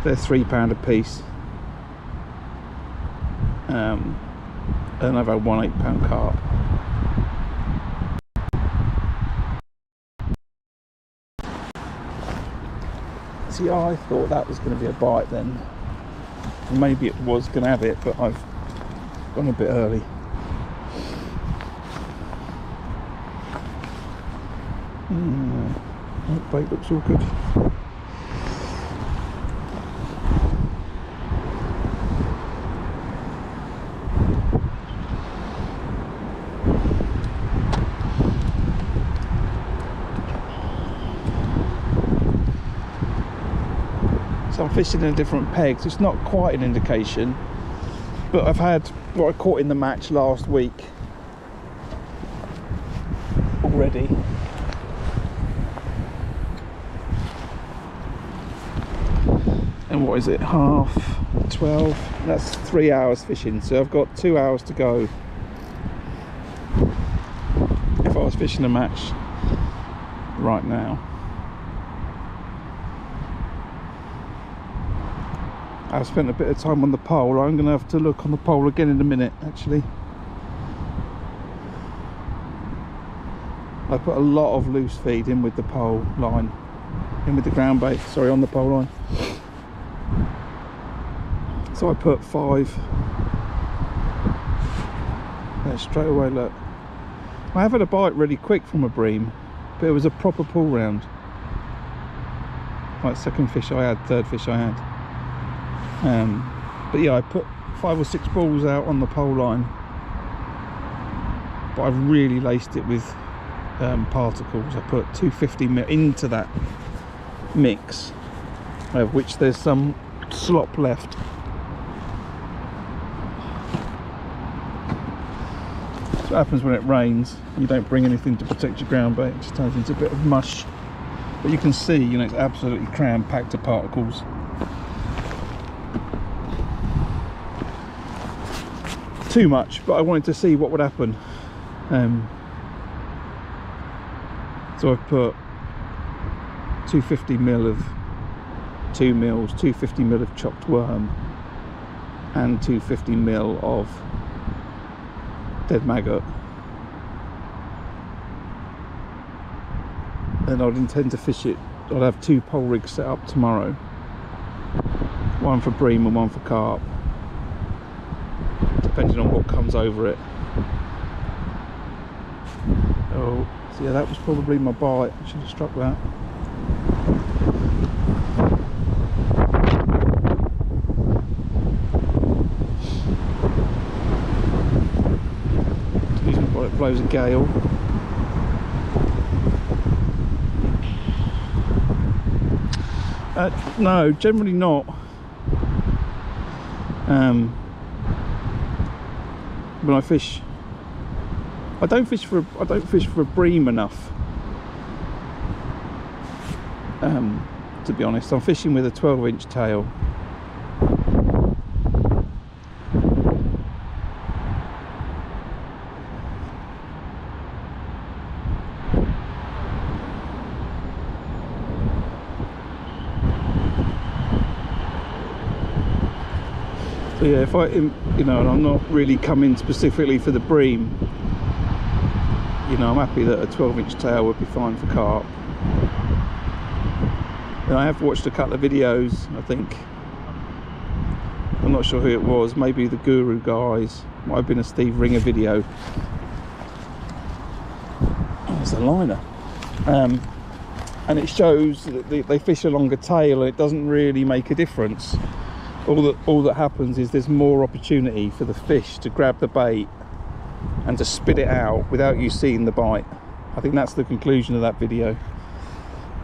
They're £3 a piece. And I've had 1 £8 carp. See, I thought that was going to be a bite then. Maybe it was going to have it, but I've gone a bit early. That bait looks all good. So I'm fishing in a different peg, so it's not quite an indication, but I've had what I caught in the match last week already. And what is it, 12:30? That's 3 hours fishing, so I've got 2 hours to go if I was fishing a match right now. I've spent a bit of time on the pole. I'm going to have to look on the pole again in a minute, actually. I put a lot of loose feed in with the pole line, in with the ground bait, sorry, on the pole line. So I put 5 there straight away. Look, I have had a bite really quick from a bream, but it was a proper pull round, like second fish I had, third fish I had. But yeah, I put 5 or 6 balls out on the pole line, but I've really laced it with particles. I put 250 mil into that mix, of which there's some slop left. That's what happens when it rains. You don't bring anything to protect your ground bait, it just turns into a bit of mush. But you can see, you know, it's absolutely cram packed of particles. Too much, but I wanted to see what would happen. So I've put 250 mil of 2 mils, 250 mil of chopped worm, and 250 mil of dead maggot. And I'd intend to fish it. I'll have 2 pole rigs set up tomorrow, one for bream and one for carp, depending on what comes over it. Oh, so yeah, that was probably my bite. I should have struck that. Excuse me while it blows a gale. No, generally not. When I fish, I don't fish for a bream enough. To be honest, I'm fishing with a 12-inch tail. So yeah, if I, you know, and I'm not really coming specifically for the bream, you know, I'm happy that a 12-inch tail would be fine for carp. And I have watched a couple of videos, I think, I'm not sure who it was, maybe the Guru guys, might have been a Steve Ringer video. Oh, it's a liner. And it shows that they fish along a tail, and it doesn't really make a difference. All that happens is there's more opportunity for the fish to grab the bait and to spit it out without you seeing the bite. I think that's the conclusion of that video,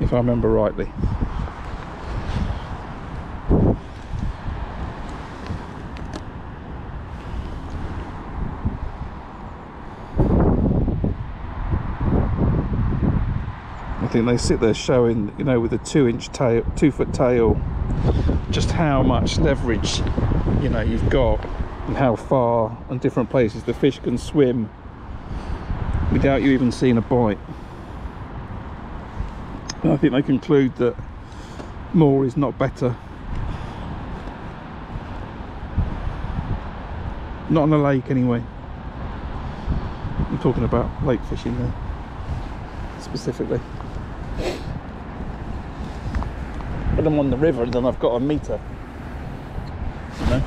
if I remember rightly. I think they sit there showing, you know, with a 2-foot tail, just how much leverage, you know, you've got, and how far and different places the fish can swim without you even seeing a bite. And I think they conclude that more is not better. Not on a lake anyway. I'm talking about lake fishing there specifically. But I'm on the river, and then I've got a meter, you know.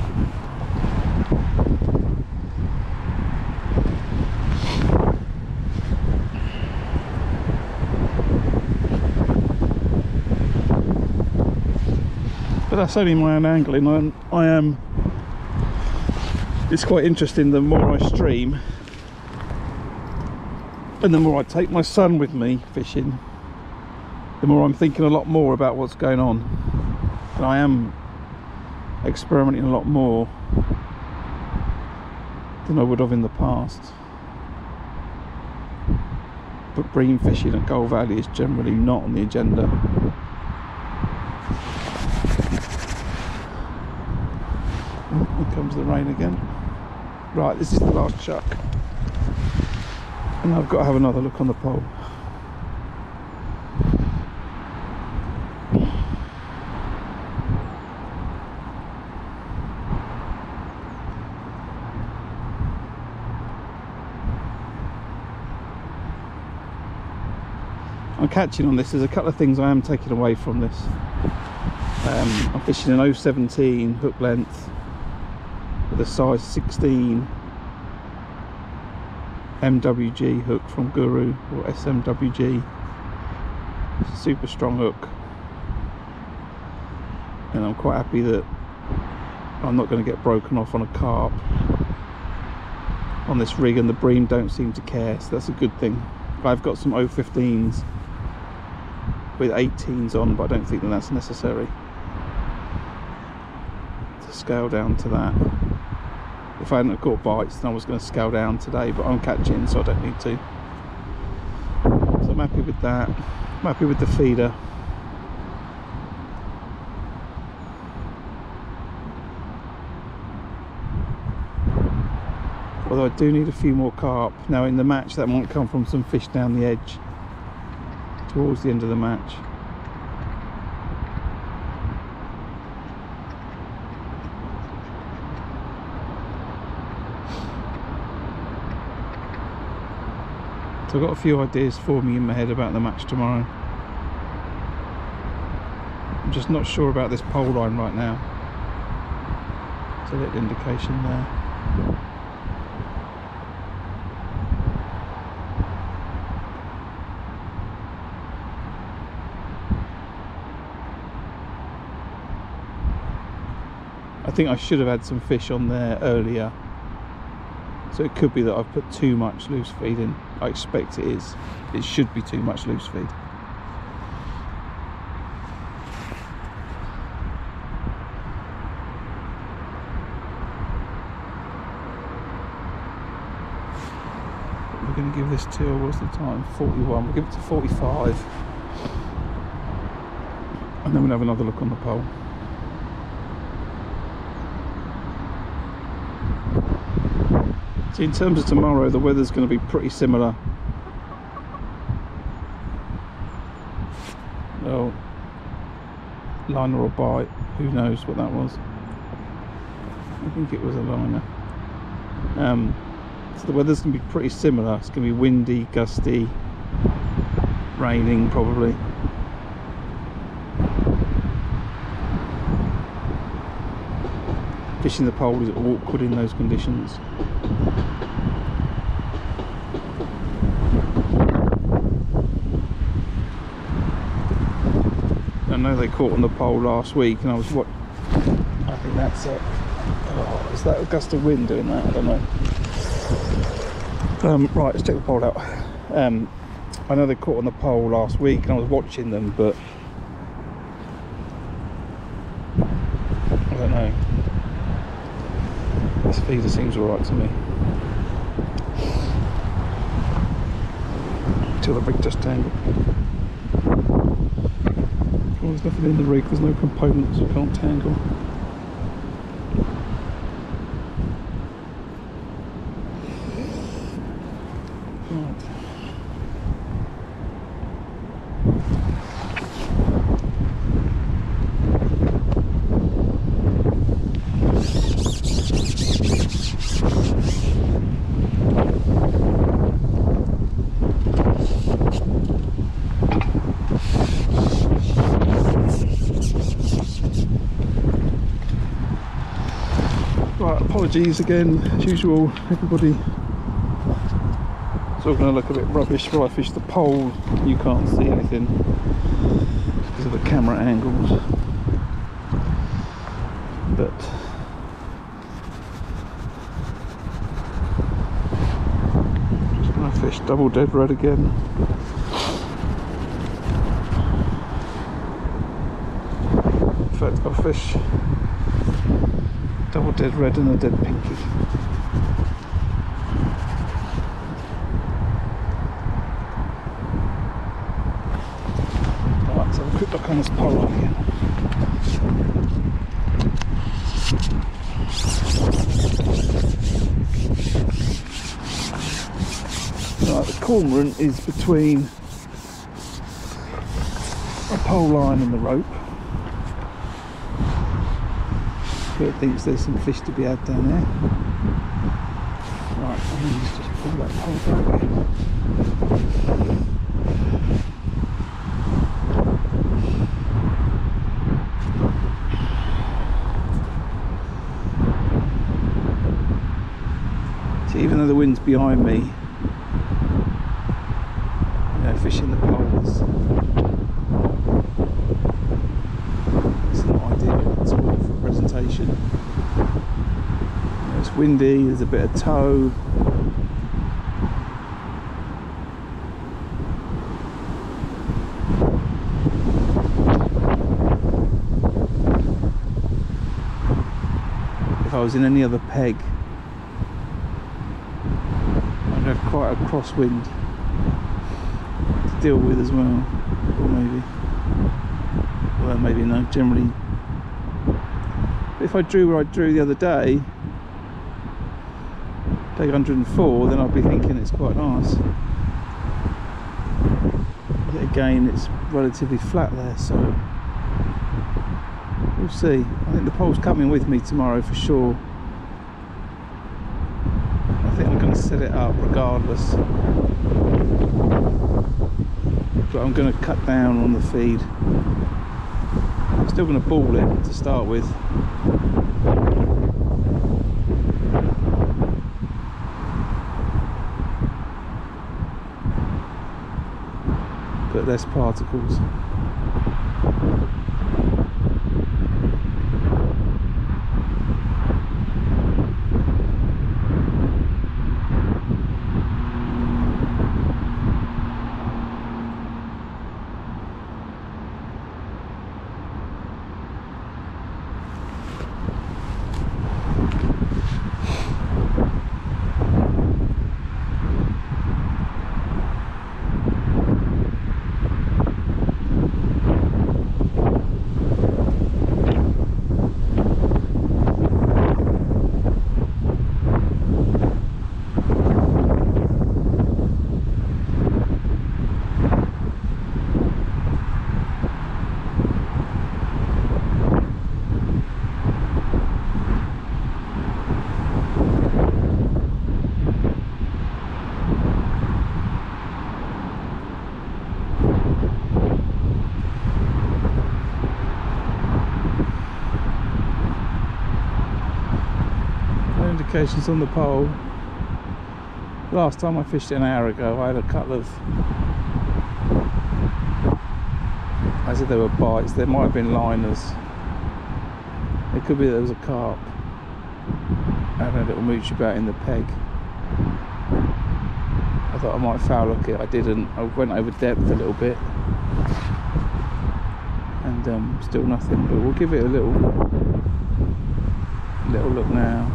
But that's only my own angling. It's quite interesting. The more I stream, and the more I take my son with me fishing, the more I'm thinking a lot more about what's going on. And I am experimenting a lot more than I would have in the past. But bream fishing at Gold Valley is generally not on the agenda. Oh, here comes the rain again. Right, this is the last chuck. And I've got to have another look on the pole. I'm catching on this. There's a couple of things I am taking away from this. I'm fishing an 017 hook length with a size 16 MWG hook from Guru, or SMWG. It's a super strong hook, and I'm quite happy that I'm not going to get broken off on a carp on this rig, and the bream don't seem to care, so that's a good thing. I've got some 015s with 18s on, but I don't think that that's necessary to scale down to that. If I hadn't caught bites, then I was going to scale down today, but I'm catching, so I don't need to. So I'm happy with that. I'm happy with the feeder. Although I do need a few more carp. Now in the match, that might come from some fish down the edge towards the end of the match. So I've got a few ideas forming in my head about the match tomorrow. I'm just not sure about this pole line right now. There's a little indication there. I think I should have had some fish on there earlier, so it could be that I've put too much loose feed in. I expect it is. It should be too much loose feed. We're going to give this till, what's the time? 41. We'll give it to 45, and then we'll have another look on the pole. See, in terms of tomorrow, the weather's going to be pretty similar. Well, liner or bite, who knows what that was. I think it was a liner. So the weather's going to be pretty similar. It's going to be windy, gusty, raining probably. Fishing the pole is awkward in those conditions. I know they caught on the pole last week, and I was what? I think that's it. Oh, is that a gust of wind doing that? I don't know. Right, let's check the pole out. I know they caught on the pole last week, and I was watching them, but I don't know. This feeder seems alright to me. Until the rig just tangled. Oh, there's nothing in the rig, there's no components, you can't tangle. Right. Right, apologies again, as usual, everybody. It's all going to look a bit rubbish while I fish the pole. You can't see anything because of the camera angles. But just going to fish double dead red again. In fact, I'll fish double dead red and a dead pinky. Right, let's have a quick look on this pole again. Right, the cormorant is between a pole line and the rope. It thinks there's some fish to be had down there. Right, let's just pull that pole back. So even though the wind's behind me, you know, fishing the poles, it's not ideal at all for presentation. It's windy, there's a bit of tow. If I was in any other peg, I'd have quite a crosswind to deal with as well. Or maybe, well, maybe no, generally. If I drew where I drew the other day, take 104, then I'd be thinking it's quite nice. But again, it's relatively flat there, so we'll see. I think the pole's coming with me tomorrow for sure. I think I'm going to set it up regardless, but I'm going to cut down on the feed. I'm still going to ball it to start with. But less particles. notifications on the pole. Last time I fished it an hour ago, I had a couple of, I said there were bites, there might have been liners. It could be that there was a carp having a little mooch about in the peg. I thought I might foul hook it, I didn't. I went over depth a little bit and still nothing, but we'll give it a little look now.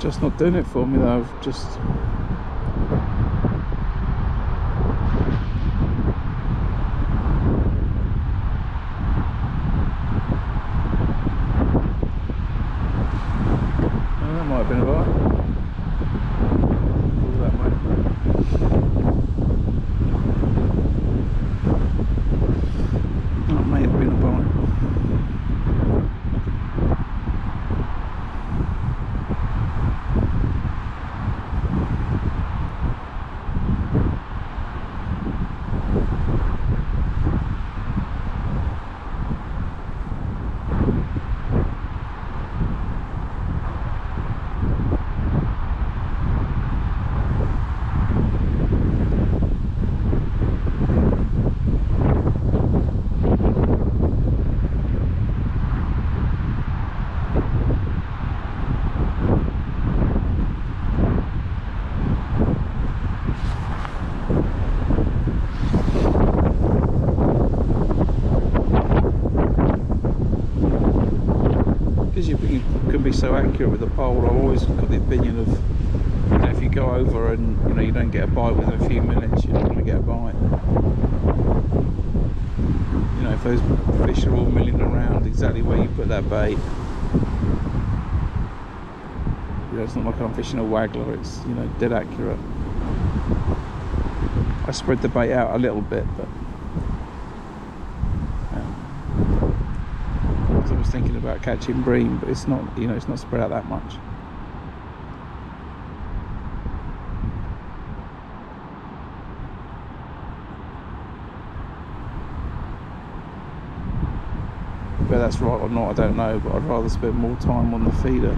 Just not doing it for me though. I've just that might have been alright. That may have been a bite. You can be so accurate with the pole. I've always got the opinion of, you know, if you go over and you don't get a bite within a few minutes, you're not going to get a bite. You know, if those fish are all milling around exactly where you put that bait, it's not like I'm fishing a waggler. It's dead accurate. I spread the bait out a little bit, but I was thinking about catching bream, but it's not, it's not spread out that much. Whether that's right or not, I don't know, but I'd rather spend more time on the feeder.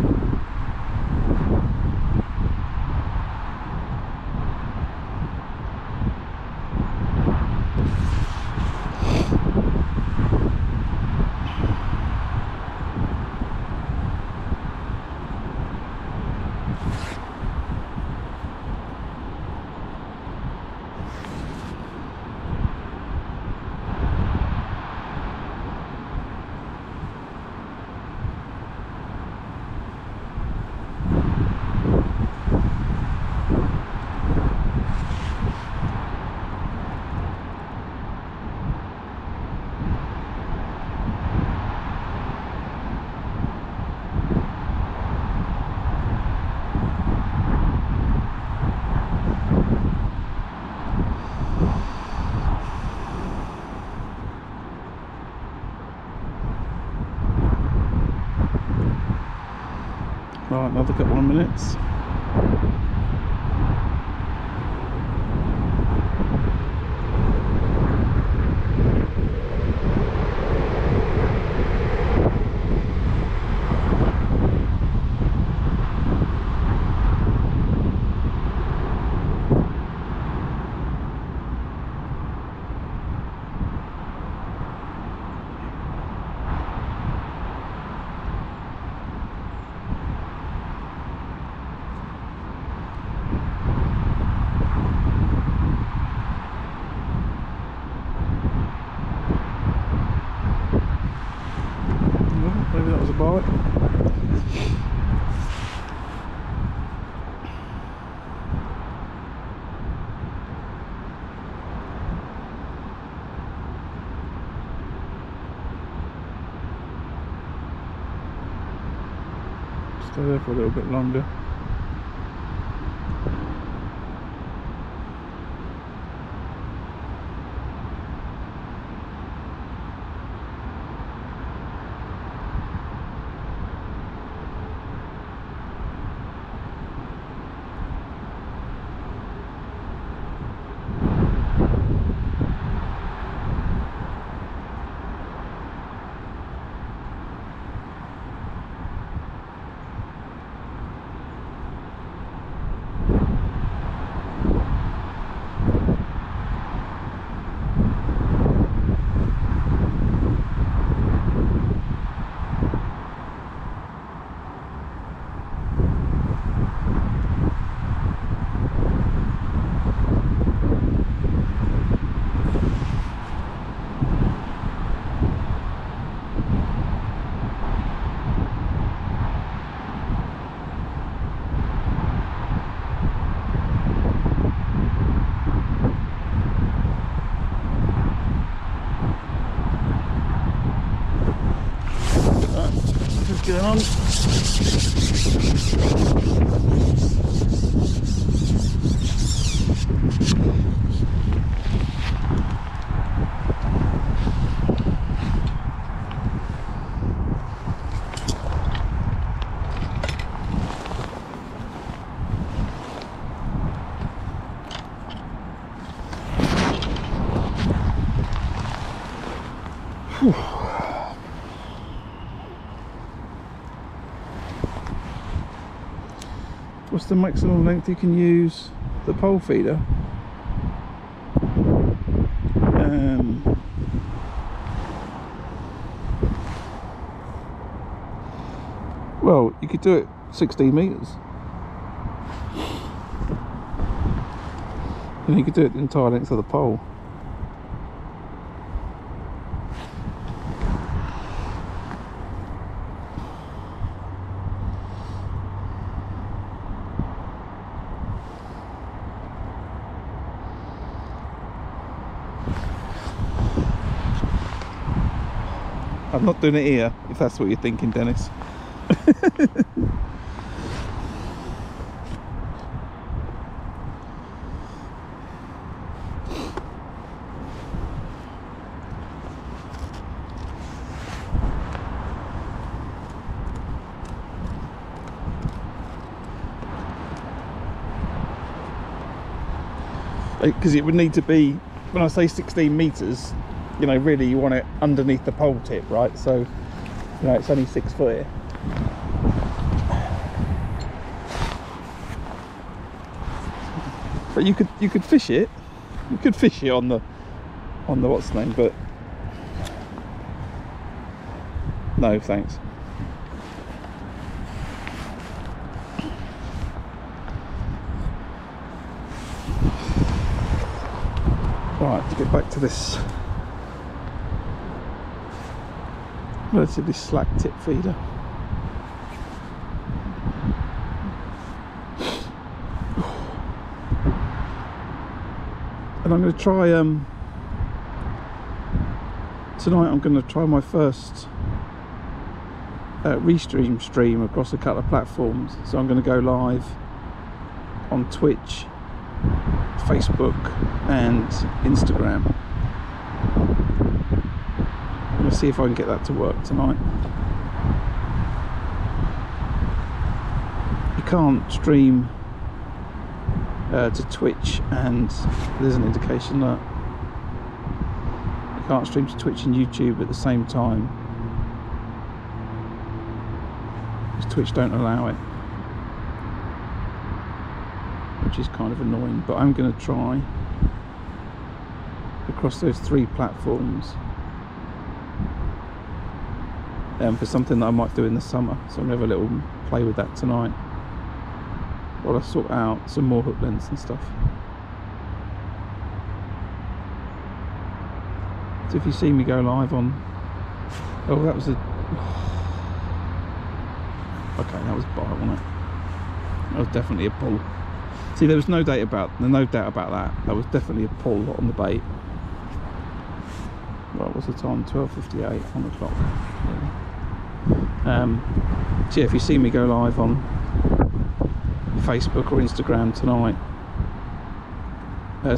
Right, another couple of minutes. was a bite. Stay there for a little bit longer. Going on. Whew. What's the maximum length you can use the pole feeder? Well, you could do it 16 meters. And you could do it the entire length of the pole. I'm not doing it here, if that's what you're thinking, Dennis. Because it would need to be, when I say 16 meters, you know, really you want it underneath the pole tip, right? So, you know, it's only 6 foot here. But you could fish it. You could fish it on the what's the name, but no thanks. Right, to get back to this relatively slack tip feeder. And I'm going to try tonight I'm going to try my first restream stream across a couple of platforms. So I'm going to go live on Twitch, Facebook and Instagram. I'm going to see if I can get that to work tonight. You can't stream to Twitch, and there's an indication that you can't stream to Twitch and YouTube at the same time, because Twitch don't allow it, which is kind of annoying. But I'm going to try across those 3 platforms for something that I might do in the summer. So I'm going to have a little play with that tonight while I sort out some more hook lengths and stuff. So if you see me go live on, oh, that was a, Okay, that was a bite, wasn't it? That was definitely a pull. See, there was no doubt about that. That was definitely a pull on the bait. Right, what's the time? 12:58, 1 o'clock. So yeah, if you see me go live on Facebook or Instagram tonight,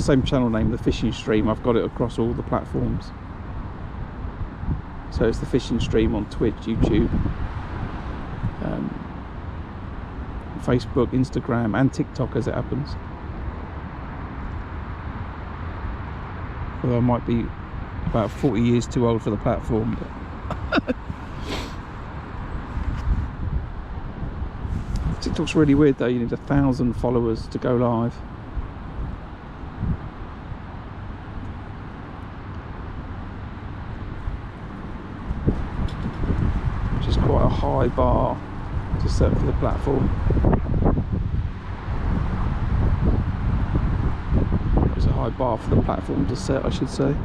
same channel name, the fishing stream. I've got it across all the platforms. So it's the fishing stream on Twitch, YouTube, Facebook, Instagram, and TikTok as it happens. Although I might be about 40 years too old for the platform. But TikTok's really weird though. You need 1,000 followers to go live. Which is quite a high bar to set for the platform. It's a high bar for the platform to set, I should say.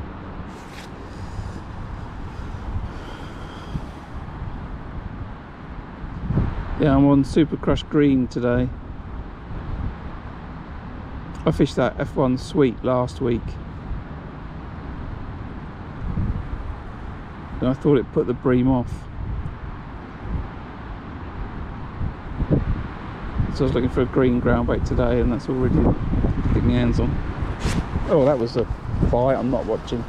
Yeah, I'm on Super Crush Green today. I fished that F1 Sweet last week. And I thought it put the bream off. So I was looking for a green ground bait today, and that's already getting my hands on. Oh, that was a bite. I'm not watching.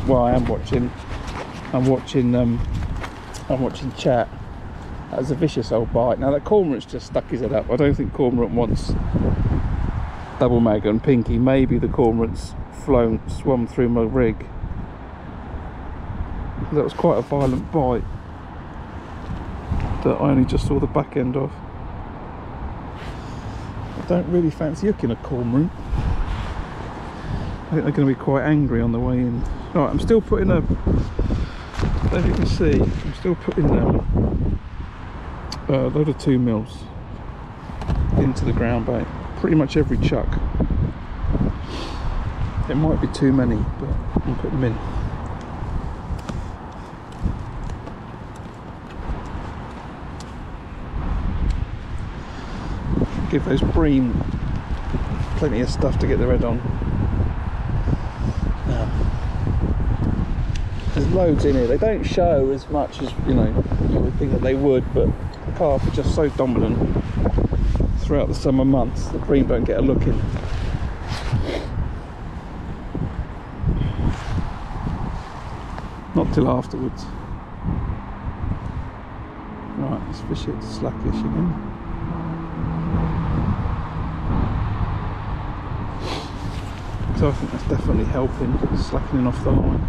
Well, I am watching. I'm watching chat. That was a vicious old bite. Now that cormorant's just stuck his head up. I don't think cormorant wants double mag and pinky. Maybe the cormorant's swum through my rig. That was quite a violent bite that I only just saw the back end of. I don't really fancy hooking a cormorant. I think they're going to be quite angry on the way in. Right, I'm still putting a, as you can see, I'm still putting a load of 2 mils into the ground bait. Pretty much every chuck. It might be too many, but I'll put them in. Give those bream plenty of stuff to get the head on. There's loads in here. They don't show as much as you would think that they would, but the carp are just so dominant throughout the summer months. The bream don't get a look in. Not till afterwards. Right, let's fish it slackish again. So I think that's definitely helping, slackening off the line.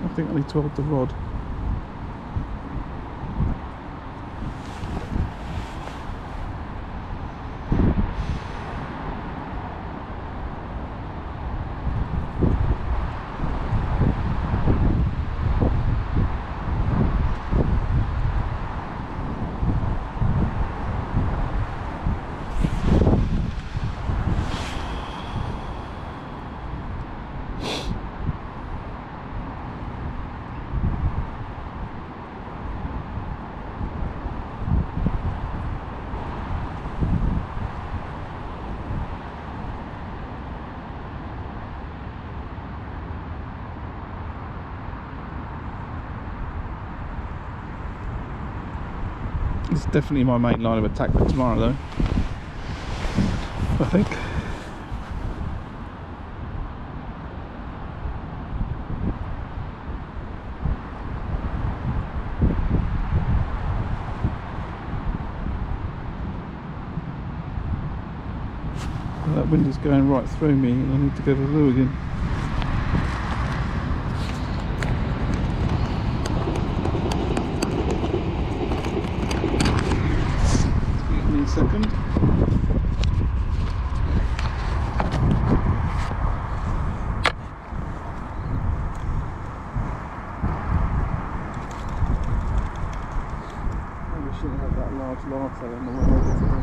I think I need to hold the rod. It's definitely my main line of attack for tomorrow though, I think. That wind is going right through me and I need to go to the loo again. Second. Maybe I shouldn't have that large latte on the way over today.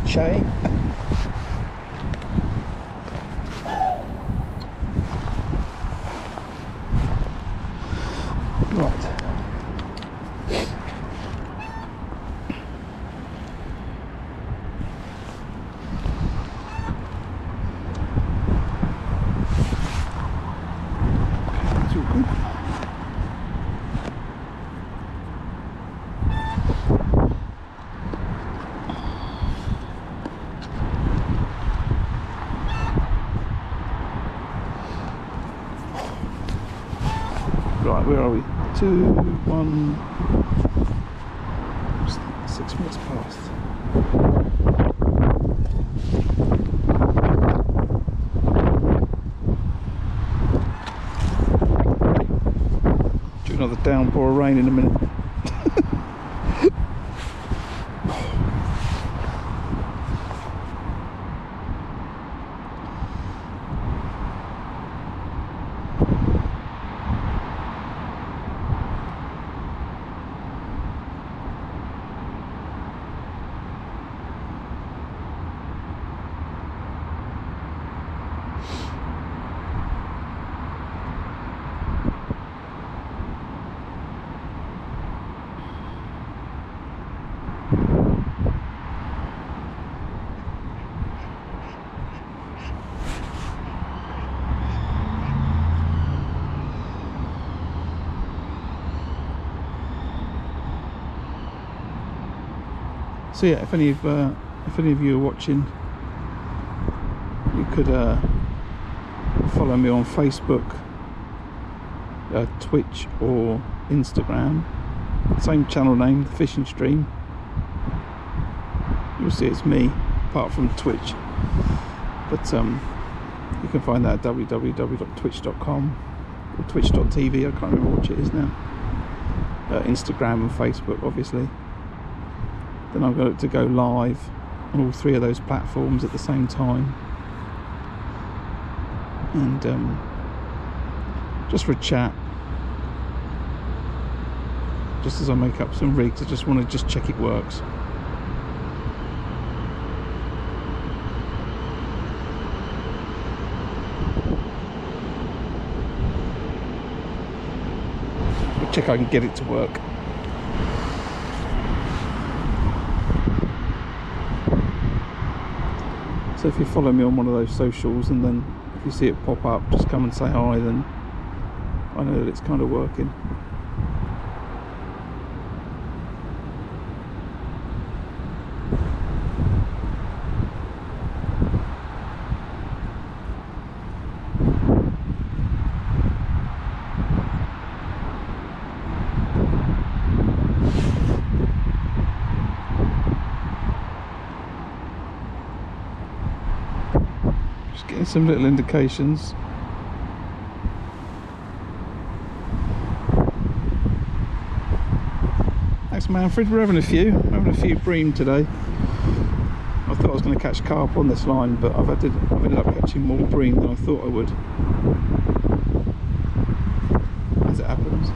bit chatty. Right. That's all good. Right, where are we? 2, 1, 6 minutes past. Do another downpour of rain in a minute. So yeah, if any of you are watching, you could follow me on Facebook, Twitch or Instagram. Same channel name, The Fishing Stream. You'll see it's me, apart from Twitch. But you can find that at www.twitch.com or twitch.tv. I can't remember which it is now. Instagram and Facebook, obviously. Then I'm going to go live on all 3 of those platforms at the same time, and just for a chat, just as I make up some rigs. I just want to check it works. I'll check I can get it to work. So if you follow me on one of those socials, and then if you see it pop up, just come and say hi, then I know that it's kind of working. Getting some little indications. Thanks, Manfred. We're having a few bream today. I thought I was going to catch carp on this line, but I've ended up catching more bream than I thought I would, as it happens.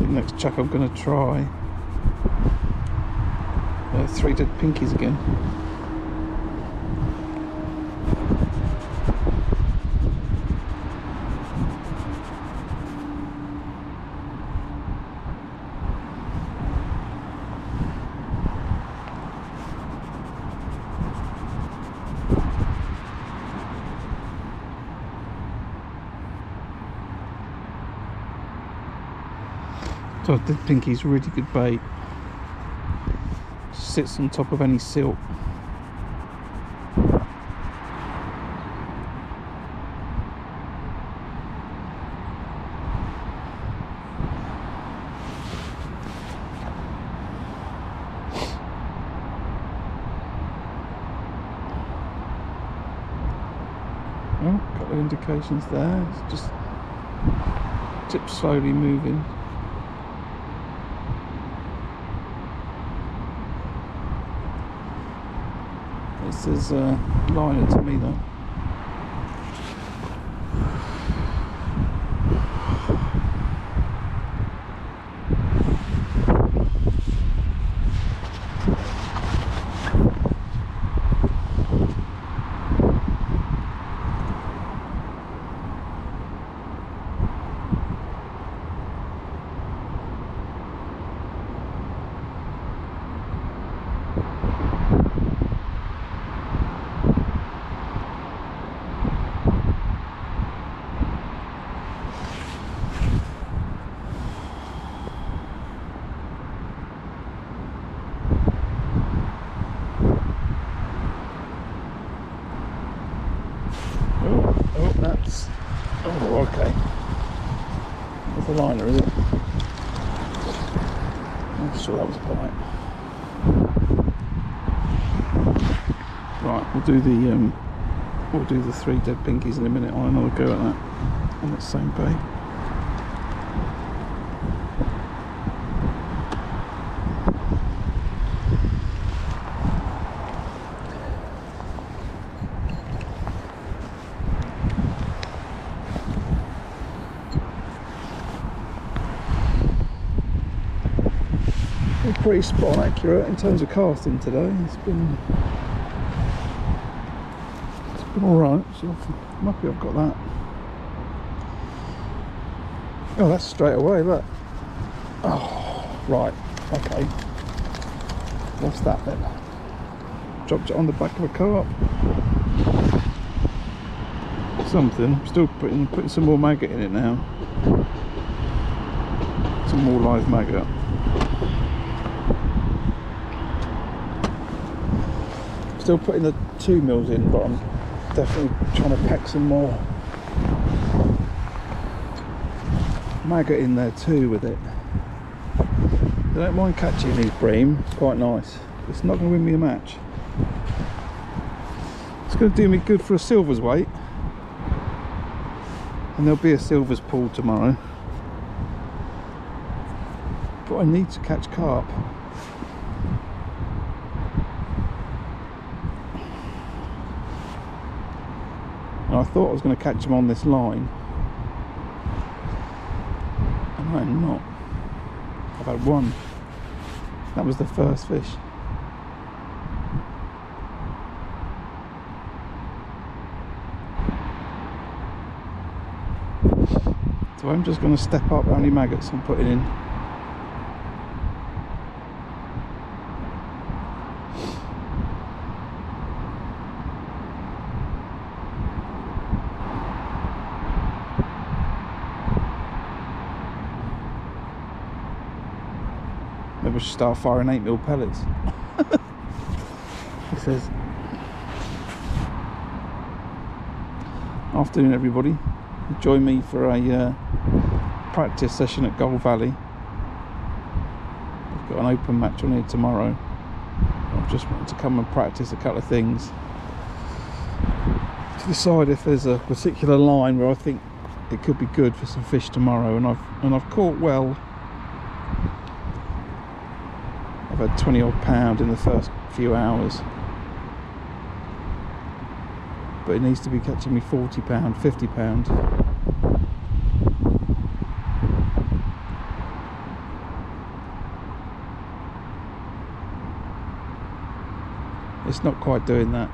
Next chuck I'm going to try 3 dead pinkies again. So the pinky's really good bait. Sits on top of any silt. Oh, got No indications there. It's just tip slowly moving. This is a liner to me though. Oh, that's... Oh, okay. That's a liner, is it? I'm sure that was a bite. Right, we'll do the 3 dead pinkies in a minute. I'll have another go at that on the same bait. Pretty spot on accurate in terms of casting today. It's been alright, so I'm happy I've got that. Oh, that's straight away, look. Oh, right, okay. What's that then? Dropped it on the back of a carp. Something. I'm still putting some more maggot in it now. Some more live maggot. Still putting the 2 mils in, but I'm definitely trying to pack some more maggot in there too with it. I don't mind catching these bream, it's quite nice. It's not going to win me a match. It's going to do me good for a silvers weight, and there'll be a silvers pool tomorrow. But I need to catch carp. I thought I was going to catch them on this line, and I'm not. I've had one. That was the first fish. So I'm just going to step up how many maggots I'm putting in. Maybe I should start firing 8mm pellets. He says. Afternoon everybody. Join me for a practice session at Gold Valley. I've got an open match on here tomorrow. I just wanted to come and practice a couple of things to decide if there's a particular line where I think it could be good for some fish tomorrow. And I've caught well. I've had 20 odd pound in the first few hours, but it needs to be catching me 40 pound, 50 pound. It's not quite doing that.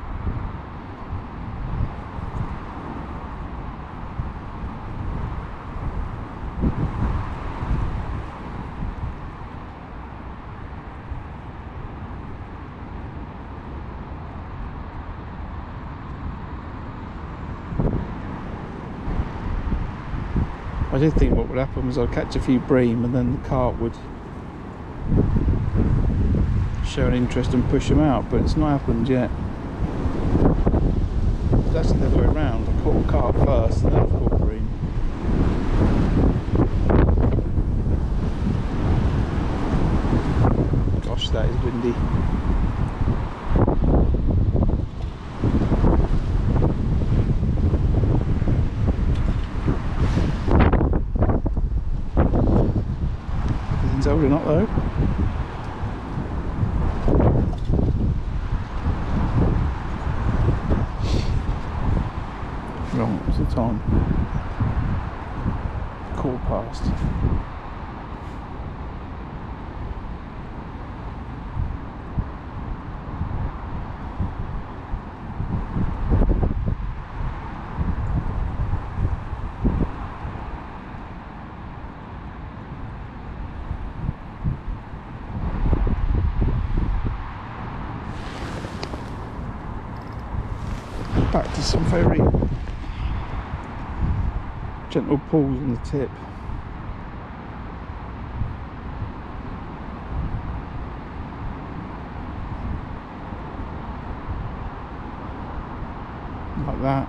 I did think what would happen was I'd catch a few bream and then the carp would show an interest and push them out, but it's not happened yet. It's actually the other way around. I caught a carp first and then I caught bream. Gosh, that is windy. Wine's holding up though. Right, what's the time? 1:15. Back to some very gentle pulls on the tip. Like that.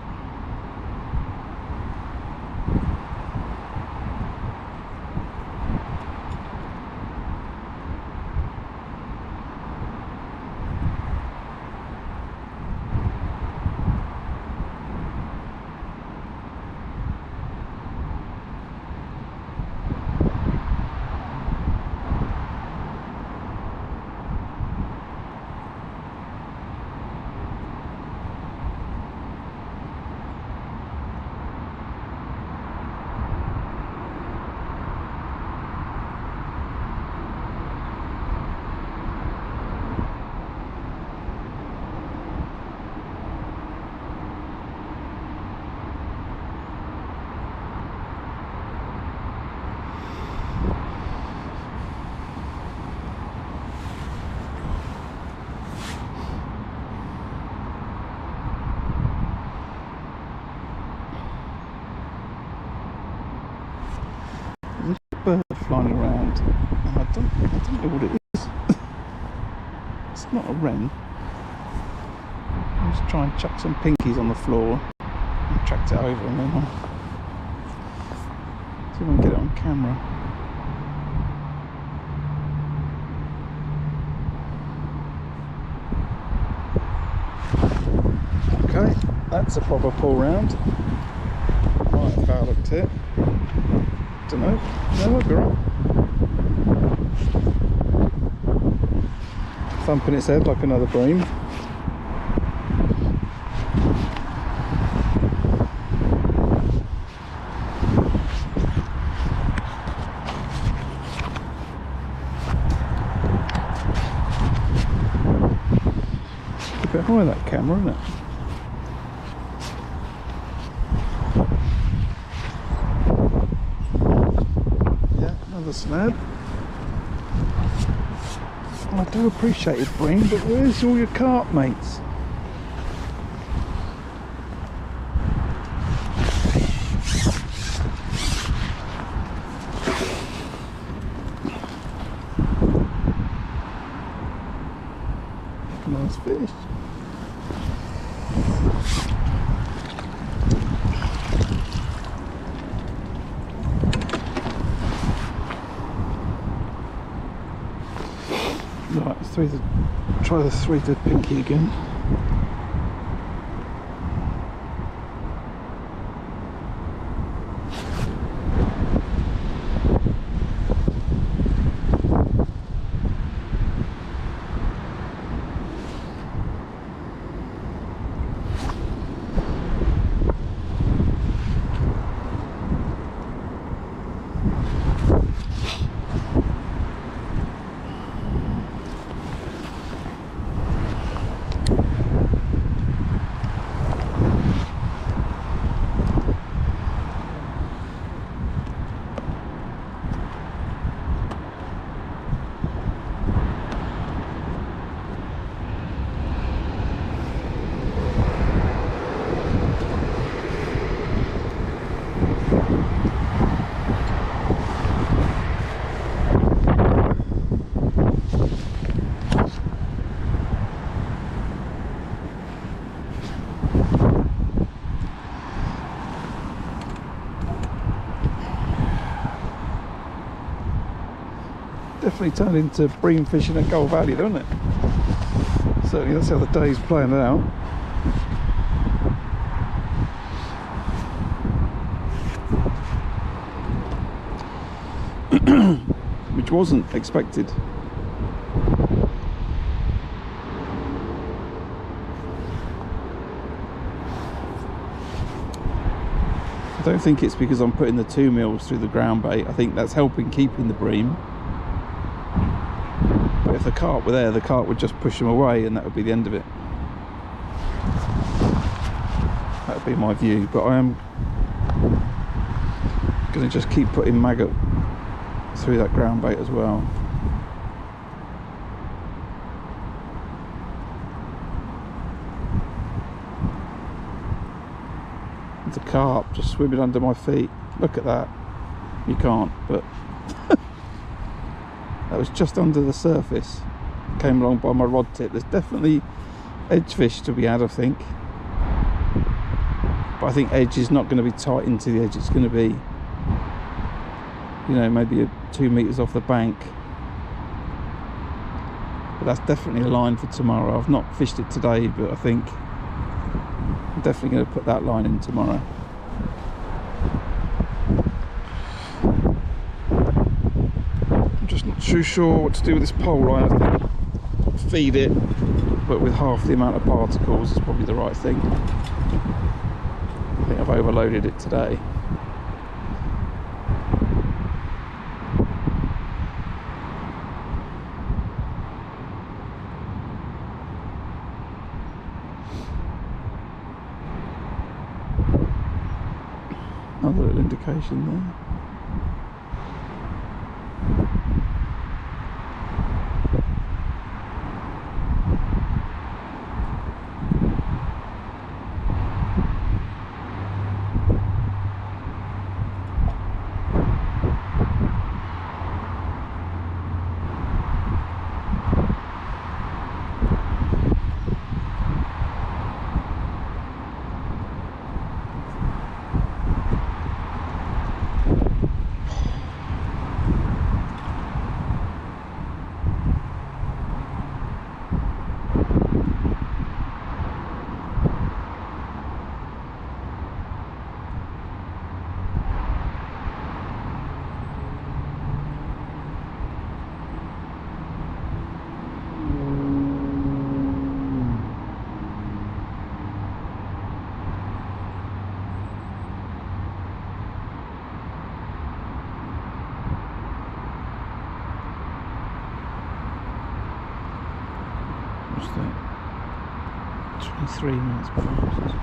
There's a bird flying around, and I don't know what it is. It's not a wren. I'll just try and chuck some pinkies on the floor and tracked it over, and then I'll see if I can get it on camera. Okay, that's a proper pull round. Might have foul looked it. Don't know. No, look, alright. Thumping its head like another bream. A bit high that camera, isn't it? Another slab. I do appreciate it, bream, but where's all your carp mates? Nice fish. Right, try the 3-thread pinky again. Definitely turned into bream fishing at Gold Valley, doesn't it? Certainly that's how the day's playing out. which wasn't expected. I don't think it's because I'm putting the 2 mils through the ground bait. I think that's helping keeping the bream. But if the carp were there, the carp would just push them away and that would be the end of it. That would be my view. But I am going to just keep putting maggot through that ground bait as well. The carp just swimming under my feet. Look at that. You can't, but that was just under the surface. Came along by my rod tip. There's definitely edge fish to be had, I think. But I think edge is not going to be tight into the edge. It's going to be, you know, maybe 2 meters off the bank. But that's definitely a line for tomorrow. I've not fished it today, but I think I'm definitely going to put that line in tomorrow. I'm just not too sure what to do with this pole line. I think feed it, but with half the amount of particles is probably the right thing. I think I've overloaded it today. Another little indication there. What's that? 23 minutes past.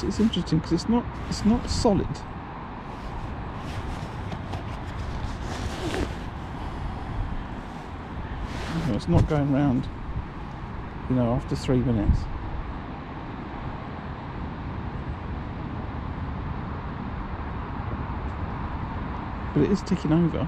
It's interesting because it's not solid. You know, it's not going round, you know, after 3 minutes. but it is ticking over.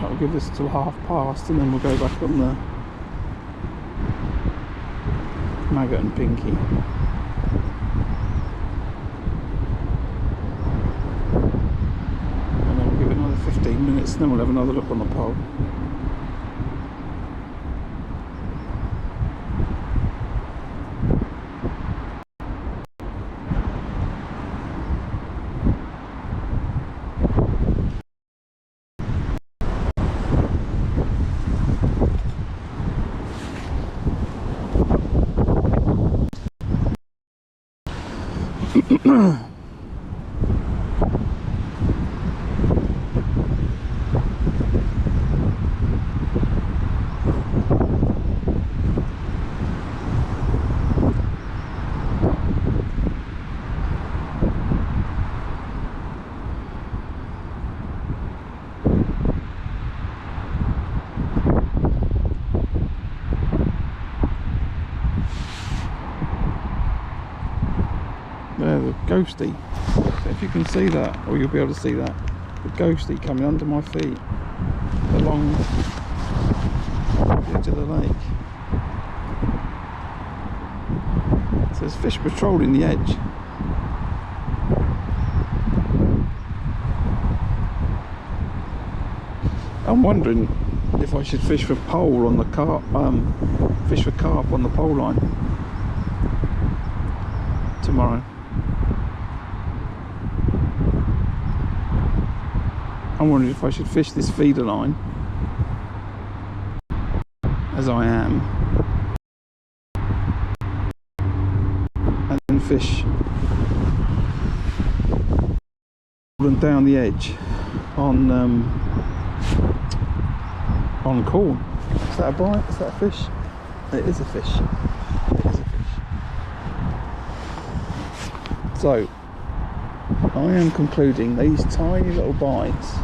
I'll give this till past and then we'll go back on the maggot and pinky. And then we'll give it another 15 minutes and then we'll have another look on the pole. There, the ghosty. So if you can see that, or you'll be able to see that, the ghosty coming under my feet along the edge of the lake. So there's fish patrolling the edge. I'm wondering if I should fish for pole on the carp, fish for carp on the pole line tomorrow. I'm wondering if I should fish this feeder line as I am and then fish down the edge on corn. Is that a bite? Is that a fish? It is a fish. It is a fish. So I am concluding these tiny little bites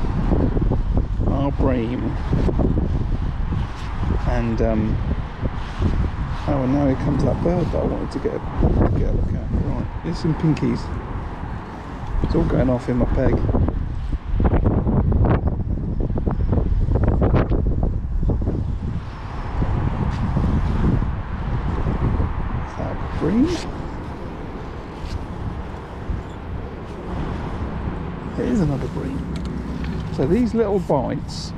are bream, and oh, and now here comes that bird that I wanted to get a look at. Right, here's some pinkies. It's all going off in my peg. Is that a bream? It is another bream. So these little bites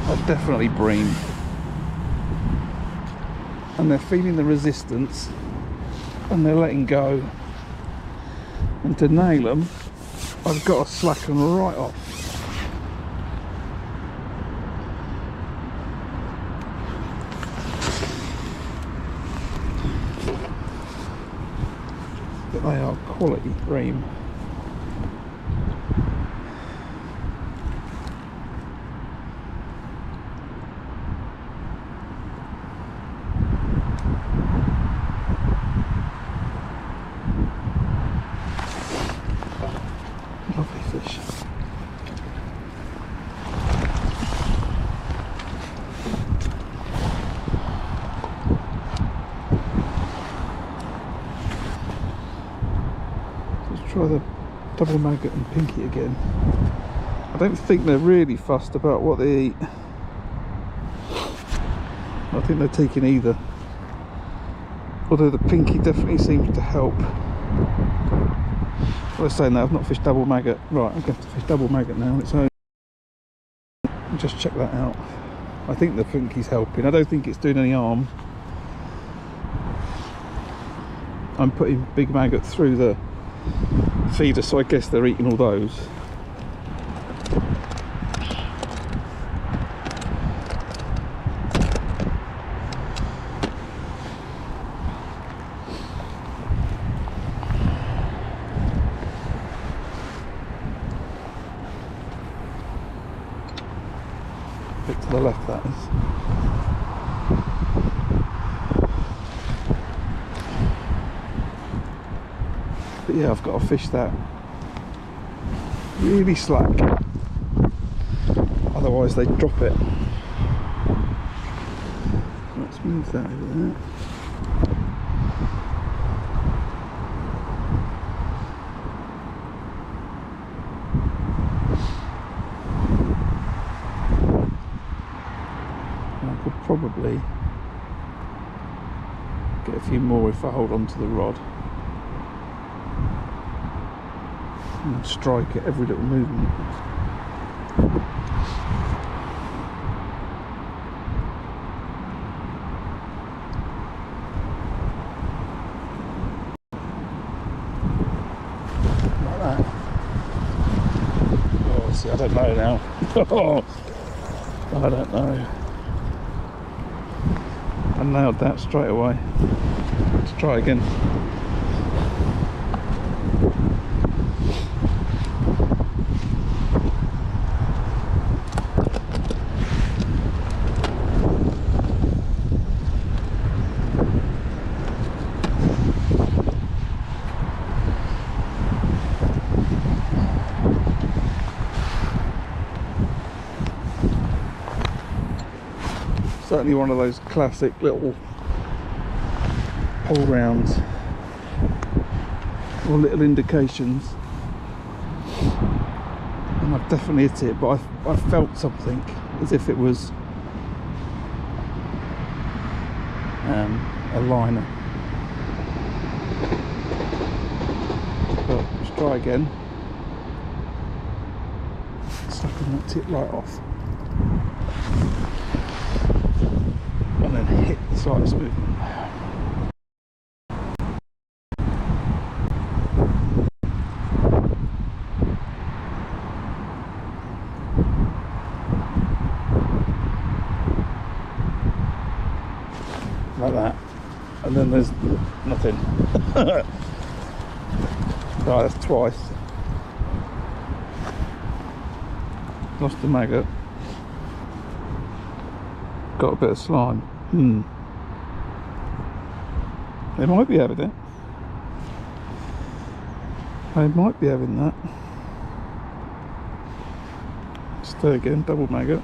are definitely bream, and they're feeling the resistance and they're letting go, and to nail them I've got to slacken right off. But they are quality bream. Lovely fish. Let's try the double maggot and pinky again. I don't think they're really fussed about what they eat. I think they're taking either. Although the pinky definitely seems to help. I was saying that I've not fished double maggot. Right, I'm going to fish double maggot now on its own. Just check that out. I think the pinky's helping. I don't think it's doing any harm. I'm putting big maggot through the feeder, so I guess they're eating all those. bit to the left, that is. But yeah, I've got to fish that really slack, otherwise they drop it. Let's move that over there. I could probably get a few more if I hold on to the rod and strike at every little movement. Like that. Oh, see, I don't know now. I don't know. I nailed that straight away. Let's try again. Certainly one of those classic little pull rounds or little indications, and I've definitely hit it, but I felt something as if it was a liner. But let's try again. Sucking that tip right off. And then hit the slightest movement. Like that. And then there's nothing. Right, that's twice. Lost the maggot. Got a bit of slime. They might be having it. They might be having that. Stir again, double maggot.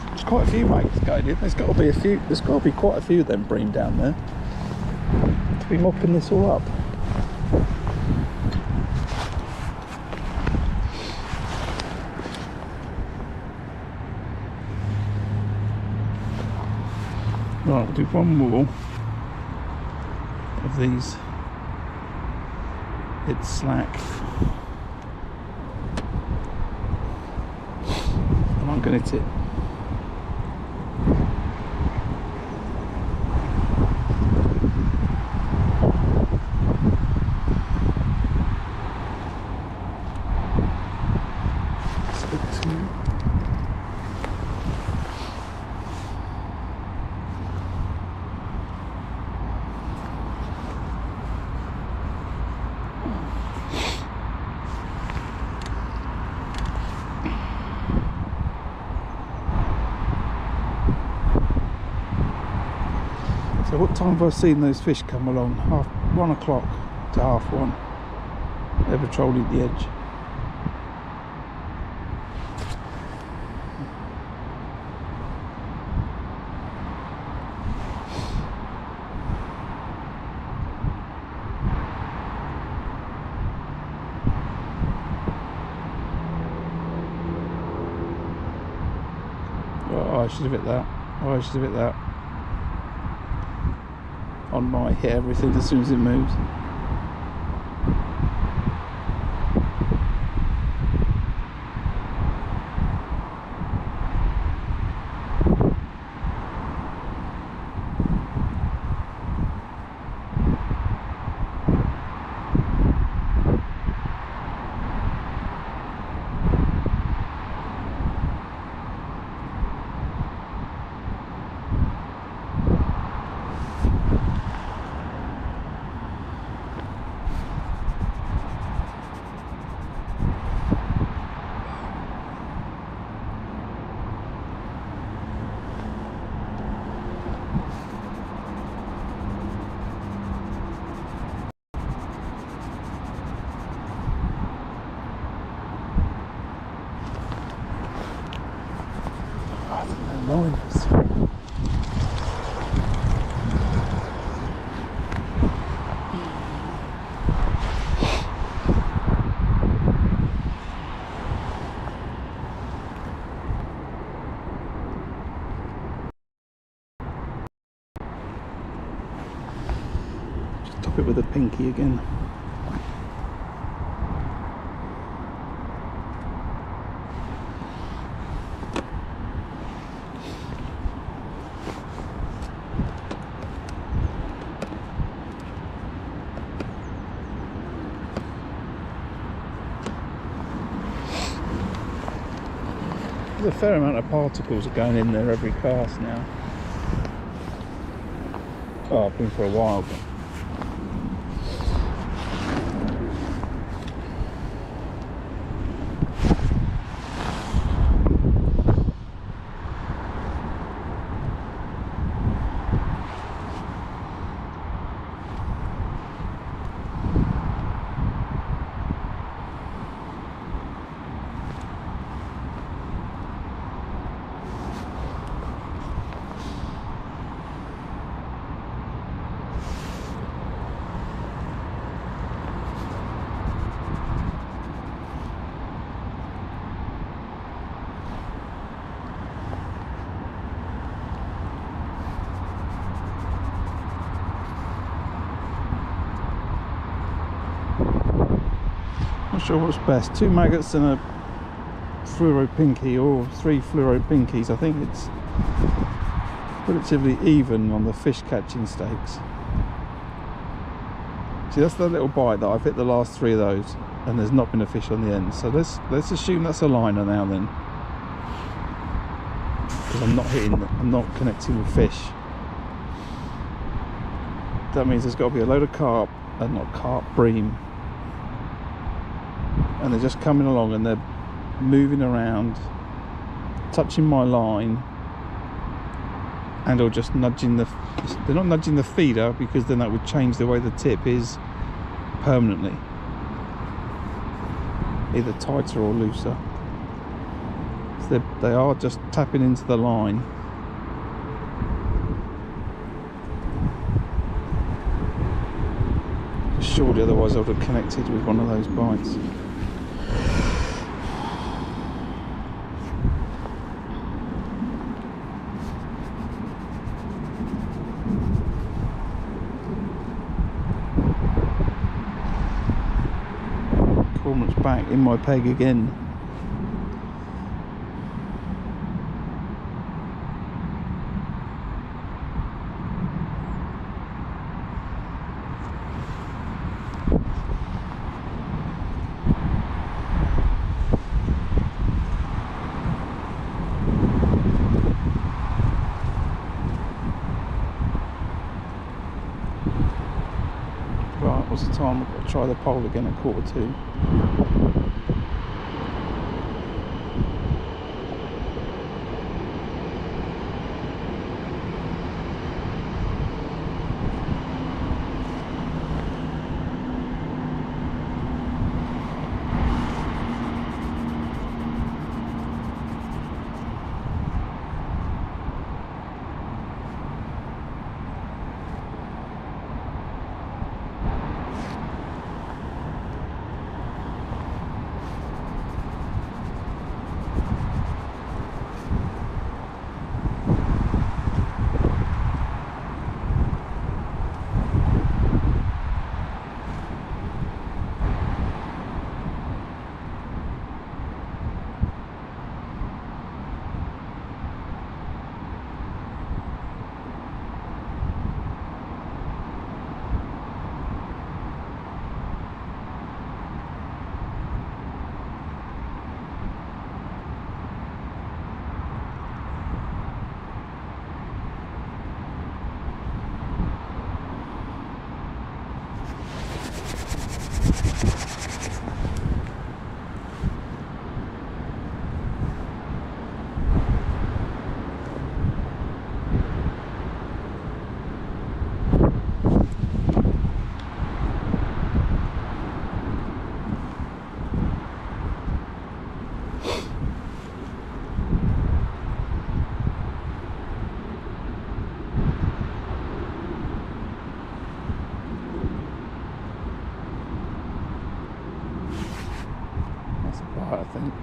There's quite a few maggots going in. There's got to be a few. There's got to be quite a few of them bream down there to be mopping this all up. Right, I'll do one more of these. It's slack, and I'm going to hit it. It's a bit too. So what time have I seen those fish come along? 1 o'clock to 1:30. They're patrolling the edge. Oh, I should have hit that. Oh, I should have hit that. On my hit everything as soon as it moves. I don't know liners. Just top it with a pinky again. There's a fair amount of particles are going in there every cast now. Oh, I've been for a while, but not sure what's best, 2 maggots and a fluoro pinky, or 3 fluoro pinkies. I think it's relatively even on the fish catching stakes. See, that's the little bite that I've hit the last 3 of those, and there's not been a fish on the end. So let's assume that's a liner now then, because I'm not connecting with fish. That means there's got to be a load of carp, and not carp, bream. And they're just coming along and they're moving around, touching my line, and or just nudging they're not nudging the feeder, because then that would change the way the tip is permanently, either tighter or looser. So they are just tapping into the line. Surely otherwise I would have connected with one of those bites. Cormorant's back in my peg again. Right, what's the time? I've got to try the pole again at 1:45.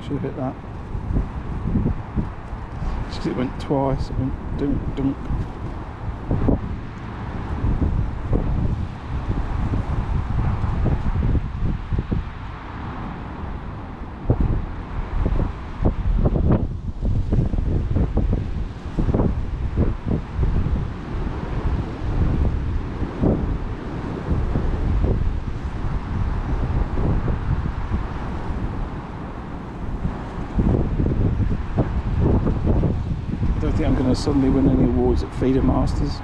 Should have hit that. Just 'cause it went twice, it went dunk dunk. I don't think I'm going to suddenly win any awards at Feeder Masters.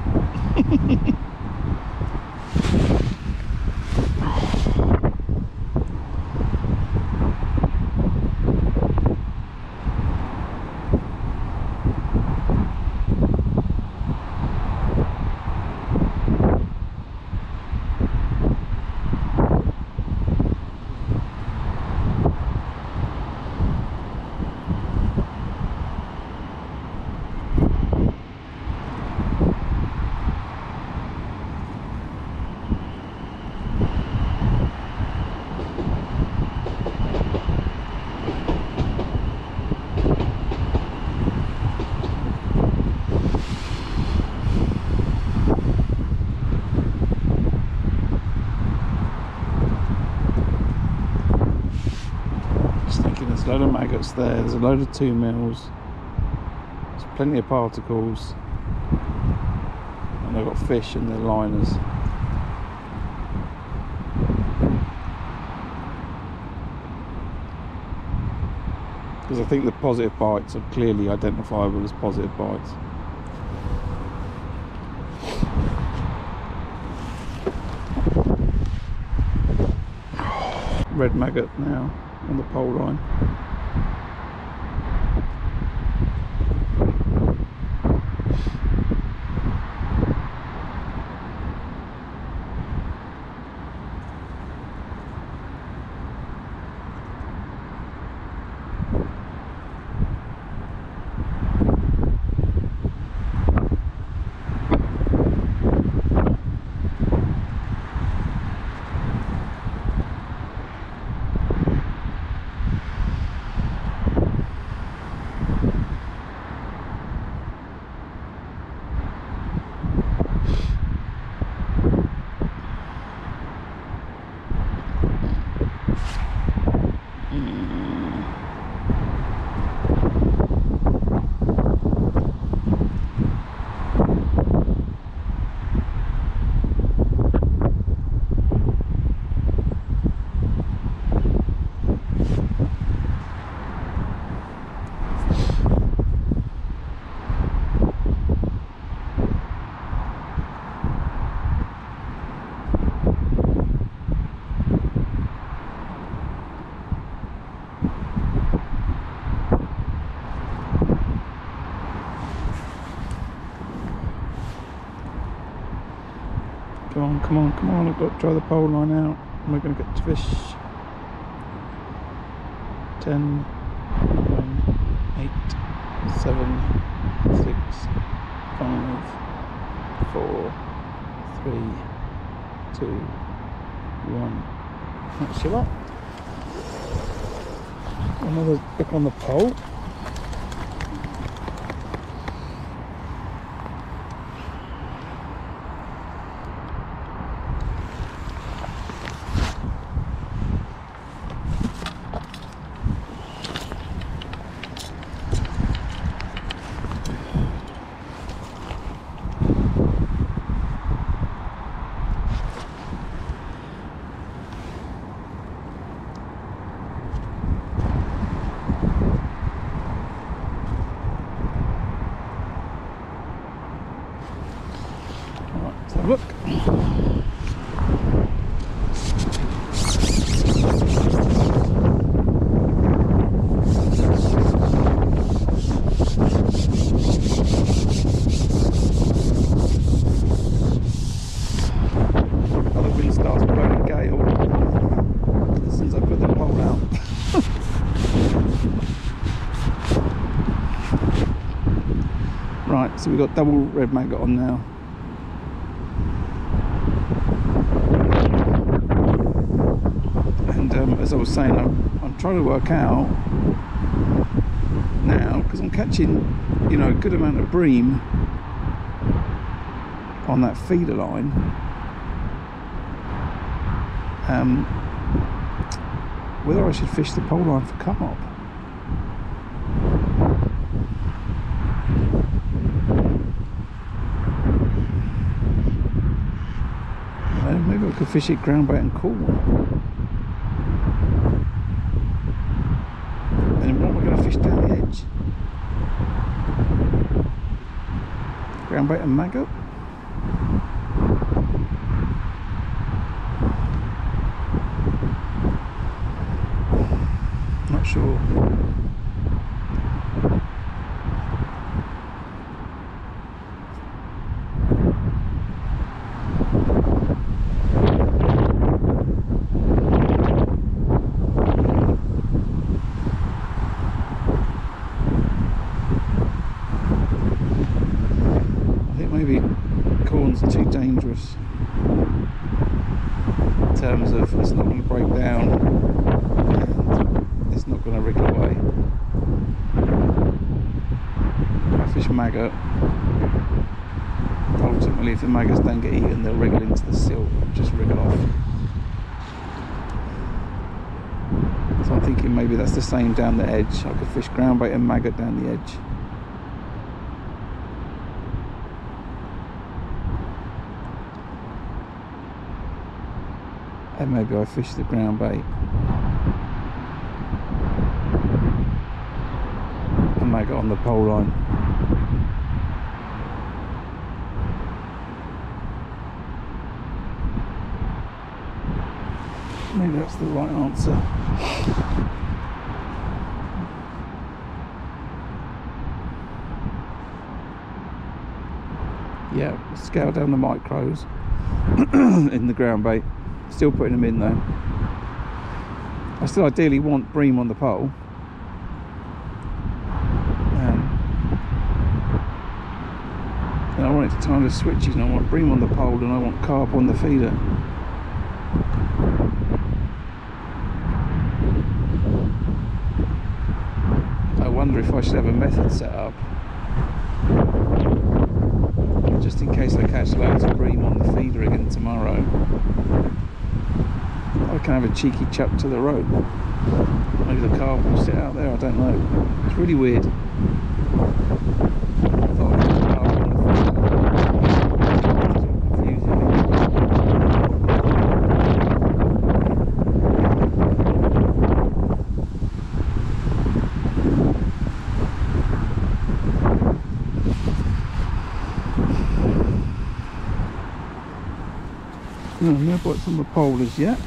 There's a load of maggots there, there's a load of 2 mils, there's plenty of particles, and they've got fish in their liners. Because I think the positive bites are clearly identifiable as positive bites. Red maggot now on the pole line. Come on, come on, come on, I've got to try the pole line out and we're going to get to fish. 10, 9, 8, 7, 6, 5, 4, 3, 2, 1. That's your lot. Another hook on the pole. Let's have a look. Oh, the wind starts blowing a gale as soon as I put the pole out. Right, so we've got double red maggot on now. And as I was saying, I'm trying to work out now, because I'm catching, you know, a good amount of bream on that feeder line. Whether I should fish the pole line for carp. Maybe I could fish it ground bait and cool. And what am I going to fish down the edge? Ground bait and maggot? Not sure. Maybe corn's too dangerous in terms of it's not going to break down and it's not going to wriggle away. If I fish maggot, ultimately if the maggots don't get eaten, they'll wriggle into the silt, just wriggle off. So I'm thinking maybe that's the same down the edge. I could fish ground bait and maggot down the edge. And maybe I fish the ground bait and maggot on the pole line. Maybe that's the right answer. Yeah, scale down the micros in the ground bait. Still putting them in though. I still ideally want bream on the pole. And I want it to time the switches, and I want bream on the pole and I want carp on the feeder. I wonder if I should have a method set up, just in case I catch loads of bream on the feeder again tomorrow. I can have a cheeky chuck to the rope. Maybe the carp will sit out there, I don't know. It's really weird. I thought I had the carp on the feeder. It's all confusing me. No bites on the pole as yet.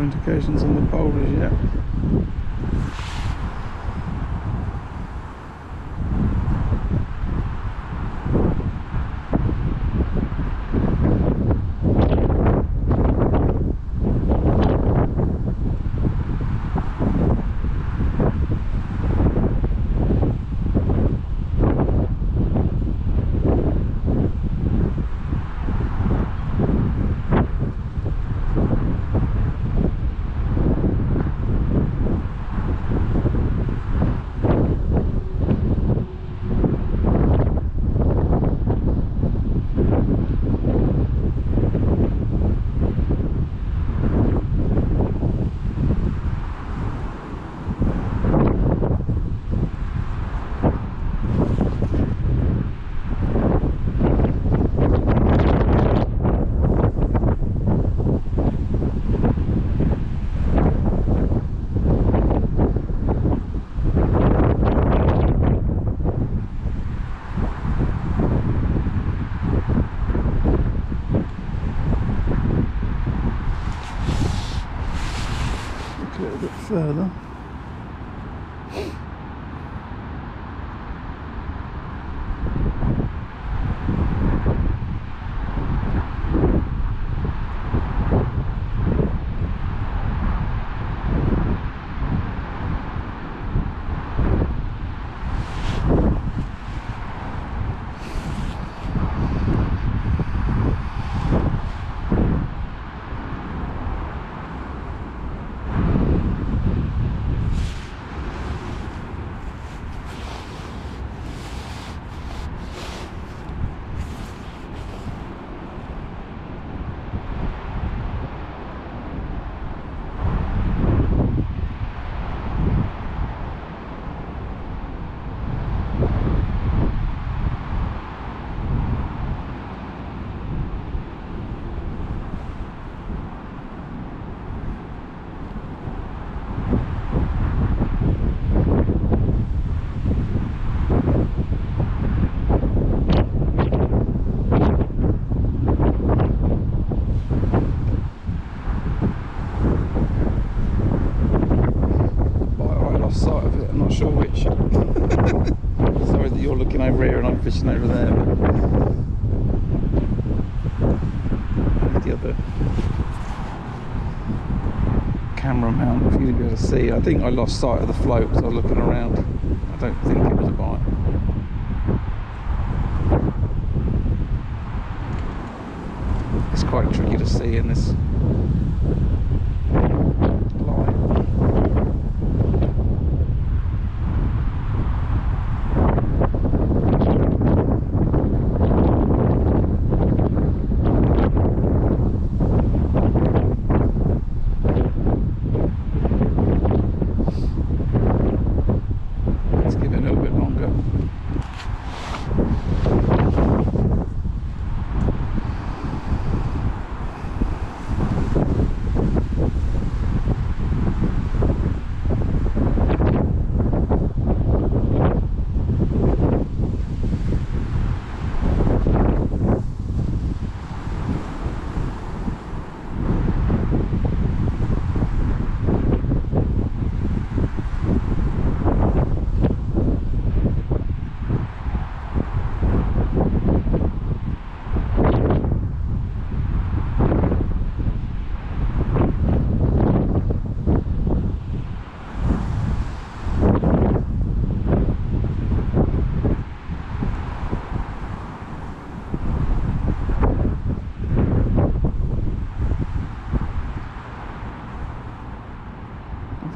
no indications on the boulders yet. A little bit further. Sure which. Sorry that you're looking over here and I'm fishing over there, but the other camera mount for you to be able to see. I think I lost sight of the float because I was looking around. I don't think it was a bite. It's quite tricky to see in this light.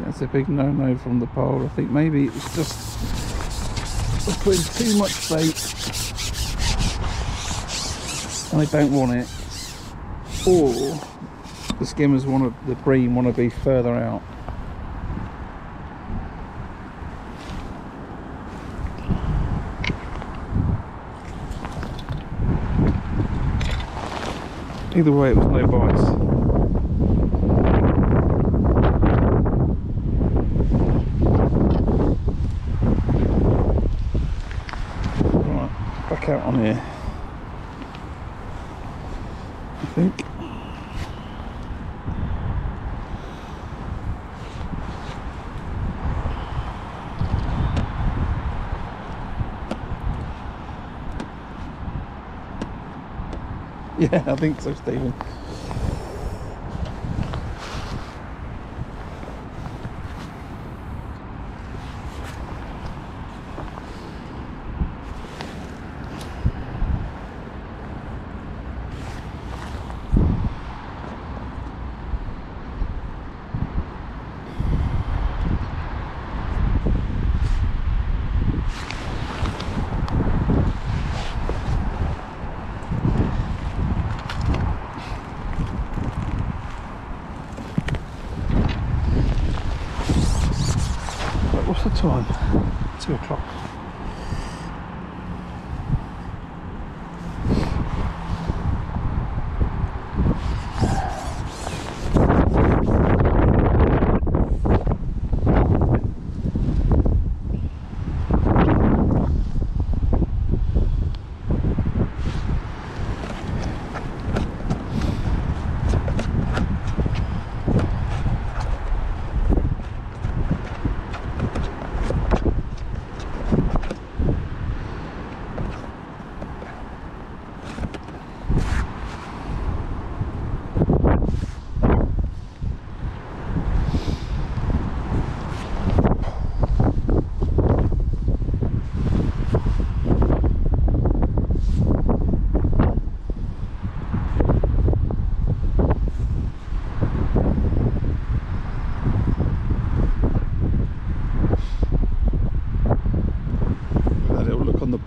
That's a big no-no from the pole. I think maybe it's just putting too much bait and they don't want it, or the skimmers want to, the bream want to be further out. Either way, it was no bites. Out on here, I think. Yeah, I think so, Stephen. What's the time? 2 o'clock.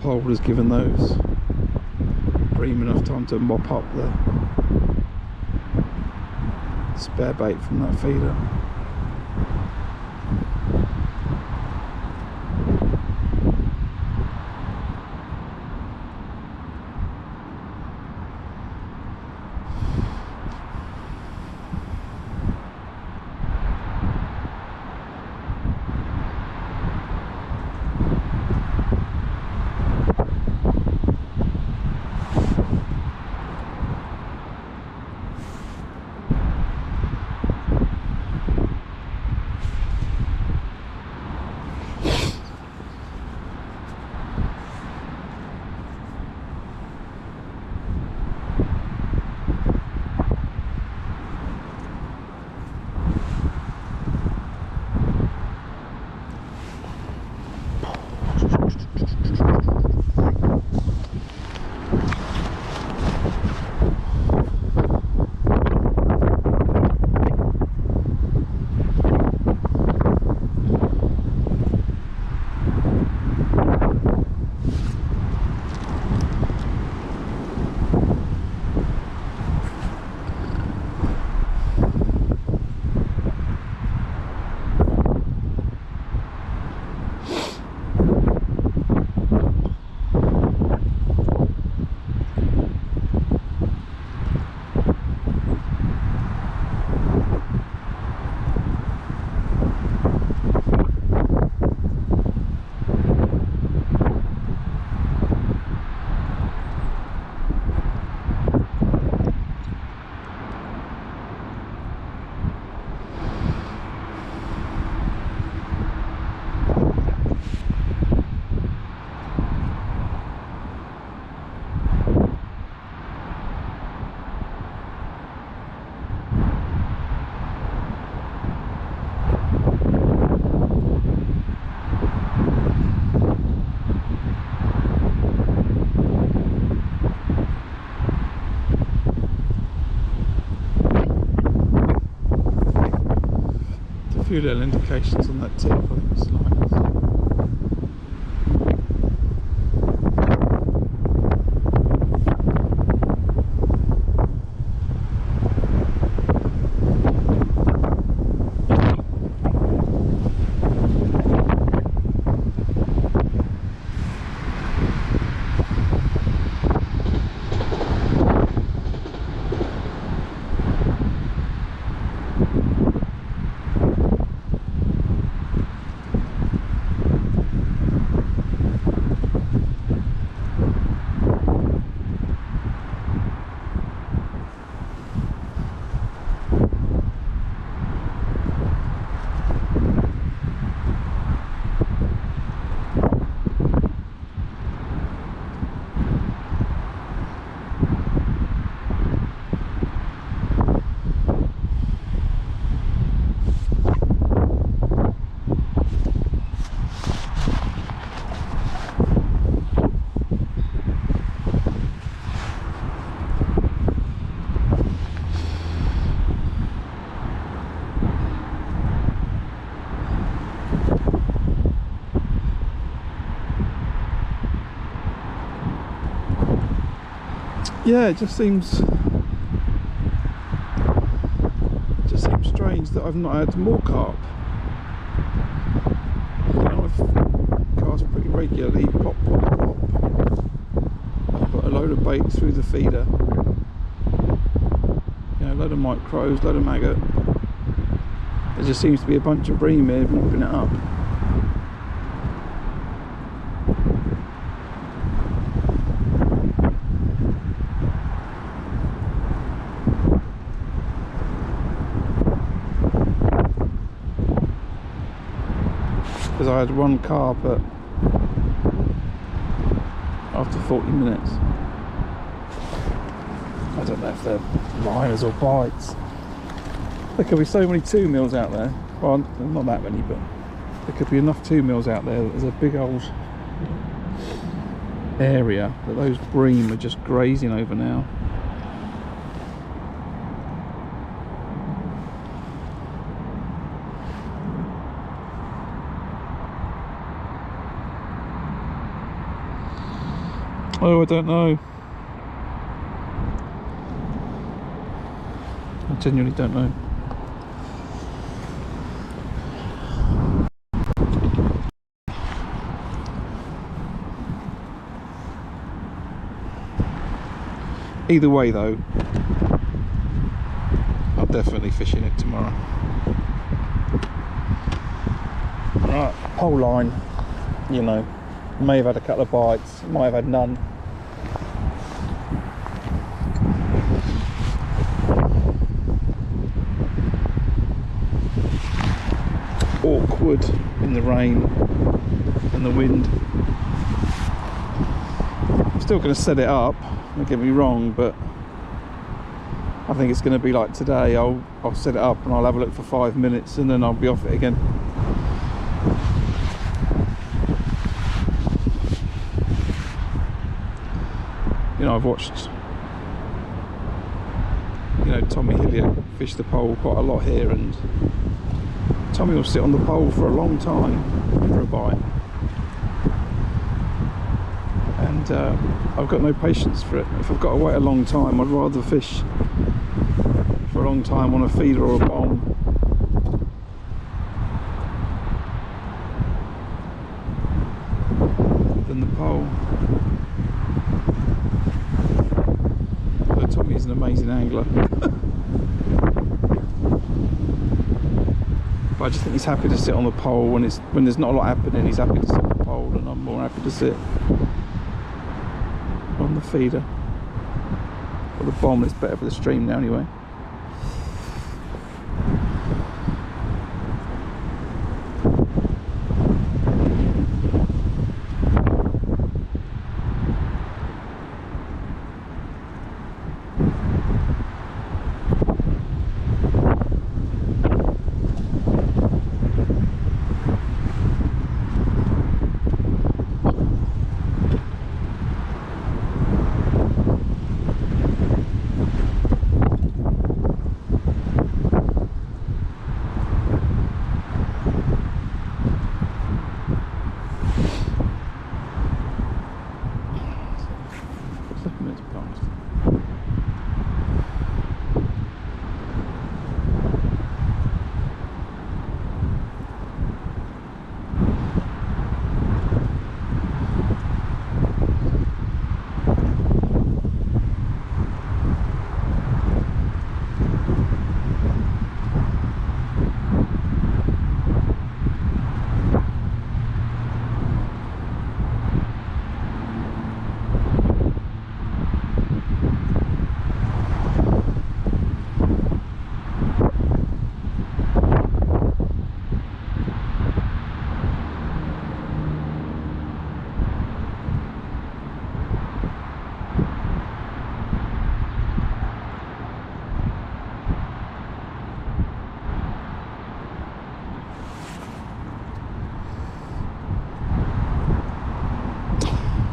Pole has given those bream enough time to mop up the spare bait from that feeder. Few little indications on that tip, I think it's liners. Yeah, it just seems strange that I've not had more carp. You know, I've cast pretty regularly, pop, pop, pop. I've got a load of bait through the feeder. You know, a load of micros, load of maggot. There just seems to be a bunch of bream here mopping it up. Because I had one carp after 40 minutes. I don't know if they're liners or bites. There could be so many 2 mils out there. Well, not that many, but there could be enough 2 mils out there that there's a big old area that those bream are just grazing over now. Oh, I don't know. I genuinely don't know. Either way though, I'm definitely fishing it tomorrow. Right, pole line, you know, may have had a couple of bites, might have had none. Awkward in the rain and the wind. I'm still going to set it up, don't get me wrong, but I think it's going to be like today. I'll set it up and I'll have a look for 5 minutes and then I'll be off it again. You know, I've watched, you know, Tommy Hillier fish the pole quite a lot here, and Tommy will sit on the pole for a long time for a bite, and I've got no patience for it. If I've got to wait a long time, I'd rather fish for a long time on a feeder or a bomb than the pole. Although Tommy is an amazing angler. But I just think he's happy to sit on the pole when there's not a lot happening. He's happy to sit on the pole, and I'm more happy to sit on the feeder or the bomb. It's better for the stream now anyway.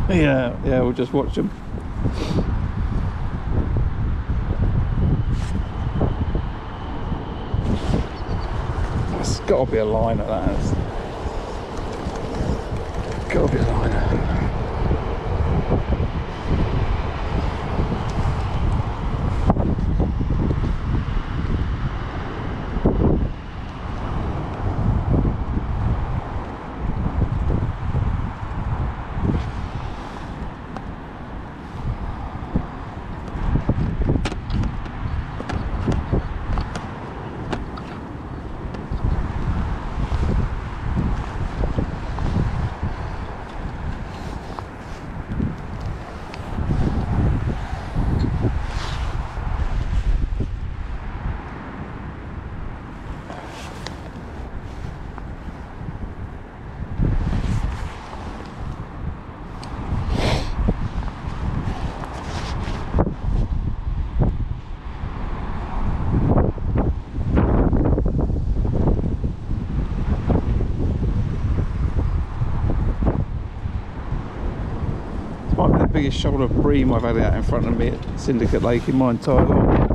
Yeah, we'll just watch them. It's got to be a liner, that has. Got to be a liner. biggest shoulder of bream I've had out in front of me at Syndicate Lake in my entire life.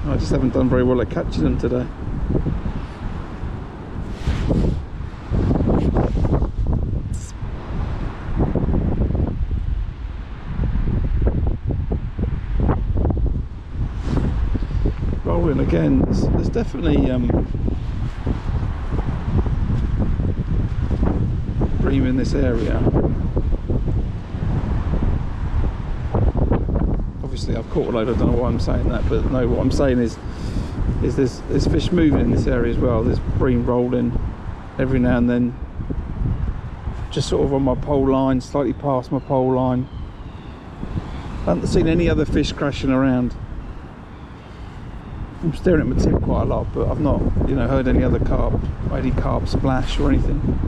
I just haven't done very well at catching them today. Rolling again. There's definitely bream in this area. Obviously I've caught a load, I don't know why I'm saying that, but no, what I'm saying is there's fish moving in this area as well. There's bream rolling every now and then, just sort of on my pole line, slightly past my pole line. I haven't seen any other fish crashing around. I'm staring at my tip quite a lot, but I've not, you know, heard any other carp, any carp splash or anything.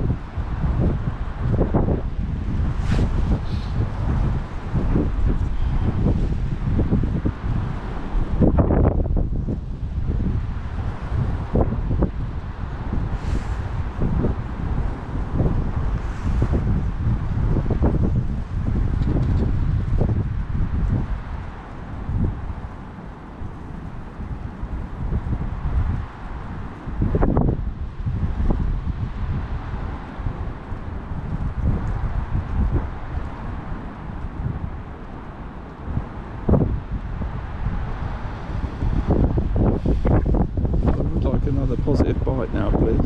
Another positive bite now, please.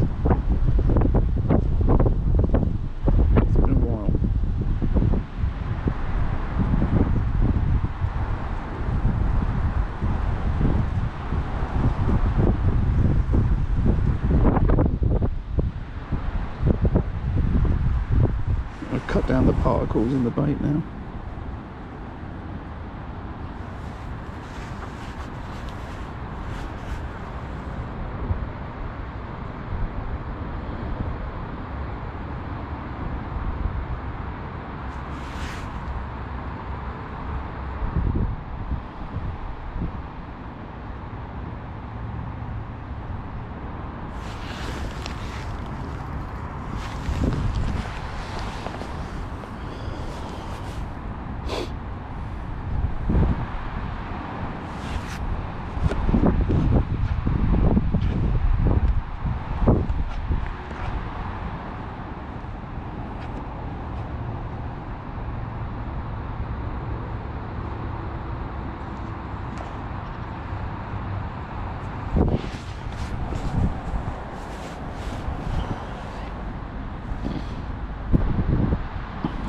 It's been a while. I've cut down the particles in the bait now.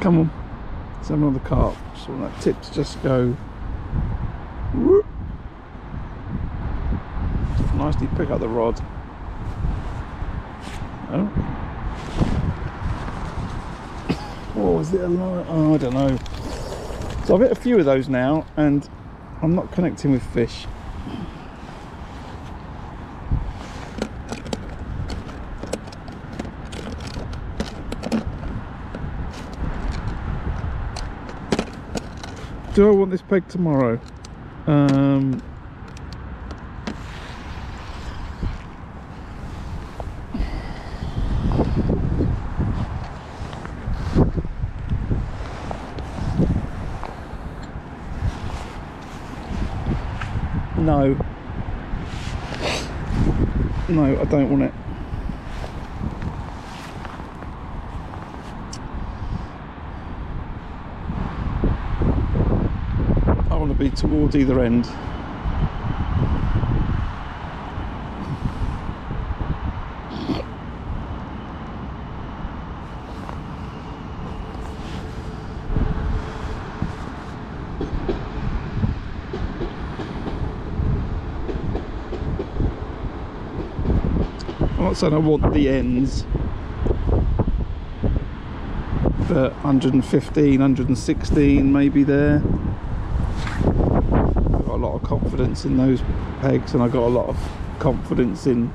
Come on, let's have another carp. So that tips just go whoop. Nicely pick up the rod. Oh, oh, is it a line? Oh, I don't know. So I've hit a few of those now and I'm not connecting with fish. Do I want this peg tomorrow? No. No, I don't want it. I want to be towards either end. I'm not saying I want the ends, but 115, 116 maybe there. I've got a lot of confidence in those pegs, and I've got a lot of confidence in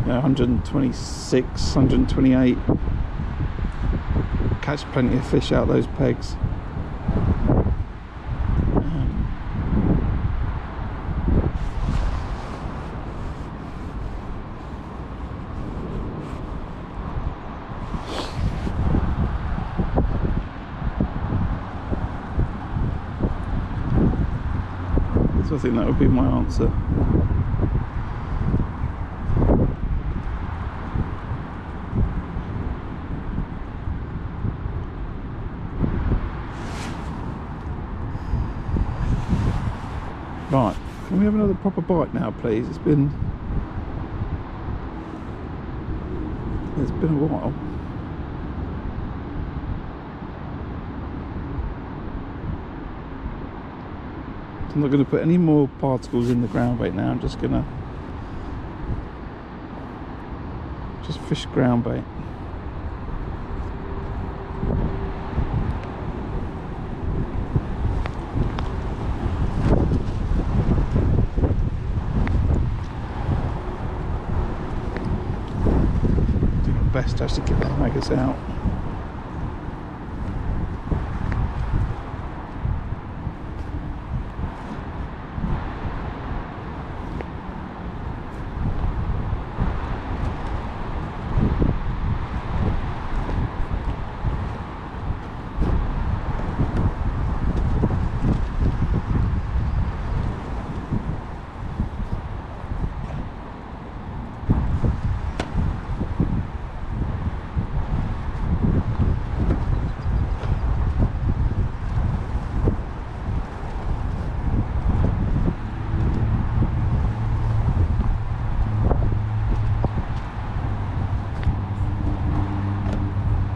126, 128. Catch plenty of fish out those pegs. So I think that would be my answer. Right, can we have another proper bite now, please? It's been a while. I'm not going to put any more particles in the ground bait now. I'm just going to fish ground bait. Do my best to actually get the maggots out.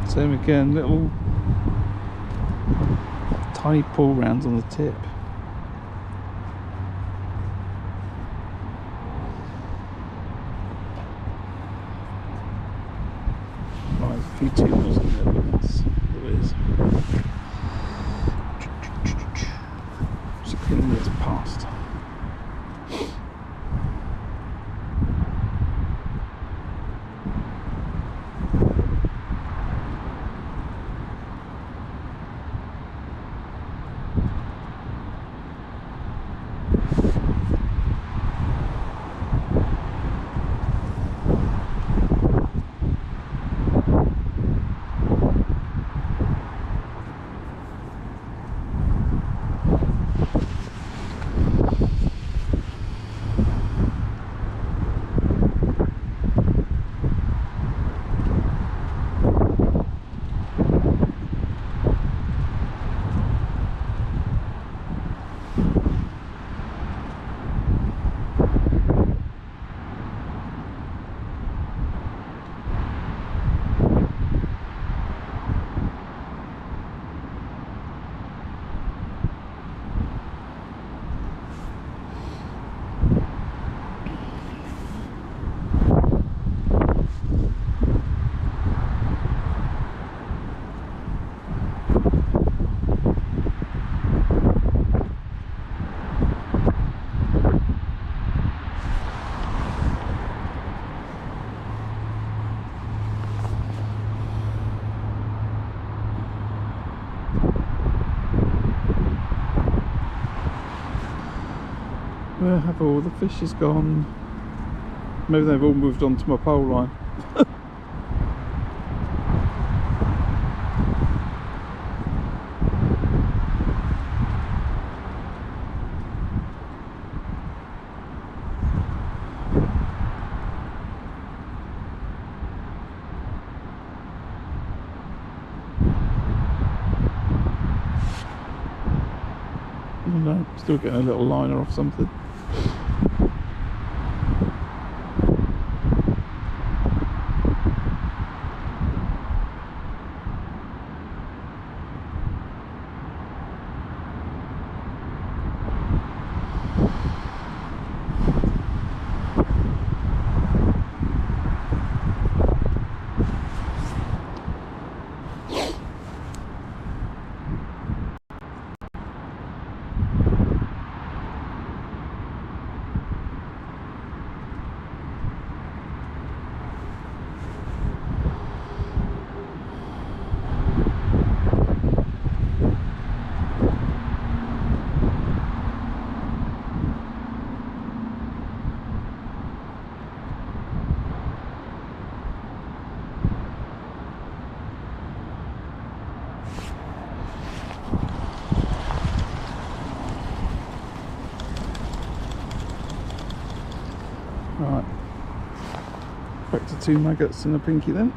Same again, little tiny pull rounds on the tip. Right, there's a few 2 mils in there, but that's what it is. Just clean this past. Where have all the fishes gone? Maybe they've all moved on to my pole line. Oh no, still getting a little liner off something. 2 maggots and a pinky then.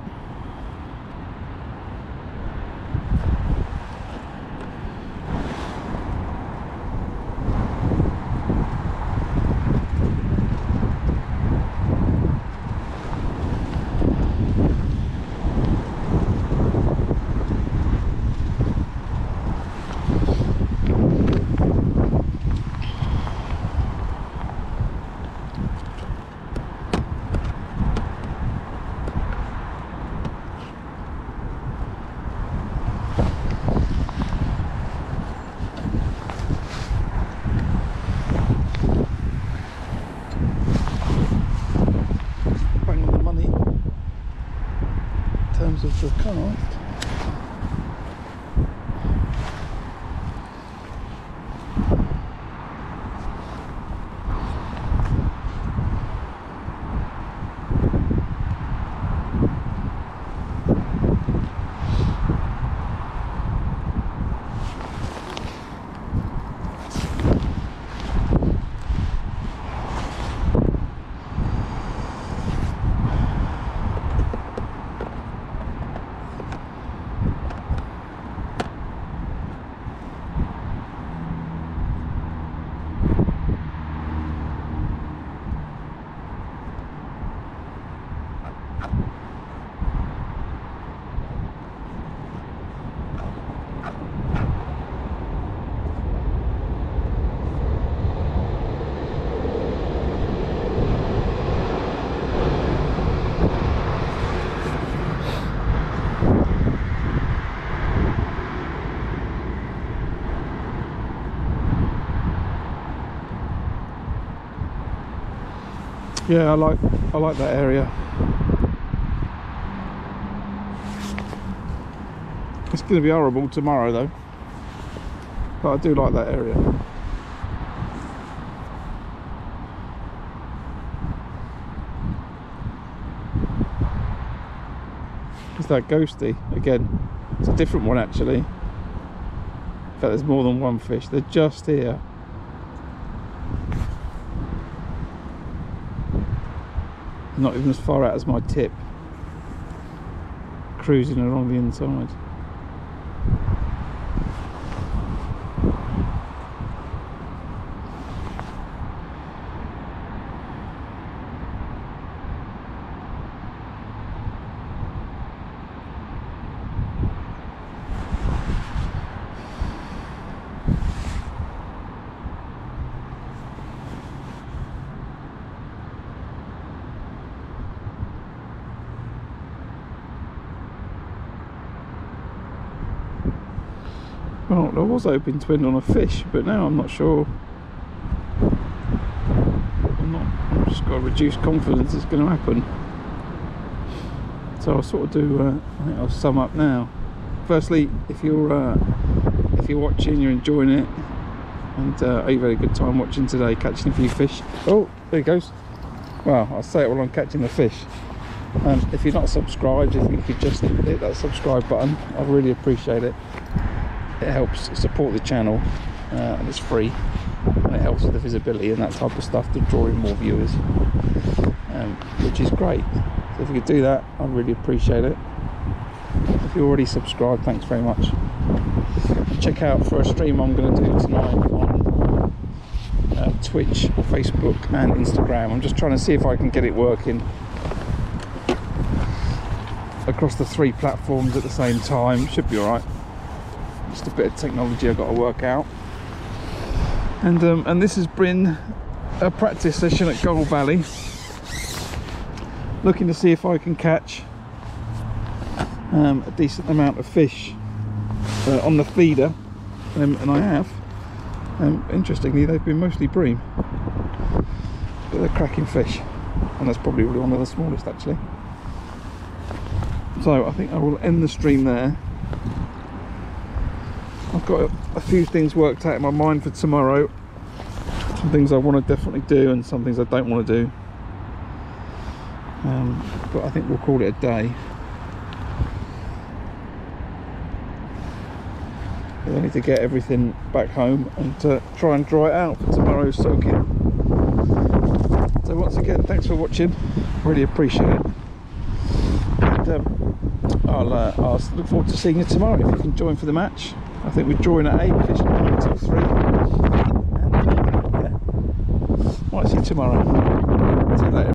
Of the cast. Yeah, I like that area. It's going to be horrible tomorrow though, but I do like that area. It's that ghosty again. It's a different one actually. In fact, there's more than one fish. They're just here. Not even as far out as my tip, cruising along the inside. Well, I was hoping to end on a fish, but now I'm not sure. I've just got a reduced confidence it's going to happen. So I'll sort of do. I think I'll sum up now. Firstly, if you're watching, you're enjoying it, and you've had a good time watching today, catching a few fish. Oh, there he goes. Well, I'll say it while I'm catching the fish. If you're not subscribed, if you could just hit that subscribe button, I'd really appreciate it. It helps support the channel, and it's free, and it helps with the visibility and that type of stuff to draw in more viewers, which is great. So if you could do that, I'd really appreciate it. If you're already subscribed, thanks very much. Check out for a stream I'm going to do tonight on Twitch, Facebook and Instagram. I'm just trying to see if I can get it working across the 3 platforms at the same time. Should be alright. Just a bit of technology I've got to work out. And this has been a practice session at Gold Valley, looking to see if I can catch a decent amount of fish on the feeder, and I have. Interestingly, they've been mostly bream, but they're cracking fish, and that's probably one of the smallest actually. So I think I will end the stream there. I've got a few things worked out in my mind for tomorrow. Some things I want to definitely do and some things I don't want to do. But I think we'll call it a day. I need to get everything back home and try and dry it out for tomorrow's soaking. So once again, thanks for watching. Really appreciate it. I'll look forward to seeing you tomorrow if you can join for the match. I think we're drawing at 8, fishing 9 till 3. And yeah, might see you tomorrow. See you later.